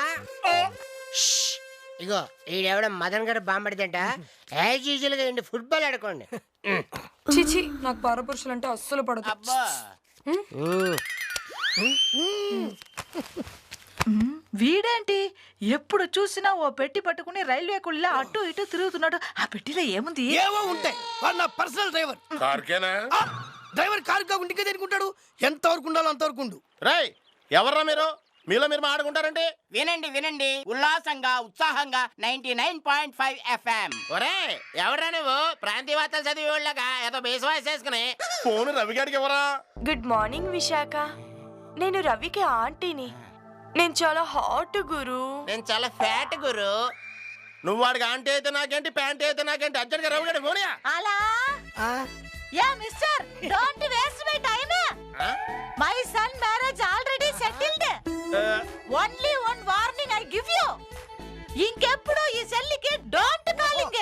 Speaker 16: ఇగో ఈడెవడ మదన్ గారు బాంబడిదంట. యాజ్ యూజువల్ గా ఇండి ఫుట్బాల్ ఆడుకోండి.
Speaker 20: చిచి, నాకు పరపురుషులు అంటే అస్సలు పడదు.
Speaker 22: వీడేంటి ఎప్పుడు చూసినా ఓ పెట్టి పట్టుకుని రైల్వే కుళ్ళ అటు ఇటు తిరుగుతున్నాడు. ఆ పెట్టిలో ఏముంది?
Speaker 7: ఏవో ఉంటాయి. వాడు నా పర్సనల్ డ్రైవర్.
Speaker 1: కార్కేనా?
Speaker 7: డ్రైవర్ కారు కాకుండా ఇంకే అనుకుంటాడు. ఎంతవరకు ఉండాలో అంతవరకు ఉండు.
Speaker 2: రేయ్, ఎవర్రా మీరు? మీలో మీరు మాట్లాడుకుంటారంటే
Speaker 16: వినండి వినండి ఉల్లాసంగా ఉత్సాహంగా 99.5 FM. ఒరే ఎవరా నువ్వు ప్రాంతీయ వార్తలు చదివి వాళ్ళగా ఏదో బేస్ వాయిస్ వేసుకుని
Speaker 2: ఫోన్ రవిగాడికి ఎవరా?
Speaker 20: Good morning Visakha. నేను రవికి ఆంటీని. నేను చాలా హాట్ గురు.
Speaker 16: నేను చాలా ఫ్యాట్ గురు.
Speaker 2: నువ్వు వాడికి ఆంటీ అయితే నాకేంటి, ప్యాంటీ అయితే నాకేంటి? అర్జెంట్ గా రవిగాడి ఫోనియా.
Speaker 22: అలా yeah mister don't waste my time. My son marriage already settled. Only one warning I give you. ఇంకెప్పుడు ఈ సెల్లికి డోంట్ కాలింగ్.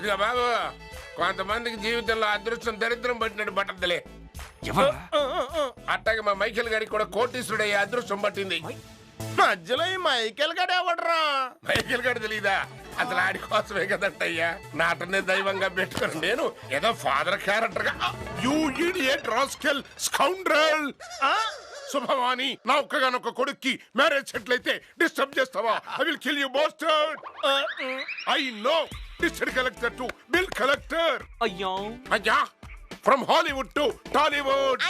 Speaker 1: ఇక బాబు, కొంతమందికి జీవితంలో అదృష్టం దరిద్రం పట్టినట్టు పట్టద్దులే. అట్టాగే మా మైకేల్ గారికి కూడా కోటీశ్వరుడయ్యే అదృష్టం పట్టింది.
Speaker 2: మధ్యలో ఈ మైకేల్ గడ ఎవడరా?
Speaker 1: మైకేల్ గారు తెలీదా? అసలు ఆడి కోసమే కదట్టయ్యా నాటనే దైవంగా పెట్టుకుని నేను ఏదో ఫాదర్ క్యారెక్టర్ గా యూ ఇడియట్ రాస్కెల్ స్కౌండ్రల్ శుభవాణి నా ఒక్కగానొక్క కొడుక్కి మ్యారేజ్ సెటిల్ అయితే డిస్టర్బ్ చేస్తావా? I will kill you bastard. I know district collector to bill collector.
Speaker 17: అయ్యో
Speaker 1: అయ్యా ఫ్రమ్ హాలీవుడ్ టు టాలీవుడ్.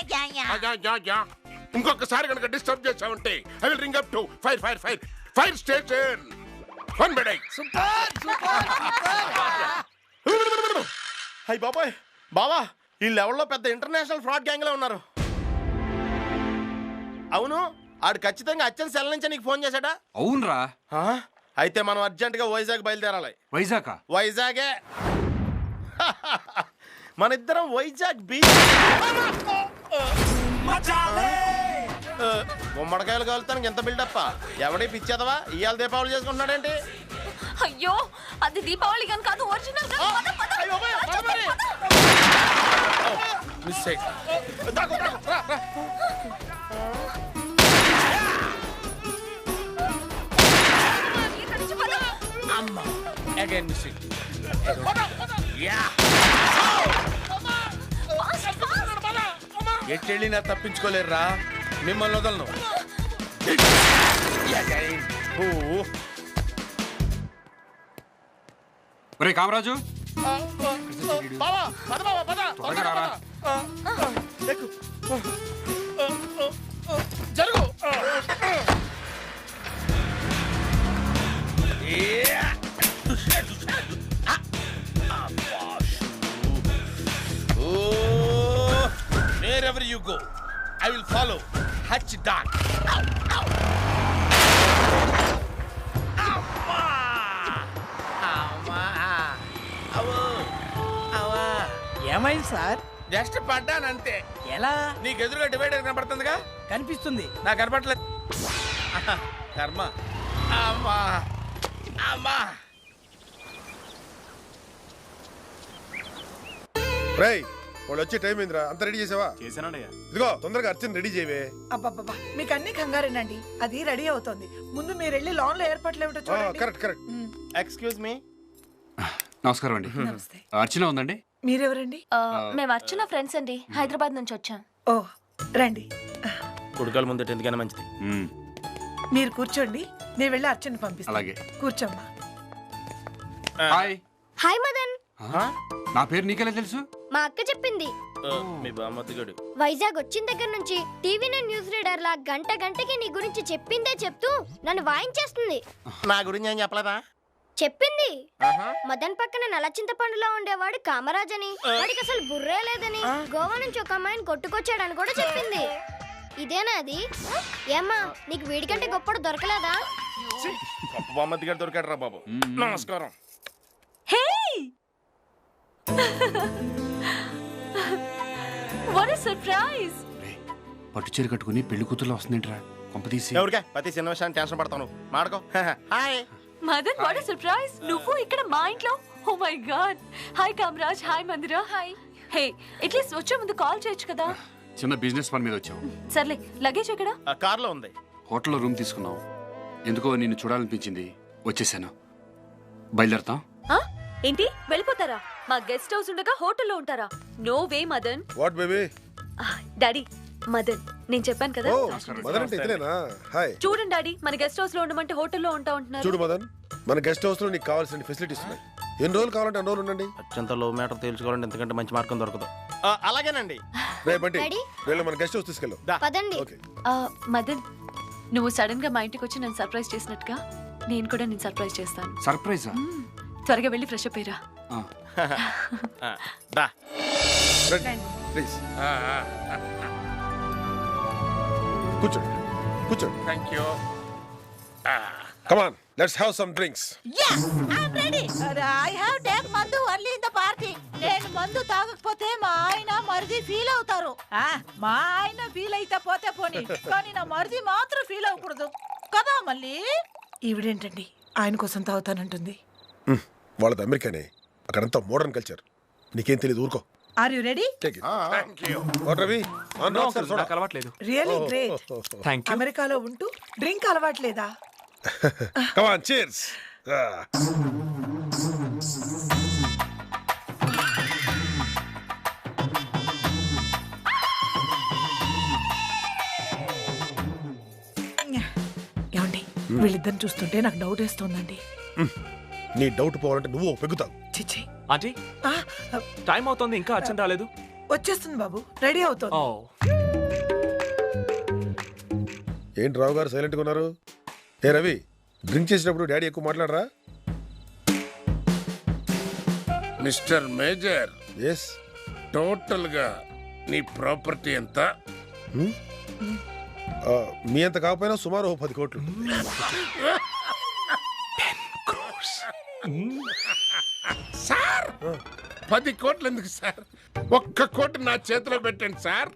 Speaker 1: ఇంకొకసారి కనుక డిస్టర్బ్ చేసావంటే I will ring up to fire station. One బెడై.
Speaker 2: హై బాబాయ్ బావా, ఈ లెవెల్లో పెద్ద ఇంటర్నేషనల్ ఫ్రాడ్ గ్యాంగ్ లో ఉన్నారు. అవును, ఆడు ఖచ్చితంగా అచ్చన్ సెల్ నుంచి నీకు ఫోన్ చేశాడా?
Speaker 3: అవునరా.
Speaker 2: అయితే మనం అర్జెంట్ గా వైజాగ్ బయలుదేరాలి. వైజాగే. మన ఇద్దరం వైజాగ్ బీచ్. గుమ్మడికాయలు కాలుతానికి ఎంత బిల్డప్. ఎవడి పిచ్చేదవా ఇవాళ దీపావళి చేసుకుంటున్నాడేంటి?
Speaker 4: అయ్యో అది దీపావళి గాని కాదు, ఒరిజినల్
Speaker 1: మిస్
Speaker 9: అగైన్ మిస్సింగ్. ఎట్టెళ్ళినా తప్పించుకోలేరురా, మిమ్మల్ని వదలను.
Speaker 3: ఒరే కామరాజు,
Speaker 2: జరుగు.
Speaker 9: Wherever you go, I will follow. Hatch dog.
Speaker 7: ఏమైంది సార్?
Speaker 9: జస్ట్ పడ్డానంతే.
Speaker 7: ఎలా?
Speaker 9: నీకు ఎదురుగా డివైడర్ కనబడుతుందిగా?
Speaker 7: కనిపిస్తుంది.
Speaker 9: నాకు కనపడలేదు. కర్మ. అమ్మా అమ్మా.
Speaker 21: రేయ్, వాళ్ళు వచ్చే టైం ఏందిరా? అంత రెడీ చేసావా?
Speaker 10: చేశానయ్యా.
Speaker 21: ఇదిగో తొందరగా అర్చన రెడీ చేయవే.
Speaker 22: అబ్బబ్బబ్బా, మీకు అన్ని కంగారేనండి. అది రెడీ అవుతోంది. ముందు మీరు వెళ్ళి లాన్ లో ఏర్పాట్లు ఏమిటో చూడండి.
Speaker 21: కరెక్ట్.
Speaker 2: Excuse me.
Speaker 3: నమస్కారం అండి. అర్చన ఉందండి?
Speaker 22: మీరెవరండి?
Speaker 4: మేము అర్చన ఫ్రెండ్స్ అండి, హైదరాబాద్ నుంచి వచ్చాం.
Speaker 22: ఓ రండి.
Speaker 2: కొడుకాల ముందు ఎందుకైనా మంచిది.
Speaker 22: మీరు కూర్చోండి, నేను వెళ్ళి అర్చన పంపిస్తాను.
Speaker 3: అలాగే.
Speaker 22: కూర్చోమ్మా.
Speaker 3: హాయ్.
Speaker 5: హాయ్ మదన్.
Speaker 3: నా పేరు నీకెలా తెలుసు?
Speaker 5: మా అక్క చెప్పింది.
Speaker 2: మీ బామ్మతిగాడు
Speaker 5: వైజాగ్ వచ్చిన దగ్గర నుంచి టీవీ న్యూస్ రీడర్ లా గంటకి నీ గురించి చెప్పిందే చెప్తూ నన్ను వాయించేస్తుంది.
Speaker 2: నా గురించి ఏం చెప్పలేదా?
Speaker 5: చెప్పింది. మదన్ పక్కన నల్లచింతపండులో ఉండేవాడు కామరాజ్ అని, వాడికి అసలు బుర్రే లేదని, గోవా నుంచి ఒక అమ్మాయిని కొట్టుకొచ్చాడని కూడా చెప్పింది. ఇదేనా అది? ఏమ్మా నీకు వీడికంటే గొప్పడు దొరకలేదా?
Speaker 2: గొప్ప బామ్మతిగాడు దొరికాడు రా బాబు. నమస్కారం.
Speaker 4: What a surprise!
Speaker 3: పట్టు చీర కట్టుకుని పెళ్లి కూతురు వస్తుందేంట్రా? కొంపతీసి
Speaker 2: ఎవరికే ప్రతి చిన్న విషయాన్ని టెన్షన్ పడతాను. మాడుకో. Hi
Speaker 4: Madan, what a surprise! నువ్వు ఇక్కడ మా ఇంట్లో. Oh my god! Hi Kamaraj, hi Mandira. Hi. Hey, at least వచ్చే ముందు కాల్ చేయొచ్చు కదా?
Speaker 3: చిన్న బిజినెస్ పని మీద వచ్చావు.
Speaker 4: సర్లే, లగేజ్ ఎక్కడ?
Speaker 2: కార్లో ఉంది.
Speaker 3: హోటల్లో రూమ్ తీసుకున్నావు. ఎందుకో నిన్ను చూడాలనిపించింది, వచ్చేసాను. బయలుదేరతాం?
Speaker 4: ఏంటి వెళ్ళిపోతారా? మా గెస్ట్ హౌస్ ఉండగా హోటల్లో ఉంటారా? No way Madan.
Speaker 21: What baby?
Speaker 4: Daddy, Madan. నేను చెప్పాను కదా.
Speaker 21: మదన్ అంటే ఇతనేనా? హాయ్.
Speaker 4: చూడండి డాడీ, మన గెస్ట్ హౌస్ లో ఉండమంటే హోటల్లో ఉంటా ఉంటున్నారు.
Speaker 21: చూడు మదన్, మన గెస్ట్ హౌస్ లో నీకు కావాల్సిన ఫెసిలిటీస్ ఉన్నాయి. ఎన్ని రోజులు కావాలంటే అన్ని రోజులు ఉండండి.
Speaker 2: అత్యంత లో మ్యాటర్ తేల్చుకోవాలంటే ఎంతకంటే మంచి మార్గం దొరకదు. అలాగేనండి.
Speaker 21: రే బంటి
Speaker 5: డాడీ?
Speaker 21: వీళ్ళు మన గెస్ట్ హౌస్ తీసుకెళ్ళు
Speaker 5: పదండి.
Speaker 21: ఓకే
Speaker 4: మదన్ నువ్వు సడన్ గా మా ఇంటికి వచ్చి నన్ను సర్ప్రైజ్ చేసినట్టుగా నేను కూడా నేను సర్ప్రైజ్ చేస్తాను.
Speaker 3: సర్ప్రైజా?
Speaker 4: త్వరగా వెళ్ళి ఫ్రెష్ అప్ అయ్యిరా.
Speaker 2: దా
Speaker 21: ప్లీజ్ కూర్చోండి కూర్చోండి.
Speaker 9: Thank you.
Speaker 21: Come on let's have some drinks.
Speaker 22: Yes, I'm ready. I have take మందు only in the party. నేను మందు తాగకపోతే మా ఆయన మరిది ఫీల్ అవుతారు. మా ఆయన ఫీల్ అయితే పోతే పోనీ, కానీ నా మరిది మాత్రం ఫీల్ అవ్వకూడదు కదా. మళ్ళీ
Speaker 20: ఈవిడేంటండి ఆయన కోసం తాగుతానంటుంది.
Speaker 21: వాళ్ళది అమెరికానే, అక్కడంతా మోడర్న్ కల్చర్. నీకేం తెలియదు, ఊరుకో.
Speaker 22: Are you ready?
Speaker 21: రవి
Speaker 17: నాకు అలవాట్లేదు.
Speaker 20: Really great.
Speaker 17: Thank you.
Speaker 20: అమెరికాలో ఉంటూ డ్రింక్ అలవాట్లేదా?
Speaker 21: Come on, cheers.
Speaker 20: ఏమండి వీళ్ళిద్దరిని చూస్తుంటే నాకు డౌట్ వేస్తోందండి.
Speaker 21: నీ డౌట్ పోవాలంటే నువ్వు పెగుతావు.
Speaker 20: చిచ్చి
Speaker 17: ఆంటీ టైం అవుతుంది, ఇంకా అర్చన రాలేదు.
Speaker 20: వచ్చేస్తుంది బాబు, రెడీ అవుతుంది.
Speaker 21: ఏంటి రావు గారు సైలెంట్గా ఉన్నారు? ఏ రవి, డ్రింక్ చేసినప్పుడు డాడీ ఎక్కువ మాట్లాడరా?
Speaker 1: మిస్టర్ మేజర్,
Speaker 21: ఎస్,
Speaker 1: టోటల్ గా నీ ప్రాపర్టీ ఎంత?
Speaker 21: మీ అంత కాకపోయినా సుమారు 10 కోట్లు.
Speaker 1: సార్ 10 కోట్లు ఎందుకు సార్? 1 కోటి నా చేతిలో పెట్టండి సార్.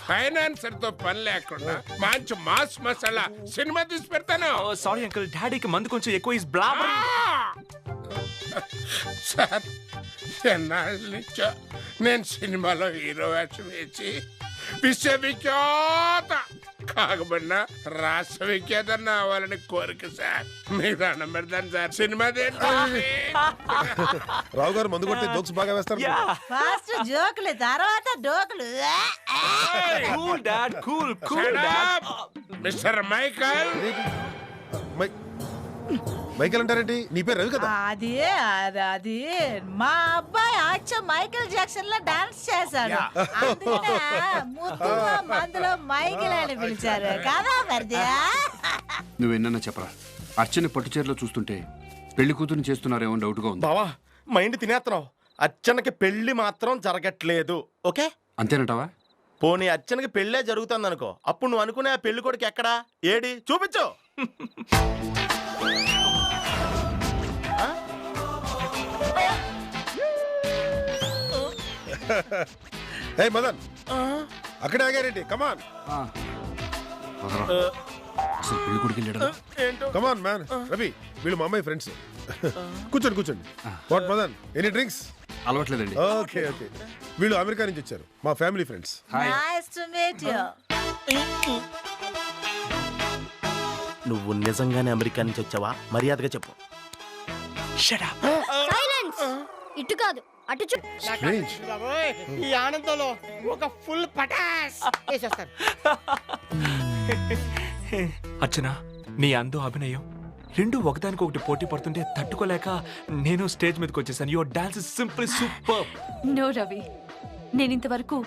Speaker 1: ఫైనాన్సర్ తో పని లేకుండా మంచి మాస్ మసాలా సినిమా తీసి పెడతాను.
Speaker 17: సారీ అంకుల్, డాడీకి మందు కొంచెం ఎక్కువ ఇస్ బ్లాబర్.
Speaker 1: సార్ ఎన్నాళ్ళ నుంచో నేను సినిమాలో హీరో వేషం వేసి విశ్వవిఖ్యాత కాకపోయినా రాష్ట్ర విఖ్యాతన్న అవ్వాలని కోరిక సార్. మీరు దండం పెడతాను సార్. సినిమా
Speaker 21: రావు గారు మందు కొట్టి జోక్స్ బాగా వేస్తారు.
Speaker 22: ఫస్ట్ జోకులు, తర్వాత డోకులు.
Speaker 17: Cool dad, cool cool dad.
Speaker 1: Mister Michael.
Speaker 21: Michael అంటారేంటి? నీ పేరు రవి కదా?
Speaker 22: అది మా అబ్బాయి అచ్చ మైకేల్ జాక్సన్ లో డాన్స్ చేశాడు. అందుకనే ముద్దుగా మందులో మైకేల్ అని పిలిచారు కదా మరిది.
Speaker 3: నువ్వెన్నా చెప్పరా, అర్చన పట్టు చీరలో చూస్తుంటే పెళ్లి కూతురు చేస్తున్నారేమో డౌట్ గా ఉంది.
Speaker 2: బావా మైండ్ తినేస్తున్నావు. అర్చనకి పెళ్లి మాత్రం జరగట్లేదు. ఓకే
Speaker 3: అంతేనంటావా?
Speaker 2: పోనీ అర్చనకి పెళ్ళే జరుగుతుంది అనుకో, అప్పుడు నువ్వు అనుకునే ఆ పెళ్లి కొడుకు ఎక్కడా? ఏడి చూపించు.
Speaker 21: హే మదన్, అక్కడే ఆగారేంటి? కమాన్.
Speaker 3: అసలు పెళ్లి కొడుకు వెళ్ళాడు.
Speaker 21: Come on man. రవి, వీళ్ళు మా అమ్మాయి ఫ్రెండ్స్. కూర్చోండి కూర్చోండి. What Madan, any drinks?
Speaker 3: అలవాట్లేదండి.
Speaker 21: Okay okay. వీళ్ళు అమెరికా నుంచి వచ్చారు, మా family friends.
Speaker 22: Nice to meet you.
Speaker 2: నువ్వు నిజంగానే అమెరికా నుంచి వచ్చావా? మర్యాదగా చెప్పు.
Speaker 5: సైలెన్స్. ఇటు కాదు, అటు చూ.
Speaker 2: ఈ ఆనందంలో ఒక ఫుల్ పటాస్ వేసేస్తాను.
Speaker 17: అర్చన, నీ అందం అభినయం రెండు ఒకదానికి ఒకటి పోటీ పడుతుంటే తట్టుకోలేక నేను స్టేజ్ మీదకి వచ్చేసాను. Your dance is simply super.
Speaker 4: No Ravi, నేను ఇంతవరకు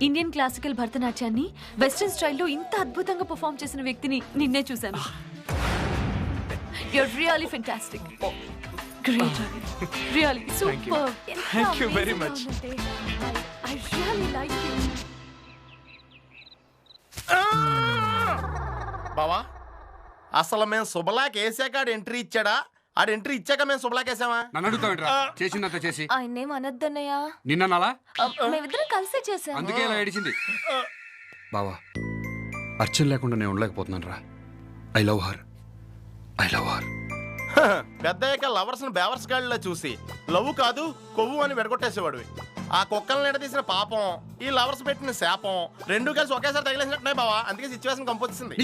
Speaker 4: ఇండియన్ క్లాసికల్ భరతనాట్యాన్ని వెస్టర్న్ స్టైల్లో ఇంత అద్భుతంగా పర్ఫామ్ చేసిన వ్యక్తిని నిన్నే చూశాను. You're really fantastic. Great, Ravi. Really, super.
Speaker 17: Thank you very much.
Speaker 4: I really like you.
Speaker 2: బావా అసలు మేము శుభలాక్ వేసాక ఎంట్రీ ఇచ్చాడా? ఆడు ఎంట్రీ ఇచ్చాక మేము శుభలాక్ వేసామా?
Speaker 3: నన్ను అడుగుతావేంట్రా? చేసిందంత చేసి
Speaker 4: ఆయన్నేం అనొద్దన్నయ్యా.
Speaker 3: నిన్నలా
Speaker 4: మేమిద్దరం కలిసే చేశాం.
Speaker 3: అందుకే ఇలా ఏడిచింది. బావా, అర్చన లేకుండా నేను ఉండలేకపోతున్నాను రా. I love her.
Speaker 2: పెద్దయ్యాక లవర్స్ బేవర్స్ గాడిలా చూసి లవ్ కాదు కొవ్వు అని వెడగొట్టేసేవాడు. ఆ కుక్కలను ఎడతీసిన పాపం, ఈ లవర్స్ పెట్టిన శాపం రెండు కలిసి ఒకేసారి తగిలేసినట్టున్నాయి బావా. అందుకే సిచ్యువేషన్ కంపోజ్ చేసింది.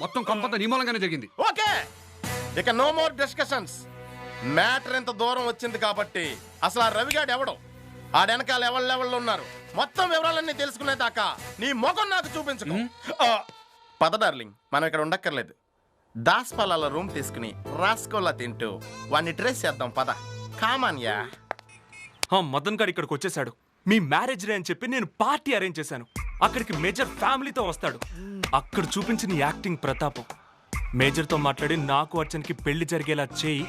Speaker 3: మొత్తం కంపంతా నీ మూలంగానే జరిగింది.
Speaker 2: ఓకే, ఇక నో మోర్ డిస్కషన్స్. మ్యాటర్ ఎంత దూరం వచ్చింది కాబట్టి అసలు ఆ రవిగాడు ఎవడు, ఆ వెనకాల ఎవళ్ళు ఉన్నారు, మొత్తం వివరాలన్నీ తెలుసుకునే దాకా నీ ముఖం నాకు చూపించకు. పద డార్లింగ్, మనం ఇక్కడ ఉండక్కర్లేదు. దాస్పాల రూమ్ తీసుకుని రాస్కోలా తింటూ వాడిని డ్రెస్ చేద్దాం. పద కామాన్యా.
Speaker 17: మదన్ గారు ఇక్కడికి వచ్చేసాడు. మీ మ్యారేజ్ డే అని చెప్పి నేను పార్టీ అరేంజ్ చేశాను. అక్కడికి మేజర్ ఫ్యామిలీతో వస్తాడు. అక్కడ చూపించిన యాక్టింగ్ ప్రతాపం. మేజర్తో మాట్లాడి నాకు అర్చనకి పెళ్లి జరిగేలా చేయి.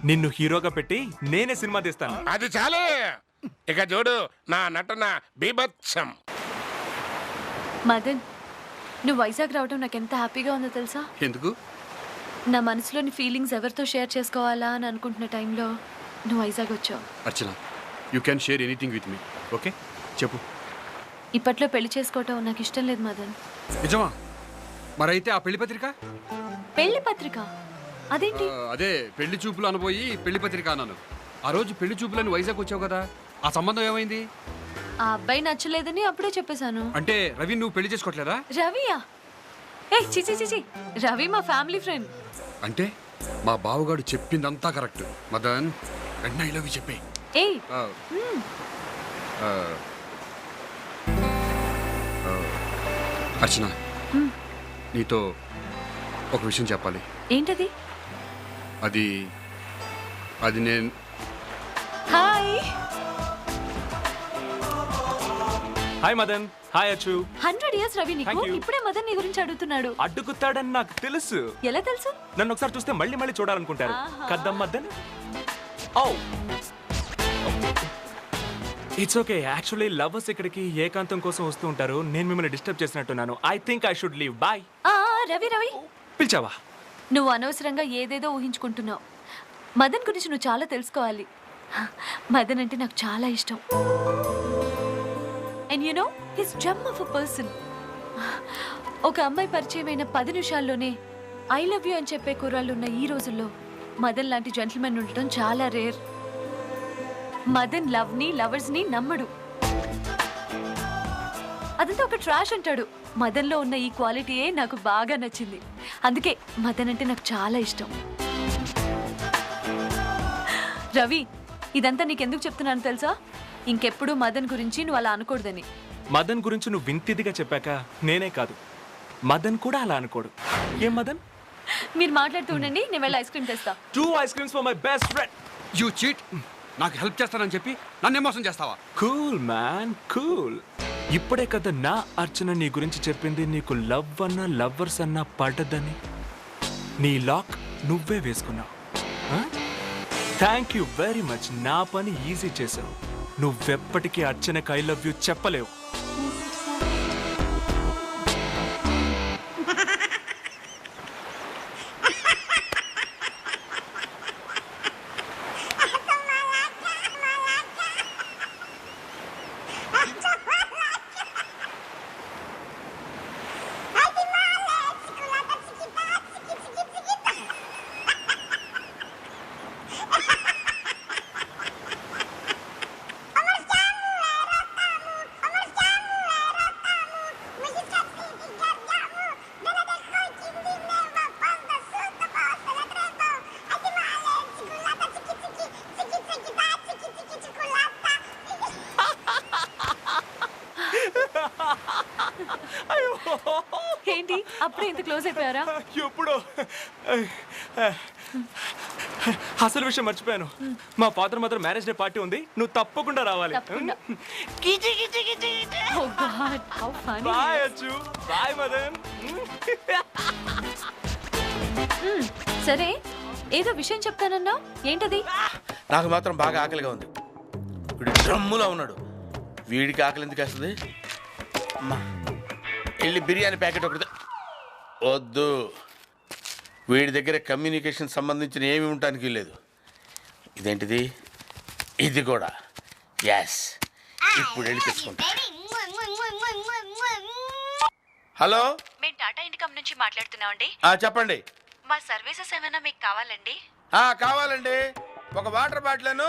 Speaker 17: నిన్ను హీరోగా పెట్టి నేనే సినిమా తీస్తాను.
Speaker 1: అది చాలే, ఇక చూడు నా నటన బీభత్సం.
Speaker 4: మదన్, నువ్వు వైజాగ్ రావడం నాకు ఎంత హ్యాపీగా ఉందో తెలుసా?
Speaker 3: ఎందుకు?
Speaker 4: నా మనసులోని ఫీలింగ్స్ ఎవరితో షేర్ చేసుకోవాలా అని అనుకుంటున్న టైంలో నువ్వు వైజాగ్ వచ్చావు.
Speaker 3: Archana, you can share anything with me. Okay, చెప్పు.
Speaker 4: ఇప్పట్లో పెళ్లి చేసుకోవటం నాకు ఇష్టం లేదు మదన్.
Speaker 3: నిజమా? మరైతే ఆ పెళ్లి పత్రిక?
Speaker 4: పెళ్లి పత్రిక అదేంటి?
Speaker 3: అదే పెళ్లి చూపులు అనబోయి పెళ్లి పత్రిక అన్నాను. ఆ రోజు పెళ్లి చూపులని వైజాగ్ వచ్చావు కదా, ఆ సంబంధం ఏమైంది?
Speaker 4: ఆ అబ్బాయి నచ్చలేదని అప్పుడే చెప్పేశాను.
Speaker 3: అంటే రవి నువ్వు పెళ్లి చేసుకోవట్లేదా?
Speaker 4: రవియా? ఏ చిచి చిచి, రవి మా ఫ్యామిలీ ఫ్రెండ్.
Speaker 3: అంటే మా బావగాడు చెప్పిందంతా కరెక్ట్. మదన్, వెంటనే ఐ లవ్ యు చెప్పే.
Speaker 4: ఏయ్,
Speaker 3: అర్చన, నీతో ఒక విషయం చెప్పాలి.
Speaker 4: ఏంటది?
Speaker 3: అది నేను.
Speaker 4: హాయ్.
Speaker 17: హాయ్ మదన్. హాయ్ అచ్చు.
Speaker 4: 100 years రవి నీకు.
Speaker 17: Thank you.
Speaker 4: ఇప్పుడే మదన్ నీ గురించి అడుగుతున్నాడు.
Speaker 17: అడ్డుకుతాడని నాకు తెలుసు.
Speaker 4: ఎలా తెలుసు?
Speaker 17: నన్ను ఒకసారి చూస్తే మళ్ళీ మళ్ళీ చూడాలనుకుంటారు. కద్దం Madan. Oh, it's okay. Actually lovers ఇక్కడికి ఏకాంతం కోసం వస్తూ ఉంటారు. నేను మిమ్మల్ని డిస్టర్బ్ చేసినట్టున్నాను. I think I should leave. Bye.
Speaker 4: Ravi Ravi
Speaker 17: పిలిచావా?
Speaker 4: నువ్వు అనవసరంగా ఏదేదో ఊహించుకుంటున్నావు. మదన్ గురించి నువ్వు చాలా తెలుసుకోవాలి. మదన్ అంటే నాకు చాలా ఇష్టం. And you know his Jammu of a person. ఒక అమ్మాయి పరిచయమైన 10 నిమిషాల్లోనే ఐ లవ్ యూ అని చెప్పే కుర్రాళ్ళు ఉన్న ఈ రోజుల్లో మదన్ లాంటి జెంటిల్మెన్ ఉండటం చాలా రేర్. మదన్ లవర్స్ ని నమ్మడు. అదంతా ఒక ట్రాష్ అంటాడు. మదన్లో ఉన్న ఈ క్వాలిటీయే నాకు బాగా నచ్చింది. అందుకే మదన్ అంటే నాకు చాలా ఇష్టం. రవి, ఇదంతా నీకెందుకు చెప్తున్నాను తెలుసా? ఇంకెప్పుడు మదన్ గురించి నువ్వు అలా అనకూడదని.
Speaker 17: మదన్ గురించి నువ్వు వింతిదిగా చెప్పాక నేనే కాదు, మదన్ కూడా అలా అనుకోడు. ఏం మదన్?
Speaker 4: మీరు మాట్లాడుతూ ఉండండి, నేను వెళ్ళి ఐస్ క్రీమ్ తెస్తా.
Speaker 17: 2 ice creams for my best friend.
Speaker 3: You cheat. నాకు హెల్ప్ చేస్తానని చెప్పి నన్నే మోసం చేస్తావా?
Speaker 17: Cool man, cool. ఇప్పుడే కదా నా అర్చన నీ గురించి చెప్పింది నీకు లవ్ అన్నా లవర్స్ అన్నా పడదని. నీ లాక్ నువ్వే వేసుకున్నావు. Thank you very much. నా పని ఈజీ చేసావు. నువ్వెప్పటికీ అర్చనకి ఐ లవ్ యూ చెప్పలేవు.
Speaker 4: ఏంటి అప్పుడే ఇంత క్లోజ్ అయిపోయారా?
Speaker 17: ఎప్పుడు? అసలు విషయం మర్చిపోయాను. మా father mother marriage day party ఉంది, నువ్వు తప్పకుండా రావాలి.
Speaker 4: Oh God, how funny.
Speaker 17: Bye Achu. Bye Madan.
Speaker 4: సరే, ఏదో విషయం చెప్తానన్నావు, ఏంటది?
Speaker 9: నాకు మాత్రం బాగా ఆకలిగా ఉంది. వీడు డ్రమ్ములో ఉన్నాడు. వీడికి ఆకలి ఎందుకు వేస్తుంది? అమ్మా, వెళ్ళి బిర్యానీ ప్యాకెట్ ఒకటి వద్దు. వీడి దగ్గర కమ్యూనికేషన్ సంబంధించిన ఏమి ఉండటానికి లేదు. ఇదేంటిది? ఇది కూడా. ఎస్, ఇప్పుడు వెళ్ళి తెచ్చుకుంటా. హలో,
Speaker 6: మేము టాటా ఇన్కమ్ నుంచి మాట్లాడుతున్నామండి.
Speaker 9: చెప్పండి.
Speaker 6: మా సర్వీసెస్ ఏమైనా మీకు కావాలండి?
Speaker 9: కావాలండి. ఒక వాటర్ బాటిల్,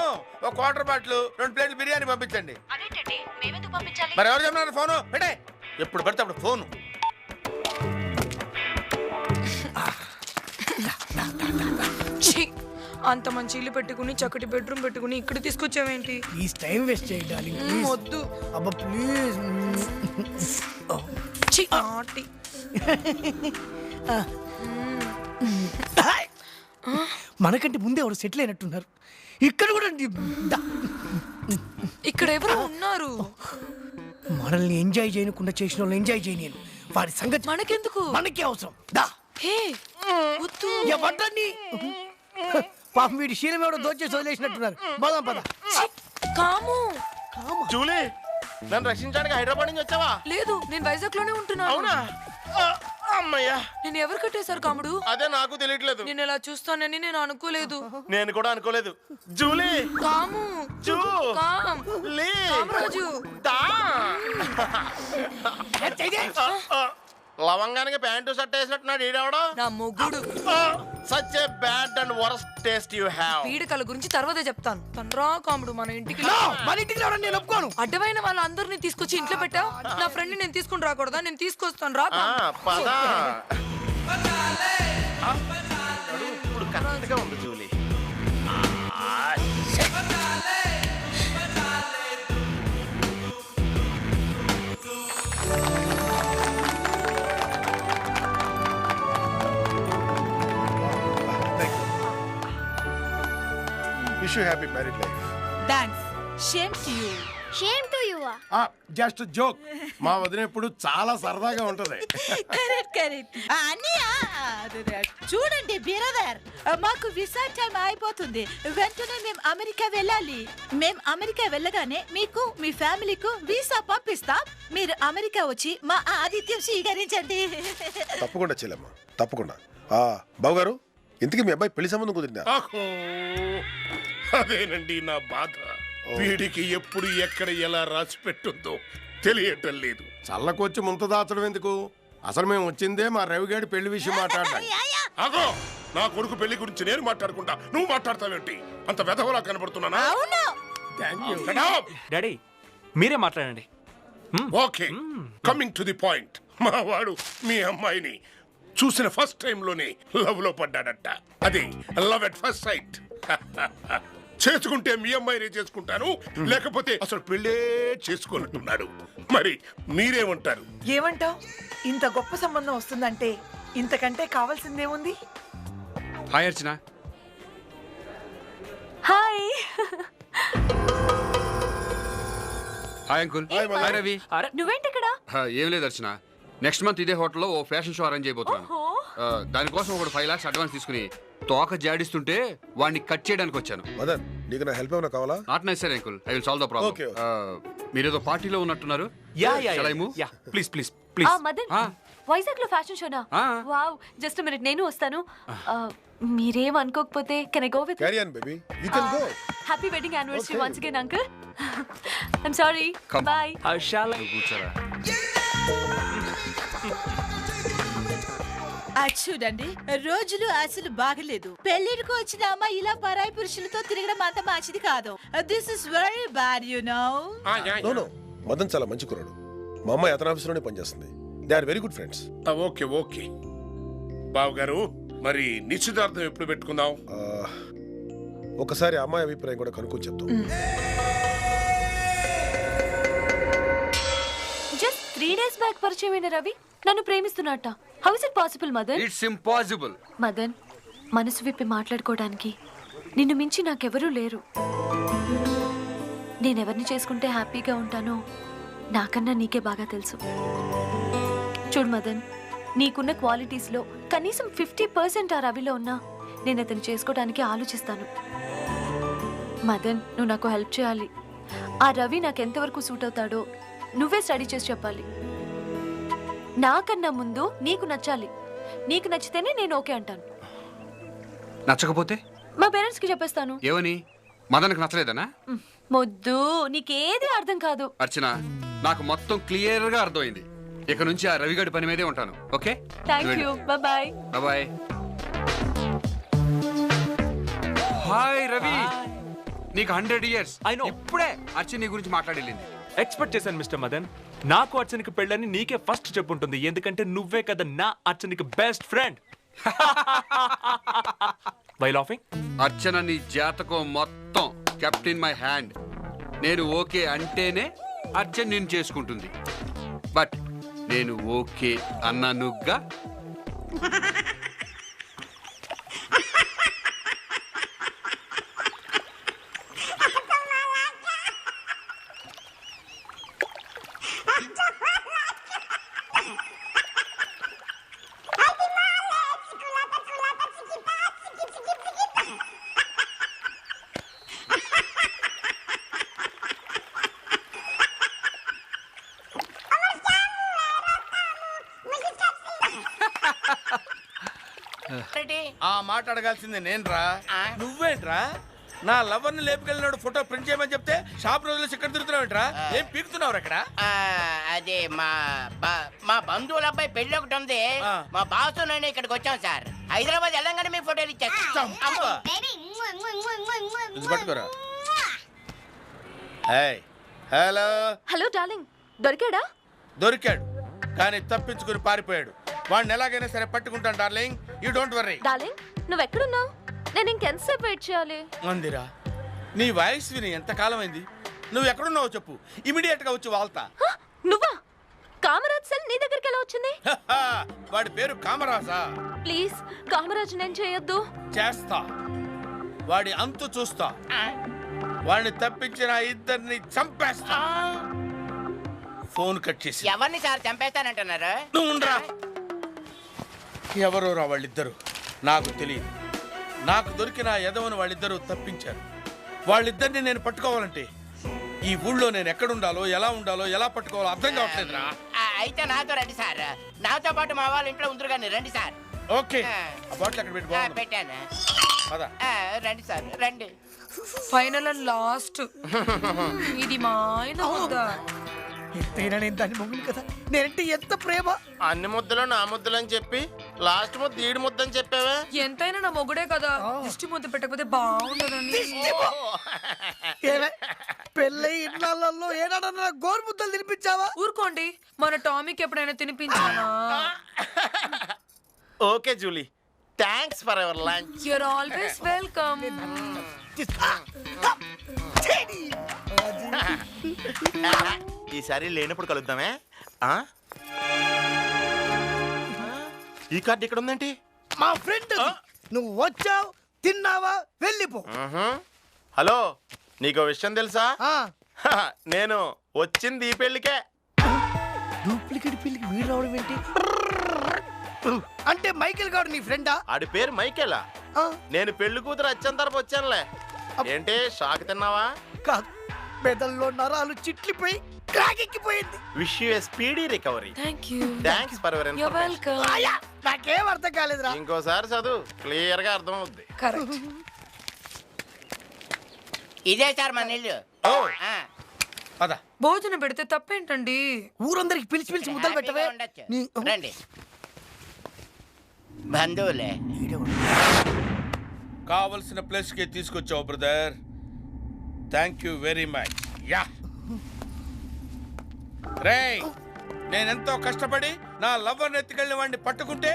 Speaker 9: ఒక వాటర్ బాటిల్, 2 ప్లేట్లు బిర్యానీ పంపించండి.
Speaker 6: అదేంటండి, మేమెందుకు పంపించాలి?
Speaker 9: మరి ఎవరు చెప్పినారు? ఫోను పెట్టే. ఎప్పుడు పడితే అప్పుడు ఫోను.
Speaker 20: అంత మంచి ఇల్లు పెట్టుకుని చక్కటి బెడ్రూమ్ పెట్టుకుని ఇక్కడ తీసుకొచ్చావేంటి?
Speaker 7: ప్లీజ్ టైం వేస్ట్ చేయాలి.
Speaker 20: వద్దు.
Speaker 7: అబ్బా ప్లీజ్. మనకంటే ముందే ఎవరు సెటిల్ అయినట్టున్నారు. ఇక్కడ కూడా
Speaker 20: ఇక్కడ ఎవరు ఉన్నారు?
Speaker 7: మనల్ని ఎంజాయ్ చేయకుండా చేసిన వాళ్ళు ఎంజాయ్ చేయను వాడి సంగతి
Speaker 20: మనకెందుకు?
Speaker 7: మనకే అవసరం దా
Speaker 20: హే వద్దు.
Speaker 7: ఎవడ్డని పాపం వీడి శీలం ఎవడో దోచేసి వదిలేసినట్టున్నారు బాదాం పద
Speaker 20: కాము
Speaker 2: జూలీ నన్ను రక్షించడానికి హైదరాబాద్ నుంచి వచ్చావా?
Speaker 20: లేదు, నేను వైజాగ్ లోనే ఉంటున్నాను.
Speaker 2: అవునా? అమ్మయ్యా,
Speaker 20: నేను ఎవరు కట్టేశారు కాముడు?
Speaker 2: అదే నాకు తెలియట్లేదు.
Speaker 20: నేను ఇలా చూస్తానని నేను అనుకోలేదు.
Speaker 2: నేను కూడా అనుకోలేదు. జూలీ
Speaker 20: కాము
Speaker 2: జూ
Speaker 20: కామ్
Speaker 2: లీ
Speaker 20: కామరాజు
Speaker 2: దా లవంగానికి ప్యాంటు షర్ట్ వేసినట్టున్నాడు ఈడవడం.
Speaker 20: నా మొగుడు.
Speaker 2: Such a bad and worst taste you have.
Speaker 20: పీడకల గురించి తర్వాతే చెప్తాను. తనరా కాముడు మన ఇంటికి
Speaker 7: నేను ఒప్పుకోను.
Speaker 20: అడ్డమైన వాళ్ళందరినీ తీసుకొచ్చి ఇంట్లో పెట్టా. నా ఫ్రెండ్ నేను తీసుకుని రాకూడదా? నేను తీసుకొస్తాను రా.
Speaker 2: పదా ఇప్పుడు కరెక్ట్ గా ఉంది Julie.
Speaker 21: Wish you happy married life.
Speaker 22: Thanks. Shame to you.
Speaker 5: Shame to you.
Speaker 1: Just joke. మా వదిన ఎప్పుడు చాలా సరదాగా ఉంటది.
Speaker 22: Correct correct. అన్నయ్య చూడండి బ్రదర్, మాకు వీసా టైం అయిపోతుంది. వెంటనే మేము అమెరికా వెళ్ళాలి. మేము అమెరికా వెళ్ళగానే మీకు మీ ఫ్యామిలీకు వీసా పంపిస్తాం. మీరు అమెరికా వచ్చి మా ఆతిథ్యం స్వీకరించండి.
Speaker 21: తప్పకుండా చెల్లెమ్మ, తప్పకుండా. బావగారు, ఇంతకీ మీ అబ్బాయి పెళ్లి సంబంధం కుదిరిందా?
Speaker 19: అదేనండి నా బాధ. వీడికి ఎప్పుడు ఎక్కడ ఎలా రాసి పెట్టుందో తెలియటం లేదు.
Speaker 1: చల్లకొచ్చి ముంత దాచడం ఎందుకు? అసలు మేము వచ్చిందే మా రవిగాడి పెళ్లి విషయం మాట్లాడడానికి.
Speaker 19: అగో, నా కొడుకు పెళ్లి గురించి నేను మాట్లాడుకుంటా, నువ్వు మాట్లాడతావేంటి? అంత వెధవలా కనబడుతున్నానా?
Speaker 17: డాడీ మీరే మాట్లాడండి.
Speaker 19: Okay, coming to the point. మా వాడు మీ అమ్మాయిని చూసిన ఫస్ట్ టైం లోనే లవ్ లో పడ్డాడట. అది లవ్ ఎట్ ఫస్ట్ సైట్. చేసుకుంటే మీ అమ్మాయినే చేసుకుంటాను, లేకపోతే అసలు పెళ్ళే చేసుకోనట్టున్నాడు. మరి మీరేమంటారు?
Speaker 22: ఏమంటావు? ఇంత గొప్ప సంబంధం వస్తుందంటే ఇంతకంటే కావాల్సిందేముంది?
Speaker 3: Hi Archana.
Speaker 4: Hi.
Speaker 3: Hi uncle. Hi Ravi.
Speaker 4: నువ్వేంటి ఇక్కడ?
Speaker 3: ఏం లేదు అర్చన, నెక్స్ట్ మంత్ ఇదే హోటల్లో ఓ ఫ్యాషన్ షో అరేంజ్ అయిపోతున్నాను. దానికోసం ఒకడు 5 lakhs అడ్వాన్స్ తీసుకుని తోక జాడిస్తుంటే వాడిని కట్ చేయడానికి వచ్చాను.
Speaker 21: మదన్, నీకు నా హెల్ప్ ఏమైనా కావాలా?
Speaker 3: Not necessary uncle, I will solve the problem. మీరేదో పార్టీలో ఉన్నట్టున్నారు.
Speaker 17: ప్లీజ్ ప్లీజ్
Speaker 4: మదన్, వైజాగ్ లో ఫ్యాషన్ షోనా? వావ్, జస్ట్ మినిట్, నేను వస్తాను. మీరేం అనుకోకపోతే can I go with?
Speaker 21: Carry on baby, you can go.
Speaker 4: Happy wedding anniversary once again uncle. I'm sorry. By.
Speaker 3: కూర్చోరా.
Speaker 22: చూడండి, రోజులు అసలు బాగలేదు. పెళ్లికి వచ్చిన అమ్మాయి ఇలా పరాయి పురుషులతో తిరగడం అంత మంచిది కాదు. This is very bad you know.
Speaker 21: No Madan చాలా మంచి కుర్రాడు. మా అమ్మాయి అతని ఆఫీస్లోనే పనిచేస్తుంది. They are very good friends.
Speaker 19: Okay okay బావు గారు, మరి నిశ్చితార్థం ఎప్పుడు పెట్టుకుందాం?
Speaker 21: ఒకసారి అమ్మాయి అభిప్రాయం కూడా కనుక్కొని చెప్తాం.
Speaker 4: జస్ట్ 3 days బ్యాక్ పరిచయమైన రవి నన్ను ప్రేమిస్తున్నట్ట. How is it possible Madan?
Speaker 3: It's impossible.
Speaker 4: Madan, మనసు విప్పి మాట్లాడుకోవడానికి నిన్ను మించి నాకెవరూ లేరు. నేనెవరిని చేసుకుంటే హ్యాపీగా ఉంటానో నాకన్నా నీకే బాగా తెలుసు. చూడు మదన్, నీకున్న క్వాలిటీస్లో కనీసం 50% ఆ రవిలో ఉన్నా నేను అతను చేసుకోవడానికి ఆలోచిస్తాను. మదన్, నువ్వు నాకు హెల్ప్ చేయాలి. ఆ రవి నాకు ఎంతవరకు సూట్ అవుతాడో నువ్వే స్టడీ చేసి చెప్పాలి. నాకన్నా ముందు నీకు నచ్చాలి. నీకు నచ్చితేనే నేను ఓకే అంటాను.
Speaker 3: నచ్చకపోతే
Speaker 4: మా పేరెంట్స్ కి చెప్పేస్తాను.
Speaker 3: ఏమని? మదన్కి నచ్చలేదనా?
Speaker 4: మొద్దు, నీకేది అర్థం కాదు.
Speaker 3: అర్చన, నాకు మొత్తం క్లియర్ గా అర్థమైంది. ఇక నుంచి ఆ రవిగడి పని మీదే ఉంటాను. Okay,
Speaker 4: thank you. Bye
Speaker 3: bye. Hi Ravi, నీకు 100 years. ఇప్పుడే అర్చన నీ గురించి మాట్లాడేళ్ళింది.
Speaker 17: ఎక్స్పెక్ట్ చేశాను మిస్టర్ మదన్. నాకు అర్చనకి పెళ్ళని నీకే ఫస్ట్ చెప్పుంటుంది, ఎందుకంటే నువ్వే కదా నా అర్చనకి best friend. Why laughing?
Speaker 3: Archana నీ జాతకం మొత్తం కెప్ట్ ఇన్ మై హ్యాండ్. నేను ఓకే అంటేనే అర్చన నేను చేసుకుంటుంది. బట్ నేను ఓకే అన్నానుగా.
Speaker 9: ఆ మాట అడగాల్సింది నేనురా, నువ్వేంట్రా? నా లవర్ ని లేపుకెళ్ళినాడు ఫోటో ప్రింట్ చేయమని చెప్తే షాప్ రోజులు ఇక్కడ తిరుగుతున్నావుంట్రా? ఏం పీకుతున్నావు అక్కడ?
Speaker 16: అదే మా బంధువుల అబ్బాయి పెళ్లి ఒకటి ఉంది. మా బాసు నేను ఇక్కడికి వచ్చాం సార్. హైదరాబాద్ వెళ్ళంగానే మీ ఫోటోలు ఇచ్చేస్తాం.
Speaker 9: పట్టుకోరా. హలో
Speaker 4: హలో డార్లింగ్, దొరికాడా?
Speaker 9: దొరికాడు, కానీ తప్పించుకుని పారిపోయాడు. వాడిని ఎలాగైనా సరే పట్టుకుంటాను darling, you don't worry.
Speaker 4: Darling, నువ్వు ఎక్కడున్నావు? నేను ఇంకెంతసేపు వెయిట్ చేయాలి?
Speaker 9: మందిరా, నీ వాయిస్ విని ఎంతకాలం అయింది. నువ్వు ఎక్కడున్నావో చెప్పు, ఇమీడియట్ గా వచ్చి వాళ్తా.
Speaker 4: నువ్వా? కామరాజ్ సెల్ నీ దగ్గరికి ఎలా వచ్చింది?
Speaker 9: వాడి పేరు కామరాజా?
Speaker 4: ప్లీజ్ కామరాజ్ నేను చేయొద్దు.
Speaker 9: చేస్తా, వాడి అంతు చూస్తా. వాడిని తప్పించిన ఇద్దరిని చంపేస్తా. ఫోన్ కట్ చేసి.
Speaker 16: ఎవరిని సార్ చంపేస్తానంటున్నారు?
Speaker 9: నువ్వు ఉండరా. ఎవరోరా వాళ్ళిద్దరు నాకు తెలియదు. నాకు దొరికిన ఎదవను వాళ్ళిద్దరూ తప్పించారు. వాళ్ళిద్దరిని నేను పట్టుకోవాలంటే ఈ ఊళ్ళో నేను ఎక్కడుండాలో, ఎలా ఉండాలో, ఎలా పట్టుకోవాలో అర్థం కావట్లేదురా.
Speaker 16: అయితే నాతో రండి సార్. నాతో పాటు మా వాళ్ళ ఇంట్లో ఉందరు కానీ రండి సార్.
Speaker 9: ఓకే, ఆ బాటిల్ అక్కడ పెట్టుకో.
Speaker 16: పెట్టాను.
Speaker 9: పద.
Speaker 16: రండి సార్, రండి.
Speaker 20: Final and last. ఇది మా ఆయన ముద్దా.
Speaker 7: ఎంతైనా నేను దాన్ని మొగుడు కదా, నేనంటే ఎంత ప్రేమ.
Speaker 2: అన్ని ముద్దలు నా ముద్దలు అని చెప్పి లాస్ట్ ముద్ద ఈడు ముద్ద అని చెప్పావా?
Speaker 20: ఎంతైనా నా మొగుడే కదా, దిష్టి ముద్ద పెట్టకపోతే బాగుండదని.
Speaker 7: పెళ్ళై ఇన్నాళ్ళల్లో ఏనాడన్నా గోరు ముద్దలు తినిపించావా?
Speaker 20: ఊరుకోండి, మన టామీకి ఎప్పుడైనా తినిపించానా?
Speaker 2: Okay Julie, thanks for our lunch.
Speaker 20: You're always welcome.
Speaker 2: ఈసారి లేనప్పుడు కలుద్దామే. ఈ కార్డు ఇక్కడ ఉందేంటి?
Speaker 7: మా ఫ్రెండ్. నువ్వు వచ్చావు, తిన్నావా, వెళ్ళిపో.
Speaker 2: హలో, నీకో విషయం తెలుసా? నేను వచ్చింది ఈ పెళ్లికే.
Speaker 7: డూప్లికేట్ పెళ్లికి వీడు రావడం ఏంటి? అంటే మైకేల్ గారు నీ ఫ్రెండా?
Speaker 2: ఆడి పేరు మైకేలా. నేను పెళ్లి కూతురు వచ్చేంత తరపు వచ్చానులే. ఏంటి షాక్ తిన్నావా?
Speaker 7: కాదు, మెదల్లో నరాలు చిట్లిపోయి క్రాకెక్కిపోయింది.
Speaker 2: Wish you a speedy recovery. Thanks for your
Speaker 20: you're welcome.
Speaker 7: నాకేం అర్థం కాలేదురా.
Speaker 2: ఇంకోసారి చదువు, క్లియర్ గా అర్థం అవుద్ది.
Speaker 20: కరెక్ట్.
Speaker 16: ఇదే సార్ మన ఇల్లు.
Speaker 20: భోజనం పెడితే తప్పేంటండి?
Speaker 7: ఊరందరికి పిలిచి పిలిచి ముద్దలు పెట్టవే.
Speaker 16: రండి బంధువులే.
Speaker 9: కావలసిన ప్లేస్ కి తీసుకొచ్చావు brother. Thank you very much. Yeah రేయ్, నేనెంతో కష్టపడి నా లవ్వర్ని ఎత్తుకెళ్ళిన వాడిని పట్టుకుంటే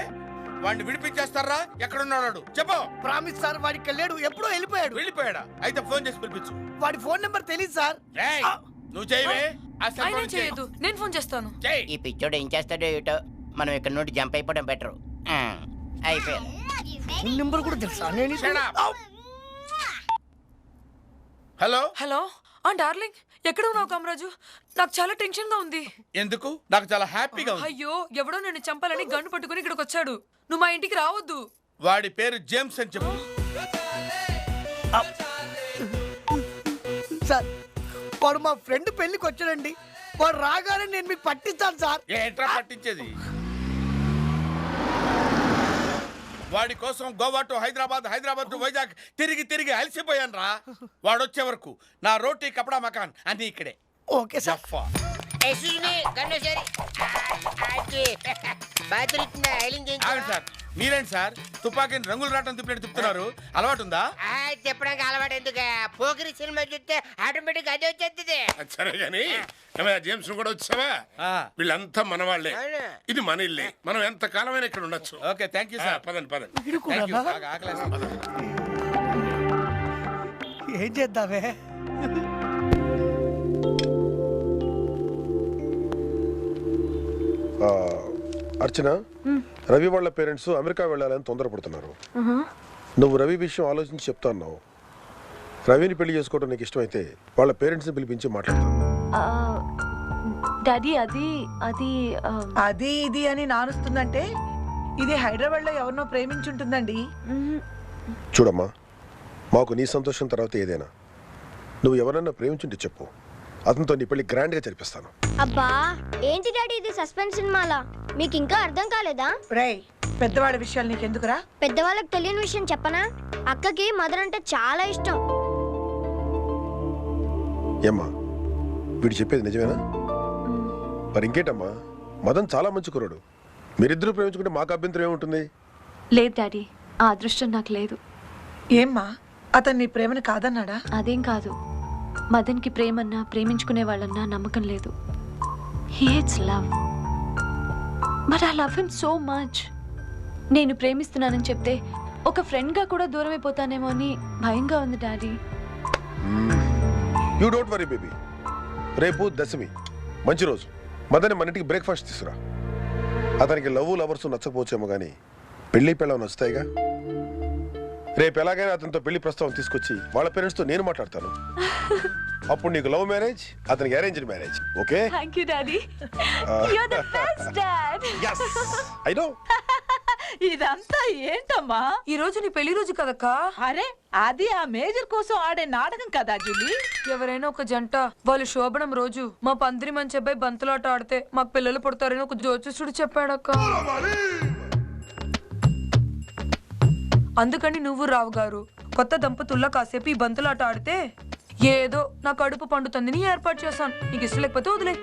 Speaker 9: వాడిని విడిపించేస్తారా? ఎక్కడున్నాడు చెప్పు.
Speaker 7: ప్రామిస్ సార్, వాడికి వెళ్ళాడు, ఎప్పుడో వెళ్ళిపోయాడు.
Speaker 9: వెళ్ళిపోయాడా? అయితే ఫోన్ చేసి పిలిపించు.
Speaker 7: వాడి ఫోన్ నెంబర్ తెలియదు సార్.
Speaker 9: నువ్వు చేయవే.
Speaker 20: ఆయన చేయదు, నేను ఫోన్ చేస్తాను.
Speaker 16: ఈ పిచ్చోడు ఏం చేస్తాడో ఏటో. మనం ఇక్కడ నుండి జంప్ అయిపోవడం బెటర్. అయిపోయారు.
Speaker 7: ఫోన్ నెంబర్ కూడా తెలుసా?
Speaker 9: Hello
Speaker 20: hello. డార్లింగ్, ఎక్కడ ఉన్నావు కామరాజు? నాకు చాలా టెన్షన్ గా ఉంది.
Speaker 9: ఎందుకు? నాకు చాలా హ్యాపీగా ఉంది.
Speaker 20: అయ్యో, ఎవడో నన్ను చంపాలని గన్ను పట్టుకుని ఇక్కడికి వచ్చాడు. నువ్వు మా ఇంటికి రావద్దు.
Speaker 9: వాడి పేరు జేమ్స్ అని చెప్పు.
Speaker 7: సార్, వాడు మా ఫ్రెండ్ పెళ్లికి వచ్చాడండి. వాడు రాగానే నేను మీకు పట్టిస్తాను సార్.
Speaker 9: ఏంట్రా పట్టించేది? వాడి కోసం గోవా టు హైదరాబాద్, హైదరాబాద్ టు వైజాగ్ తిరిగి తిరిగి అలసిపోయాను రా. వాడొచ్చే వరకు నా రోటీ కపడా మకాన్ అన్ని ఇక్కడే.
Speaker 7: Okay sir.
Speaker 9: సార్ మీరేంటి సార్ తుపాకీని రంగులు రావటం తిప్పినట్టు తిప్పుతున్నారు? అలవాటు ఉందా?
Speaker 16: చెప్పడానికి అలవాటు ఎందుకు? పోకిరి సినిమా చూస్తే ఆటోమేటిక్ అదే వచ్చేస్తుంది.
Speaker 19: సరే గాని జేమ్స్ కూడా వచ్చావా? వీళ్ళంతా మన వాళ్ళే. ఇది మన ఇల్లే. మనం ఎంత కాలమైనా ఇక్కడ ఉండొచ్చు.
Speaker 9: Okay, thank you sir.
Speaker 19: పదండి పదండి.
Speaker 7: ఏం చేద్దామే?
Speaker 21: అర్చన, రవి వాళ్ళ పేరెంట్స్ అమెరికా వెళ్ళాలని తొందరపడుతున్నారు. నువ్వు రవి విషయం ఆలోచించి చెప్తా అన్నావు. రవిని పెళ్లి చేసుకోవడం నీకు ఇష్టమైతే వాళ్ళ పేరెంట్స్ని పిలిపించి మాట్లాడతాను.
Speaker 4: డాడీ, అది అది
Speaker 22: అది ఇది అని నానుస్తుందంటే ఇది హైదరాబాద్ లో ఎవరినో ప్రేమించుంటుందండి.
Speaker 21: చూడమ్మా, మాకు నీ సంతోషం తర్వాత ఏదైనా. నువ్వు ఎవరన్నా ప్రేమించుంటే చెప్పు, అతనితో నీ పెళ్లి గ్రాండ్ గా జరిపిస్తాను.
Speaker 5: అబ్బా, ఏంటి డాడీ ఇది సస్పెన్స్ సినిమాలా? మీకు ఇంకా అర్థం కాలేదా?
Speaker 22: రేయ్,
Speaker 20: పెద్దవాడి విషయాలు నీకెందుకురా?
Speaker 5: పెద్దవాళ్ళకి తెలియని విషయం చెప్పనా? అక్కకి మదర్ అంటే చాలా ఇష్టం.
Speaker 21: ఏమ్మా వీడు చెప్పేది నిజమేనా? మరి ఇంకేటమ్మా, మదన్ చాలా మంచి కుర్రాడు. మీరిద్దరూ ప్రేమించుకుంటే మాకు అభ్యంతరం ఏముంటుంది?
Speaker 4: లేదు డాడీ, ఆ అదృష్టం నాకు లేదు.
Speaker 20: ఏమ్మా అతను నీ ప్రేమని కాదన్నాడా?
Speaker 4: అదేం కాదు, మదన్కి ప్రేమన్నా ప్రేమించుకునే వాళ్ళన్నా నమ్మకం లేదు. He hates love, but I love him so much. నేను ప్రేమిస్తున్నానని చెప్తే ఒక ఫ్రెండ్గా కూడా దూరం అయిపోతానేమో అని భయంగా ఉంది daddy.
Speaker 21: You don't worry baby. రేపు దశమి, మంచి రోజు. మదన్ మన ఇంటికి బ్రేక్ఫాస్ట్ తీసుకురా. అతనికి లవర్స్ నచ్చకపోవచ్చేమో కానీ పెళ్లి పిల్లలు నచ్చుతాయిగా. రేపు ఎలాగైనా అతనితో పెళ్లి ప్రస్తావన తీసుకొచ్చి వాళ్ళ పేరెంట్స్తో నేను మాట్లాడతాను. అప్పుడు నీకు లవ్ మ్యారేజ్, అతనికి arranged marriage. Okay?
Speaker 4: Thank you daddy, you are the best dad.
Speaker 21: yes I know.
Speaker 22: ఇదంతా ఏంటమ్మా?
Speaker 20: ఈ రోజు నీ పెళ్లి రోజు కదక్కా.
Speaker 22: అరే అది ఆ మేజర్ కోసం ఆడే నాటకం కదా జూలీ.
Speaker 20: ఎవరైనా ఒక జంట వాళ్ళు శోభనం రోజు మా పందిరి మంచి అబ్బాయి బంతులాట ఆడితే మాకు పిల్లలు పుడతారని ఒక జ్యోతిష్యుడు చెప్పాడక్క. అందుకని నువ్వు రావు గారు కొత్త దంపతుల్లో కాసేపు ఈ బంతులాట ఆడితే ఏదో నా కడుపు పండుతుందని ఏర్పాటు చేశాను. నీకు ఇష్టం లేకపోతే వదిలే.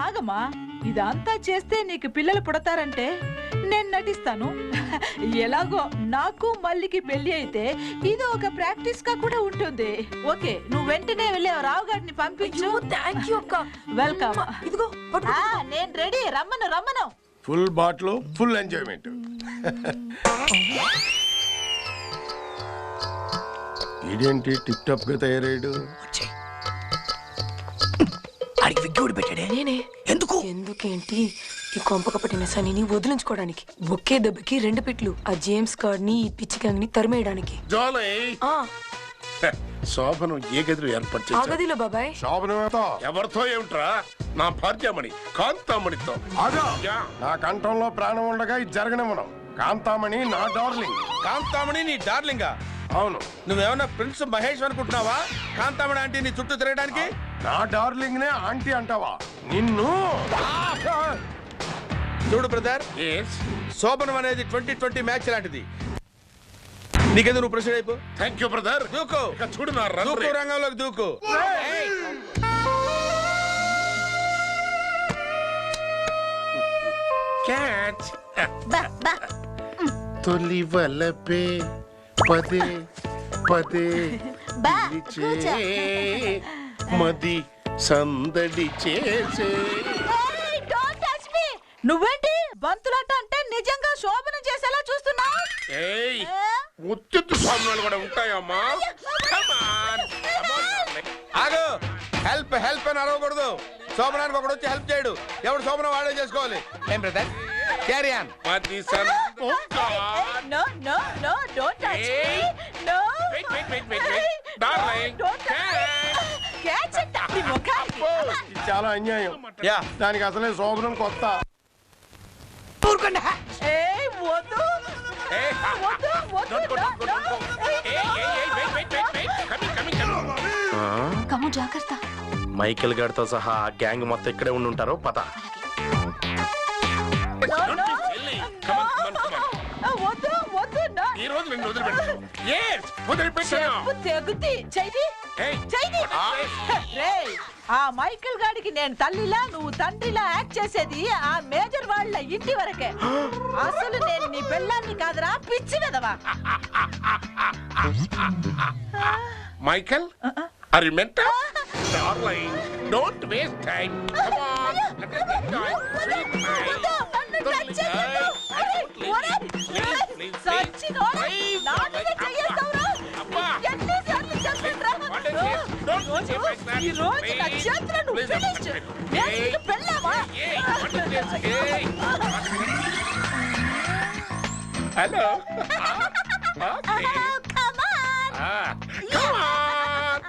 Speaker 22: ఆగమ్మా, ఇదంతా చేస్తే నీకు పిల్లలు పుడతారంటే నేను నటిస్తాను. ఎలాగో నాకు మల్లికి పెళ్లి అయితే ఇది ఒక ప్రాక్టీస్ గా కూడా ఉంటుంది. ఓకే, నువ్వు వెంటనే వెళ్ళి రావు గారిని పంపించు.
Speaker 20: థ్యాంక్ యూ అక్క.
Speaker 22: వెల్కమ్.
Speaker 20: ఇదిగో
Speaker 22: నేను రెడీ. రమ్మను.
Speaker 1: Full bottle, full enjoyment. ఇదేంటి టిప్ టాప్ గా తయారయ్యాడు?
Speaker 20: అడిగి విగ్గుడు పెట్టాడే నేనే. ఎందుకేంటి ఈ కొంపక పట్టిన శనిని వదిలించుకోవడానికి. ఒకే దెబ్బకి 2 పిట్లు. ఆ జేమ్స్ కార్డ్ ని ఈ పిచ్చి గ్యాంగ్ ని తరిమేయడానికి.
Speaker 19: శోభనం ఏ గదిలో ఏర్పాటు
Speaker 20: ఆ గదిలో బాబాయ్.
Speaker 1: శోభనం
Speaker 19: ఎవరితో ఏమిట్రా? నా భార్యమణి కాంతామణితో.
Speaker 1: నా కంఠంలో ప్రాణం ఉండగా ఇది జరగనివ్వను. కాంతామణి నా డార్లింగ్.
Speaker 9: కాంతామణి నీ డార్లింగా?
Speaker 1: అవును.
Speaker 9: నువ్వేమన్నా ప్రిన్స్ మహేష్ అనుకుంటున్నావా? కాంతామణి ఆంటీ నీ చుట్టూ తిరగడానికి?
Speaker 1: నా డార్లింగ్ నే ఆంటీ అంటావా? నిన్ను
Speaker 9: చూడు బ్రదర్, శోభనం అనేది 2020 మ్యాచ్ లాంటిది. నీకేదో నువ్వు ప్రెసిడెంట్ అయిపో.
Speaker 19: Thank you brother.
Speaker 9: దూకు.
Speaker 19: చూడు నా
Speaker 9: దూకు, రంగంలోకి దూకు.
Speaker 19: క్యాచ్. తొలి వలపే పదే పదే మది సందడి చేసే.
Speaker 22: నువ్వేంటి బంతులాట అంటే నిజంగా శోభనం చేసేలా చూస్తున్నావు?
Speaker 19: ఏయ్, ముత్తెత్తు స్వామినాలు కూడా ఉంటాయమ్మా.
Speaker 9: ఆగు. హెల్ప్ అని అరవకూడదు. శోభనానికి ఒకడు వచ్చి హెల్ప్ చేయడు. ఎవడు శోభనం వాడే చేసుకోవాలి. ఏం brother? Carry on.
Speaker 22: No, don't touch me. No.
Speaker 19: Darling.
Speaker 22: Catch it.
Speaker 1: ఇది చాలా అన్యాయం. దానికి అసలే శోభనం కొత్త.
Speaker 22: వద్దు.
Speaker 4: కమ్ము, జాగ్రత్త.
Speaker 2: మైకేల్ గారితో సహా గ్యాంగ్ మొత్తం ఇక్కడే ఉండి ఉంటారు. పద.
Speaker 19: ఈ రోజు నిన్ను వదిలిపెట్టాను.
Speaker 22: తెగుద్ది. ఆ మైకేల్ గాడికి నేను తల్లిలా నువ్వు తండ్రిలా యాక్ట్ చేసేది ఆ మేజర్ వాళ్ళ ఇంటి వరకే. అసలు నేను నీ పెళ్ళాన్ని కాదురా, పిచ్చి వెదవా.
Speaker 19: Michael, are you mental? Darling, don't waste time. Come on, let us enjoy.
Speaker 22: ఈ రోజు నా చేతిలో నువ్వు ఫినిష్. నేను నీకు పెళ్ళామా?
Speaker 19: Hello. Okay.
Speaker 22: Come on.
Speaker 19: Come on.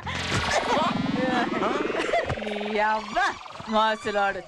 Speaker 22: నీ అవ్వ మాసులాడు.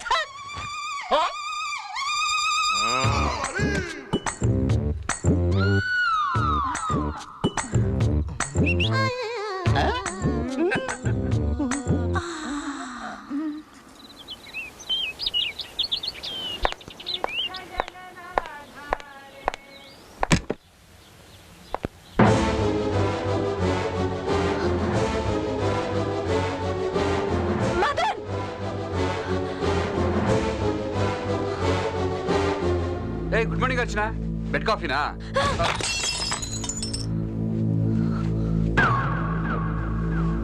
Speaker 3: మార్నింగ్ అర్చన. బెడ్ కాఫీనా?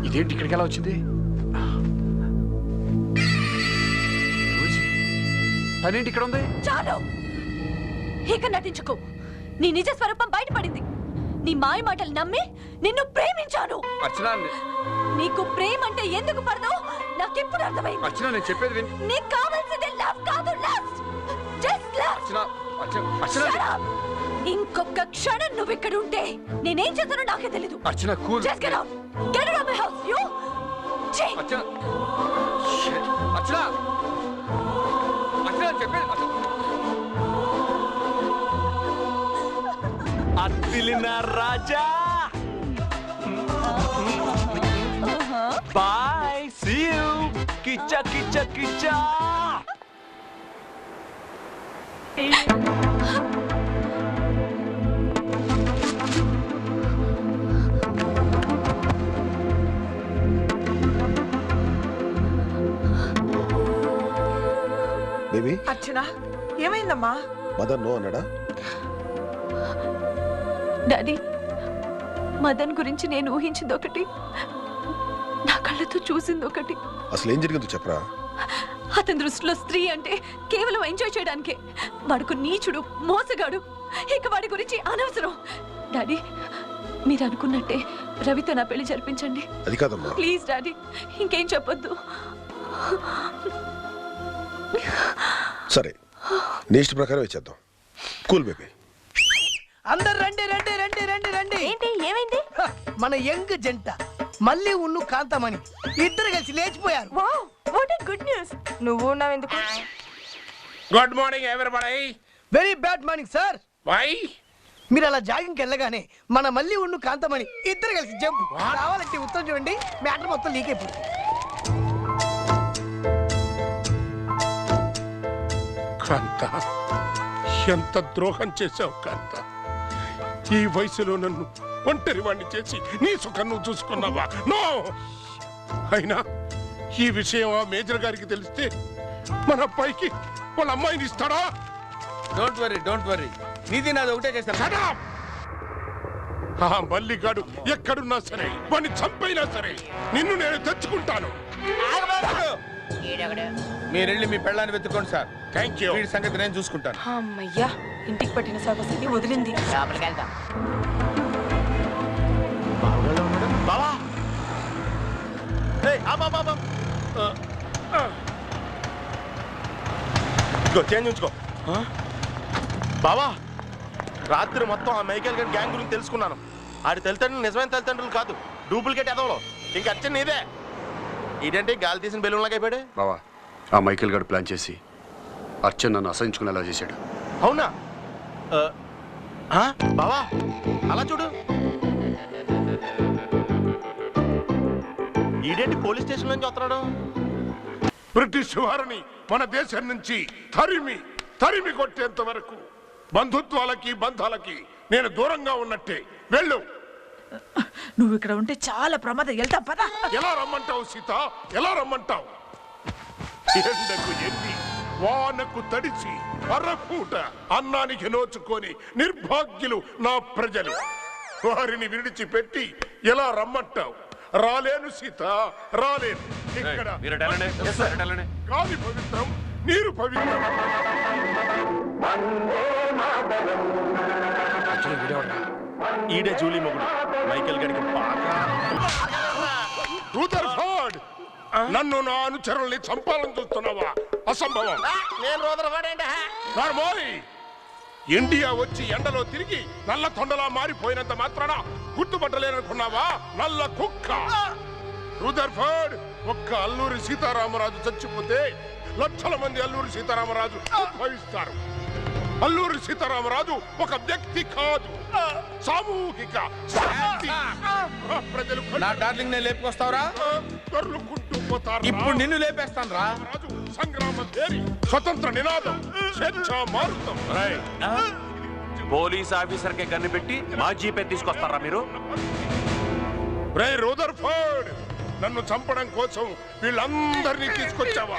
Speaker 3: ఇదేంటి ఇక్కడికి ఎలా వచ్చింది? తనేంటి ఇక్కడ ఉంది?
Speaker 4: చాలు, ఇక నటించుకో. నీ నిజ స్వరూపం బయటపడింది. నీ మాయ మాటలు నమ్మి నిన్ను ప్రేమించాను.
Speaker 3: అర్చన,
Speaker 4: నీకు ప్రేమ అంటే ఎందుకు పడదో నాకెప్పుడు అర్థమైంది.
Speaker 3: అర్చన, నేను చెప్పేది విను.
Speaker 4: నీకు కావాల్సింది లవ్ కాదు, lust. Just love.
Speaker 3: Archana, Archana,
Speaker 4: ఇంకొక క్షణం నువ్వు ఇక్కడ ఉంటే నేనేం చేస్తానో నాకే తెలీదు.
Speaker 3: Archana, cool.
Speaker 4: Just get out. Get out of my house. You
Speaker 3: Archana, Archana, Archana చెప్పేది.
Speaker 17: అద్దిలిన రాజా, బాయ్, సీ యూ. కిచ్చా కిచ్చా కిచ్చా.
Speaker 21: బేబీ,
Speaker 22: అర్చన, ఏమైందమ్మా?
Speaker 21: మదర్ నో అన్నాడా?
Speaker 4: డాడీ, మదన్ గురించి నేను ఊహించింది ఒకటి, నా కళ్ళతో చూసింది ఒకటి.
Speaker 21: అసలు ఏం జరిగిందో చెప్పరా?
Speaker 4: అతని దృష్టిలో స్త్రీ అంటే కేవలం ఎంజాయ్ చేయడానికే. వాడుకు నీచుడు, మోసగాడు. ఇక వాడి గురించి అనవసరం. డాడీ, మీరు అనుకున్నట్టే రవితో నా పెళ్లి జరిపించండి.
Speaker 21: అది కాదమ్మా.
Speaker 4: ప్లీజ్ డాడీ, ఇంకేం చెప్పొద్దు.
Speaker 21: సరే, నీ ఇష్ట ప్రకారం ఇచ్చేద్దాం. Cool baby.
Speaker 7: అందరు రండి రండి రండి రండి రండి.
Speaker 4: ఏంటి, ఏమైంది?
Speaker 7: మన యంగ్ జంట మళ్ళీ ఉన్ను కాంతమని ఇద్దరు కలిసి లేచిపోయారు.
Speaker 22: Wow, what a good news. నువ్వు ఉన్నావెందుకు?
Speaker 19: Good morning everybody.
Speaker 7: Very bad morning sir.
Speaker 19: Why?
Speaker 7: మీరు అలా జాగింగ్కి వెళ్ళగానే మన మళ్ళీ ఉన్ను కాంతమని ఇద్దరు కలిసి జంప్. కావాలంటే ఉత్తరం చూడండి, మ్యాటర్ మొత్తం లీక్ అయిపోతుంది.
Speaker 19: కాంత, ఎంత ద్రోహం చేశావు కాంత. ఈ వయసులో నన్ను ఒంటరి వాణ్ణి చేసి నీ సుఖం నువ్వు చూసుకున్నావా? నో. అయినా ఈ విషయం ఆ మేజర్ గారికి తెలిస్తే మన అబ్బాయికి వాళ్ళ అమ్మాయిని ఇస్తాడా?
Speaker 9: Don't worry, don't worry. నీది నాది ఒకటే చేస్తాను.
Speaker 19: ఆ మల్లిగాడు ఎక్కడున్నా సరే, వాడిని చంపైనా సరే నిన్ను నేను తెచ్చుకుంటాను.
Speaker 9: మీరెళ్ళి మీ పెళ్ళాన్ని వెతుక్కోండి సార్.
Speaker 19: Thank you.
Speaker 9: వీడి సంగతి నేను చూసుకుంటాను.
Speaker 20: అమ్మయ్యా, ఇంటికి పట్టిన సర్వసతి వదిలింది.
Speaker 16: లోపలికి వెళ్దాం.
Speaker 2: బావా, చేంజ్ ఉంచుకో. బావా, రాత్రి మొత్తం ఆ మైకేల్ గారి గ్యాంగ్ గురించి తెలుసుకున్నాను. ఆడి తల్లిదండ్రులు నిజమైన తల్లిదండ్రులు కాదు, డూప్లికేట్ ఎదవలో. ఇంక అచ్చ నీదే. ఇదేంటి గాలి తీసిన బెలూన్లాగా అయిపోయాడు?
Speaker 3: బావా, ఆ మైకేల్ గారు ప్లాన్ చేసి అర్చన్ నన్ను అసహించుకునేలా చేశాడు.
Speaker 2: అవునా? బావా, అలా చూడు. ఈడేంటి పోలీస్ స్టేషన్ నుంచి వస్తున్నాడు?
Speaker 19: బ్రిటిష్ వారిని మన దేశం నుంచి తరిమి తరిమి కొట్టేంత వరకు బంధుత్వాలకి బంధాలకి నేను దూరంగా ఉన్నట్టే. వెళ్ళు.
Speaker 22: నువ్వు ఇక్కడ ఉంటే చాలా ప్రమాదం. వెళ్తాం పదా.
Speaker 19: ఎలా రమ్మంటావు సీత? ఎలా రమ్మంటావు? ఎండకు ఎండి, వానకు తడిసి, అరపూట అన్నానికి నోచుకొని నిర్భాగ్యులు నా ప్రజలు. వారిని విడిచిపెట్టి ఎలా రమ్మంటావు? రాలేను సీత, రాలేను. ఇక్కడ గాలి పవిత్రం, నీరు పవిత్రం.
Speaker 2: ఈడే జూలీ మొగుడు మైకేల్ గడికి బాగా.
Speaker 19: రూదర్ఫోర్డ్, నన్ను నా అనుచరుల్ని చంపాలని చూస్తున్నావా? అసంభవం.
Speaker 2: నేను రూదర్ఫోర్డ్ ఏంటి?
Speaker 19: ఇండియా వచ్చి ఎండలో తిరిగి నల్ల తొండలా మారిపోయినంత మాత్రాన గుర్తుపట్టలేననుకున్నావా? నల్ల కుక్క. రూదర్ఫోర్డ్, ఒక్క అల్లూరి సీతారామరాజు చచ్చిపోతే లక్షల మంది అల్లూరి సీతారామరాజు ఉద్భవిస్తారు. అల్లూరి సీతారామరాజు ఒక వ్యక్తి కాదు, సామూహిక శక్తి. ప్రజలు
Speaker 9: నా డార్లింగ్ నే లేపుకొస్తావురా?
Speaker 19: దొర్లుకుంటూ పోతారు.
Speaker 9: ఇప్పుడు నిన్ను లేపేస్తాను రా.
Speaker 19: సంగ్రామ తేరి, స్వతంత్ర నినాదం, స్వేచ్ఛ మారుతం.
Speaker 17: పోలీస్ ఆఫీసర్ కే గన్ను పెట్టి మా జీపే తీసుకొస్తారా మీరు?
Speaker 19: రే రూదర్ఫోర్డ్, నన్ను చంపడం కోసం వీళ్ళందరినీ తీసుకొచ్చావా?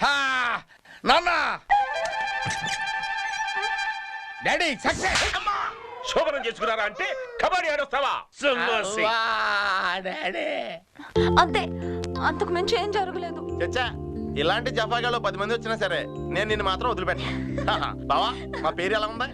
Speaker 2: నాన్న డాడీ సక్సెస్
Speaker 15: శోభనం చేసుకున్నారా అంటే కబడ్డీ ఆడొస్తావా సన్నాసి.
Speaker 2: డాడీ
Speaker 4: అంతే, అంతకు మించి ఏం జరగలేదు.
Speaker 2: చచ్చా ఇలాంటి జఫాగాలో 10 మంది వచ్చినా సరే నేను నిన్ను మాత్రం వదిలిపెట్టాను. బావా మా పేరు ఎలా ఉంది?